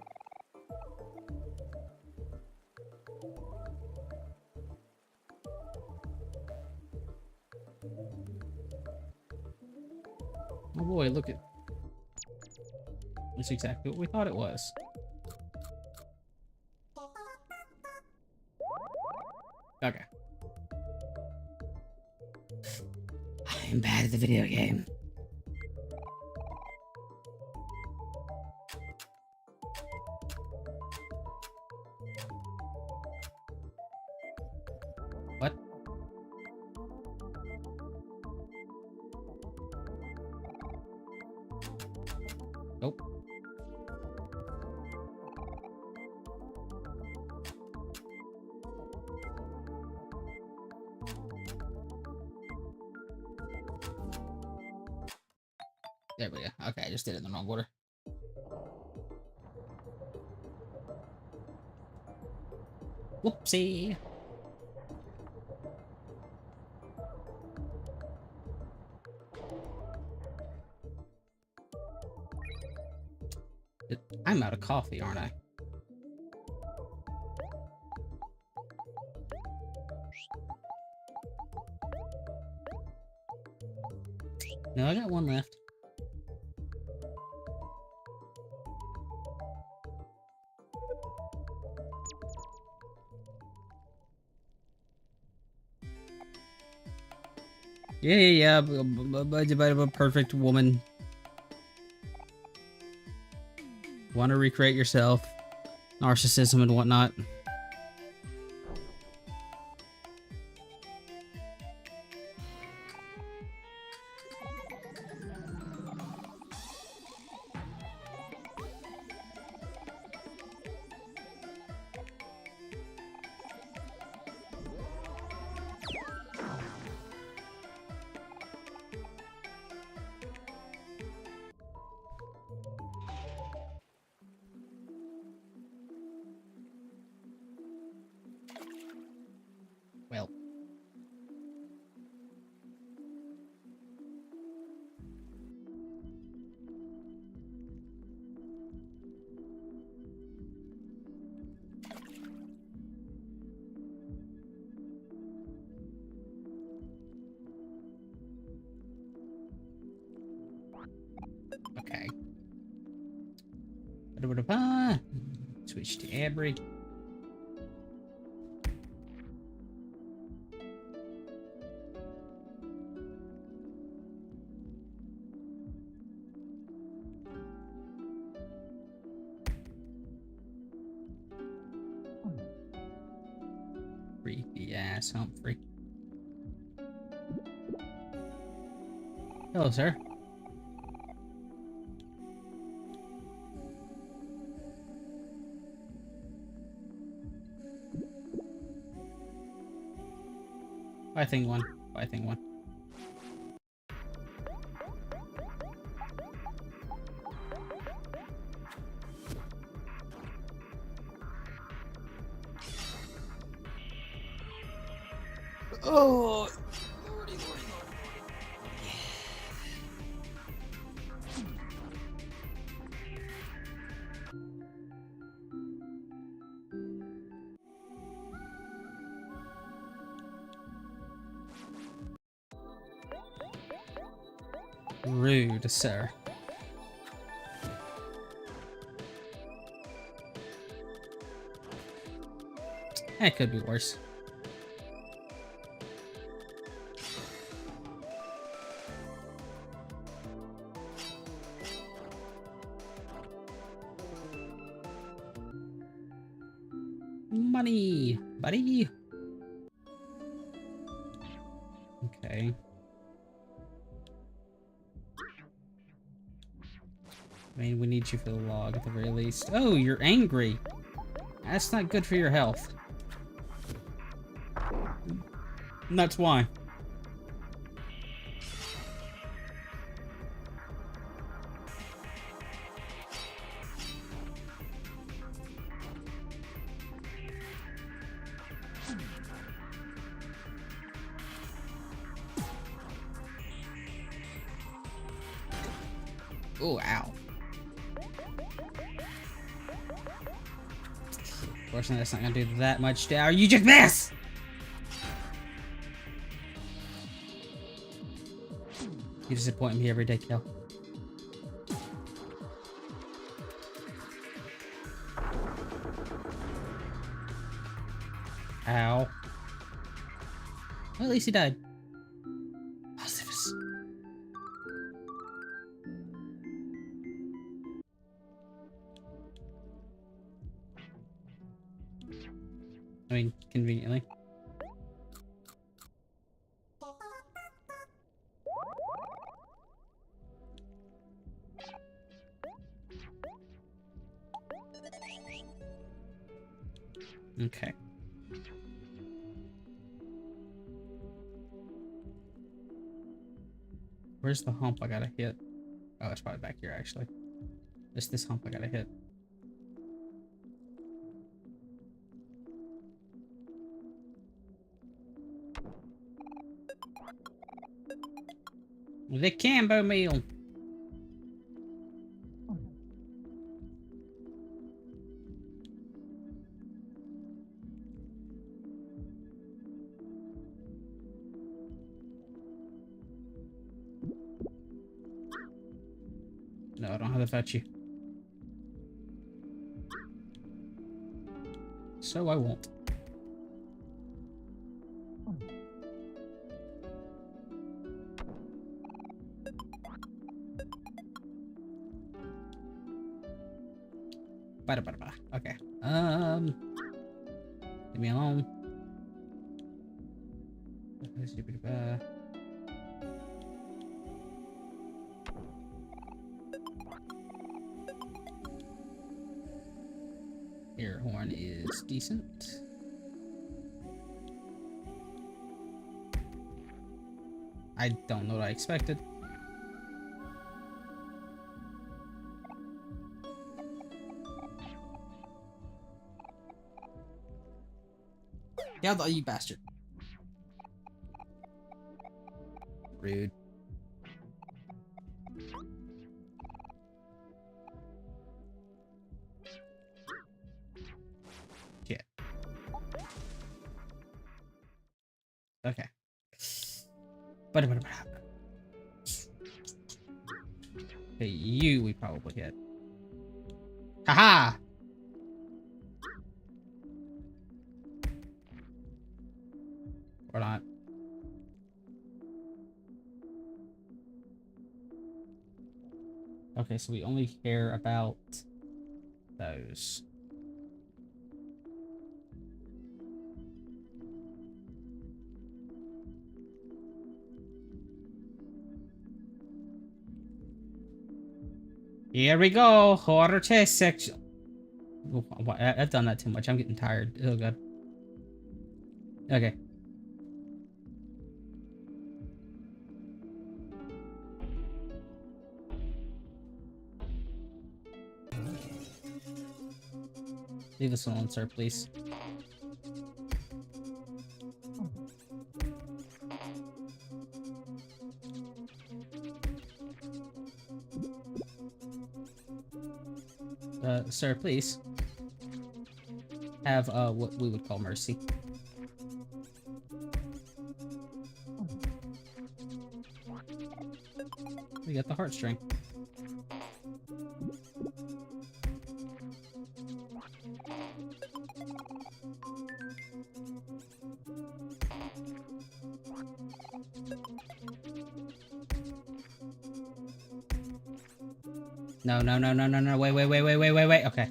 oh boy, look at it's exactly what we thought it was. Okay. I'm bad at the video game. What? Nope. There we go. Okay, I just did it in the wrong order. Whoopsie. I'm out of coffee, aren't I? No, I got one left. Yeah. A perfect woman. Want to recreate yourself. Narcissism and whatnot. Well. Okay. Switch to Ep3. Creepy ass Humphrey. Hello, sir. Thing one. Oh, lordy. Rude, sir. That could be worse. Money, buddy. Okay. I mean, we need you for the log at the very least. Oh, you're angry. That's not good for your health. And that's why. Oh, ow. Fortunately, that's not gonna do that much damage. You just miss! You disappoint me every day, Kel. Ow. Well, at least he died. Positives. I mean, conveniently. Okay. Where's the hump I gotta hit? Oh, it's probably back here, actually. It's this hump I gotta hit. The Cambo meal. No, I don't have to fetch you. So I won't. Ba-da-ba-da-ba. Okay. Leave me alone. Air horn is decent. I don't know what I expected. Yeah, you bastard. Rude. Shit. Okay. Hey, you we probably hit. Haha! Or not. Okay, so we only care about those. Here we go, horror chase section. Oh, I've done that too much. I'm getting tired. Oh god. Okay. Leave us alone, sir, please. Sir, please. Have, what we would call mercy. We got the heartstring. No, no, no, no, no, no. Wait. Okay.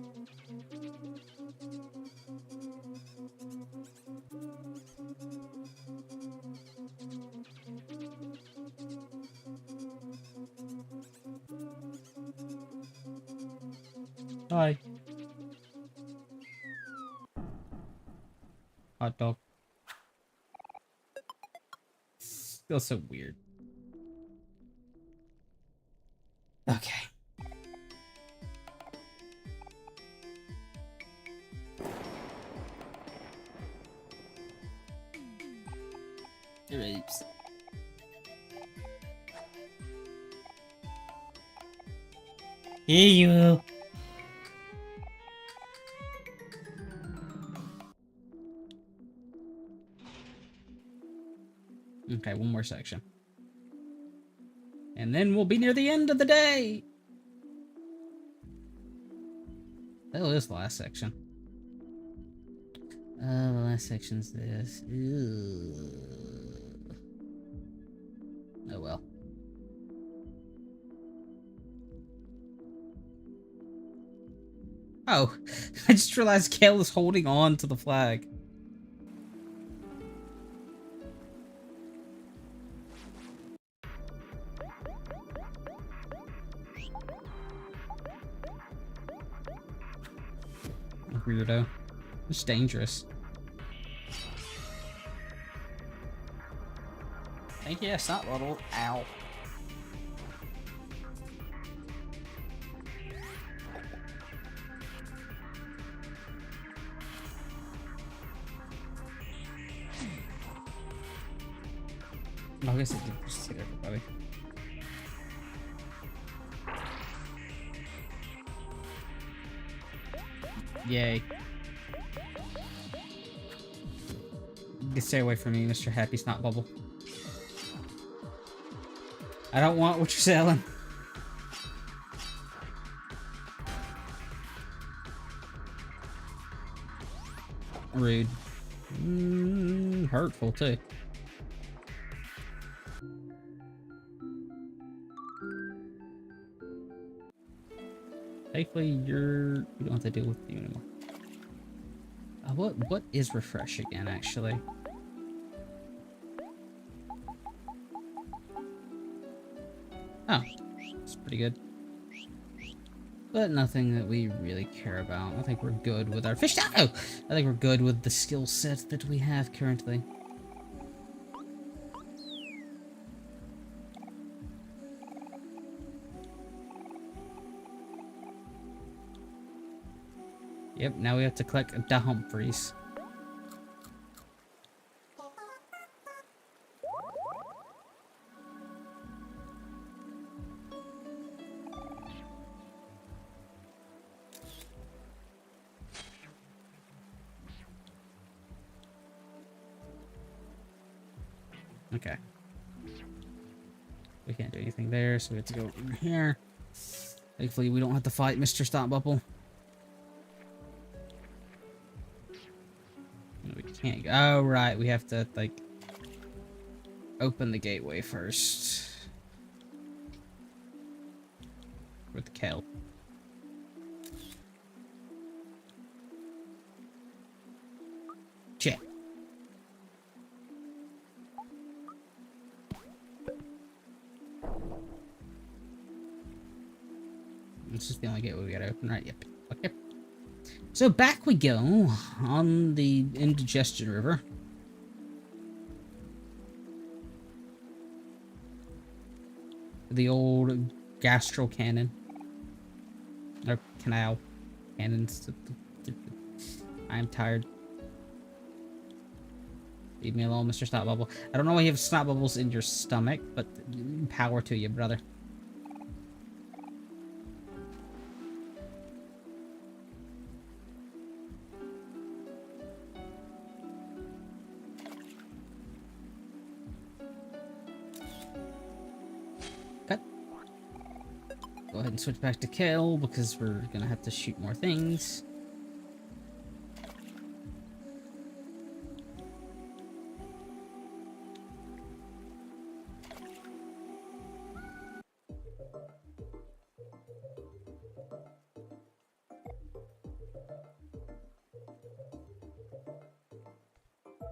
Hi. Hot dog. Feels so weird. Okay. Oops. Hey, you. Okay, one more section. And then we'll be near the end of the day. Oh, this is the last section. The last section's this. Ew. Oh well. Oh, I just realized Kale is holding on to the flag. Weirdo. It's dangerous. Thank you, it's not little. Ow. I guess it did just hit everybody. Yay. Stay away from me, Mr. Happy Snot Bubble. I don't want what you're selling. Rude. Hurtful, too. Thankfully, you don't have to deal with you anymore. What is refresh again, actually? Oh, it's pretty good. But nothing that we really care about. I think we're good with our fish. Oh! I think we're good with the skill set that we have currently. Yep, now we have to collect the Humphreys. Okay. We can't do anything there, so we have to go over here. Thankfully, we don't have to fight Mr. Stop Bubble. No, we can't go. Oh, right. We have to, like, open the gateway first. With the kale. Check. This is the only gateway we gotta open, right? Yep. Okay. So back we go on the Indigestion River. The old gastro cannon. Or canal cannons. I'm tired. Leave me alone, Mr. Snot Bubble. I don't know why you have snot bubbles in your stomach, but power to you, brother. Cut. Go ahead and switch back to Kale, because we're gonna have to shoot more things.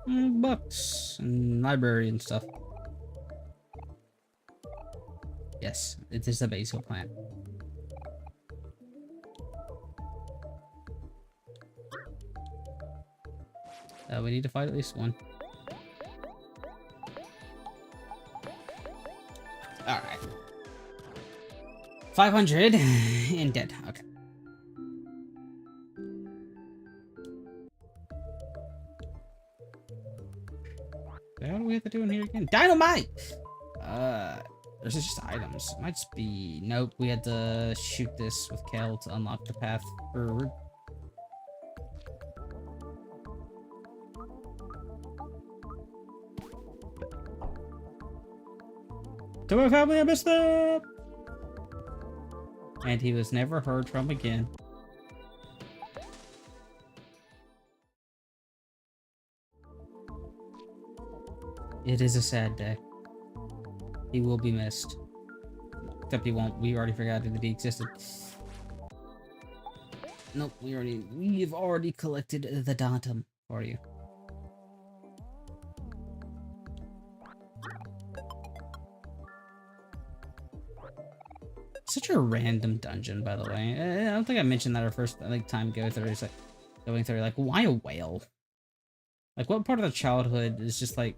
Books and library and stuff. Yes, it is a basil plant. We need to fight at least one. Alright. 500 and dead. Okay. What do we have to do in here again? Dynamite! There's just items. It might just be... Nope, we had to shoot this with Kale to unlock the path forward. To my family, I missed them! And he was never heard from again. It is a sad day. He will be missed. Except he won't. We already forgot that he existed. Nope, we've already collected the datum for you. Such a random dungeon, by the way. I don't think I mentioned that our first time going through. It's like going through, like, why a whale? Like, what part of the childhood is just like,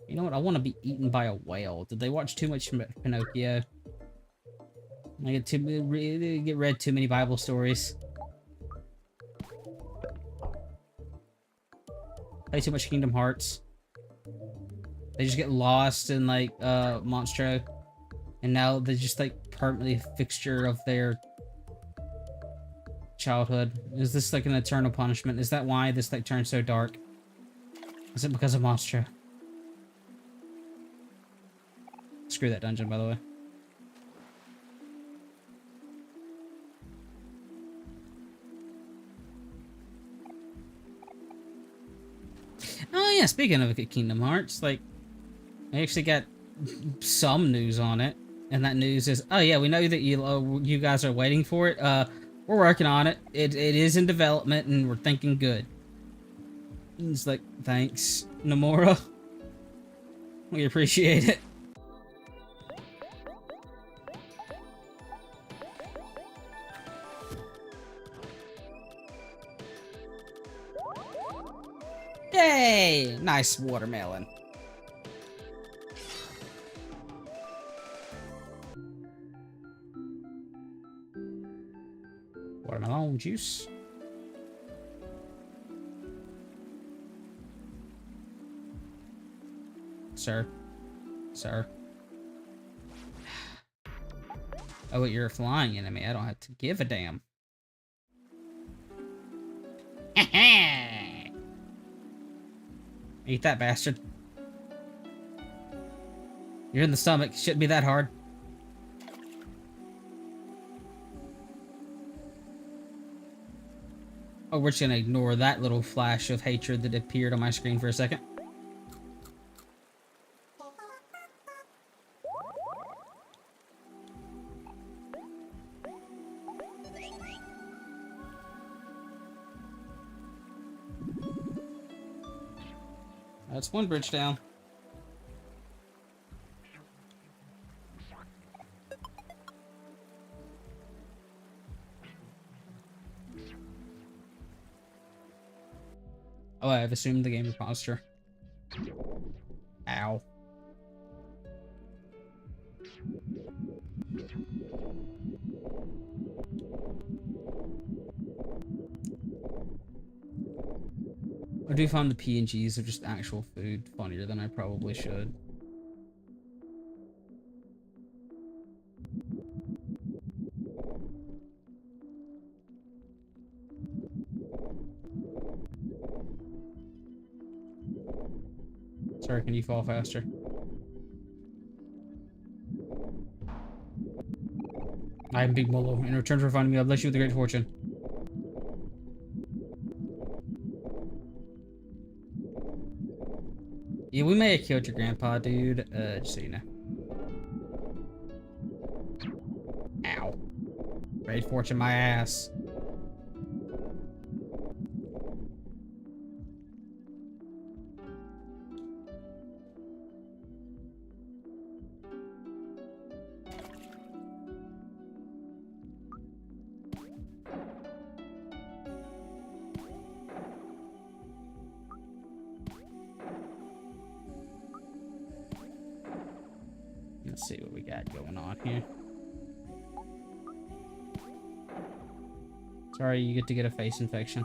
you know what? I want to be eaten by a whale. Did they watch too much Pinocchio? I get read too many Bible stories. Play too much Kingdom Hearts. They just get lost in, like, Monstro. And now they're just, like, permanently a fixture of their childhood. Is this, like, an eternal punishment? Is that why this, like, turned so dark? Is it because of Monstro? Screw that dungeon, by the way. yeah, speaking of Kingdom Hearts, like, I actually got some news on it, and that news is, oh yeah, we know that you guys are waiting for it. We're working on it. It is in development, and we're thinking good. And it's like, thanks, Nomura. We appreciate it. Yay! Nice watermelon. Watermelon juice. Sir. Sir. Oh, wait, you're a flying enemy. I don't have to give a damn. Eat that bastard. You're in the stomach. Shouldn't be that hard. Oh, we're just gonna ignore that little flash of hatred that appeared on my screen for a second. That's one bridge down. Oh, I've assumed the game imposter. Ow. I do find the PNGs of just actual food funnier than I probably should. Sorry, can you fall faster? I am Big Molo. In return for finding me, I bless you with a great fortune. Yeah, we may have killed your grandpa, dude. Just so you know. Ow. Great fortune, my ass. Let's see what we got going on here. Sorry, you get to get a face infection.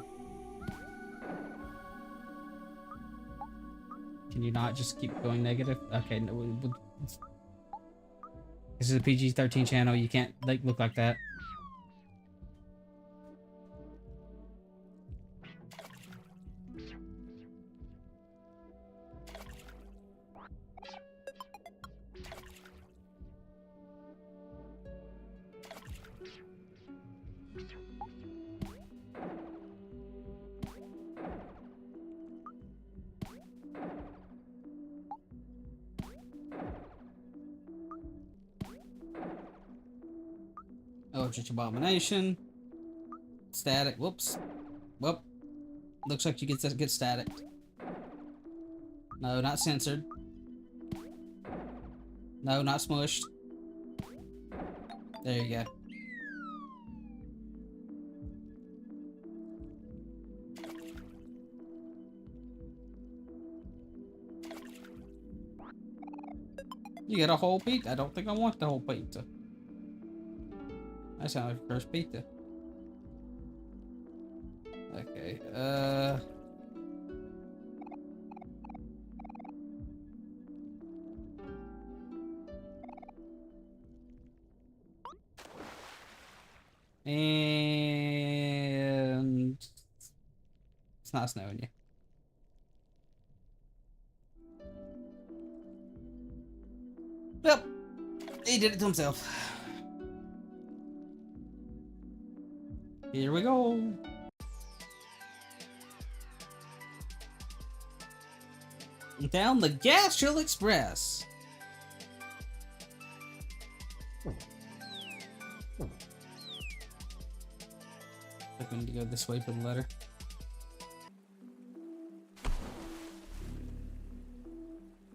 Can you not just keep going negative? Okay, no. This is a PG-13 channel. You can't like look like that. Eldritch Abomination. Static. Whoops. Whoop. Looks like you get static. No, not censored. No, not smushed. There you go. You get a whole pizza? I don't think I want the whole pizza. That sounds like a first pizza. Okay, and it's not snowing yet. Yep, he did it to himself. Here we go. Down the Gastral Express. I think we need to go this way for the letter.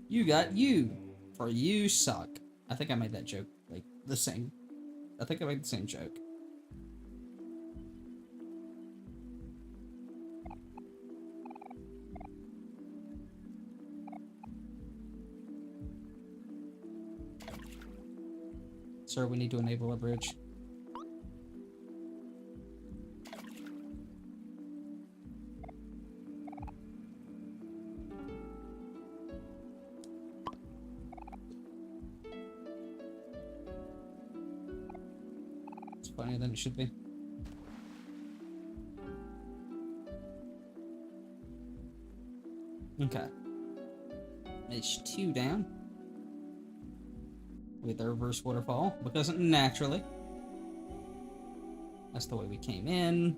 You got you. For you suck. I think I made that joke, like, the same. I think I made the same joke. Sir, we need to enable a bridge. It's funnier than it should be. Okay. It's 2 down. With the reverse waterfall, because naturally. That's the way we came in.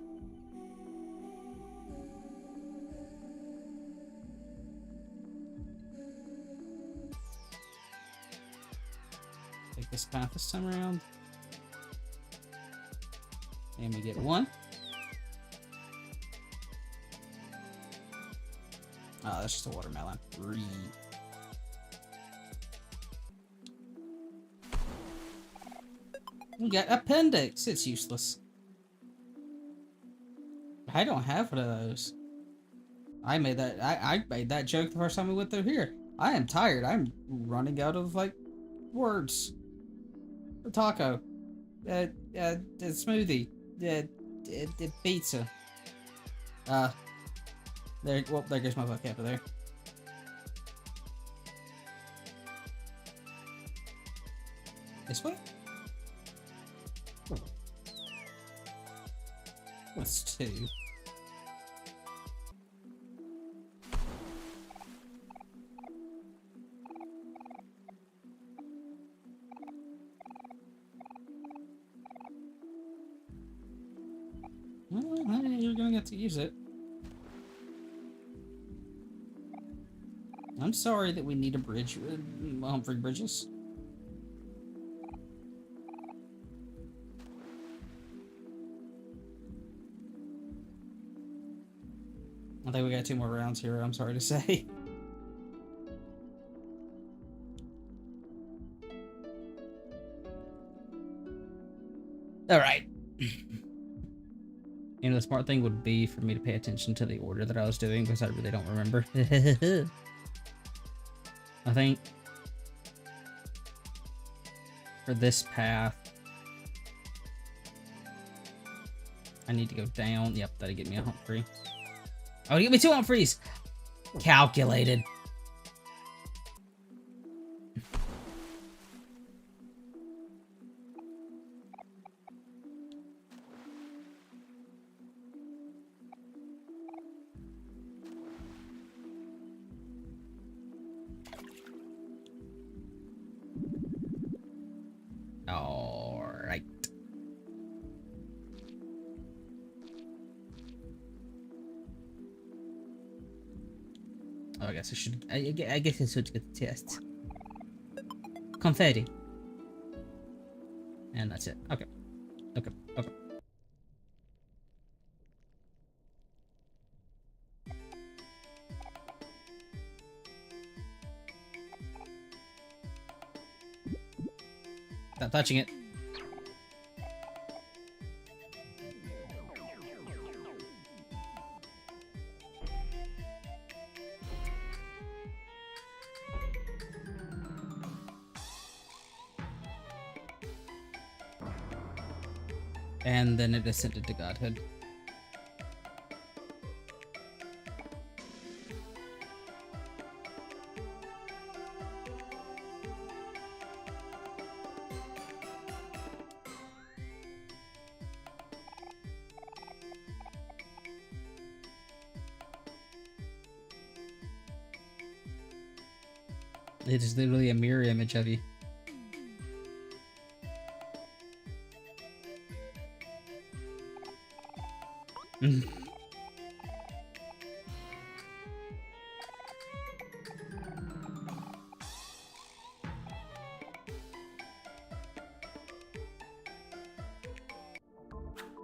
Take this path this time around. And we get 1. Oh, that's just a watermelon. We got appendix. It's useless. I don't have one of those. I made that joke the first time we went through here. I am tired. I'm running out of like words. A taco. A smoothie. Pizza. There. Well, there goes my vocabulary. This way. That's 2. Well, you're gonna get to use it. I'm sorry that we need a bridge, Humphrey Bridges. I think we got 2 more rounds here, I'm sorry to say. Alright. You know, the smart thing would be for me to pay attention to the order that I was doing, because I really don't remember. I think for this path, I need to go down. Yep, that'll get me a Humphrey. Oh, give me 2 Humphreys! Calculated. Alright. Oh, I guess I should. I guess I should get the test. Confetti. And that's it. Okay. Okay. Okay. Stop touching it. And then it ascended to godhood. It is literally a mirror image of you.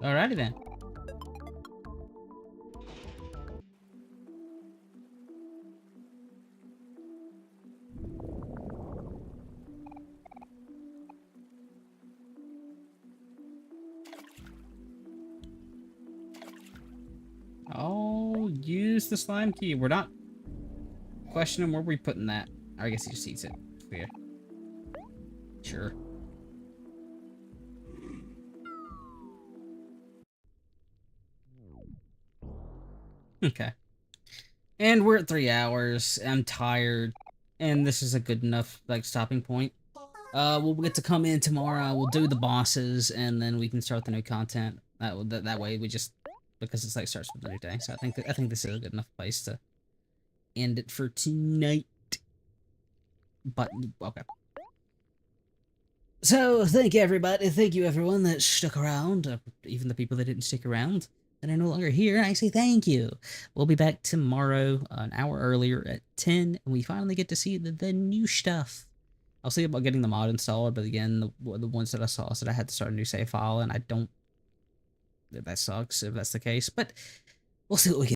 Alrighty then. I'll use the slime key. We're not questioning where we're putting that. Or I guess he just eats it. Weird. Sure. Okay. And we're at 3 hours. I'm tired. And this is a good enough, like, stopping point. We'll get to come in tomorrow. We'll do the bosses, and then we can start the new content. That way we just, because it's like starts with the new day. So I think this is a good enough place to end it for tonight. But okay. So thank you everybody. Thank you everyone that stuck around. Even the people that didn't stick around that are no longer here. I say thank you. We'll be back tomorrow, an hour earlier at 10, and we finally get to see the new stuff. I'll see about getting the mod installed, but again, the ones that I saw said I had to start a new save file, and I don't. That sucks if that's the case, but we'll see what we can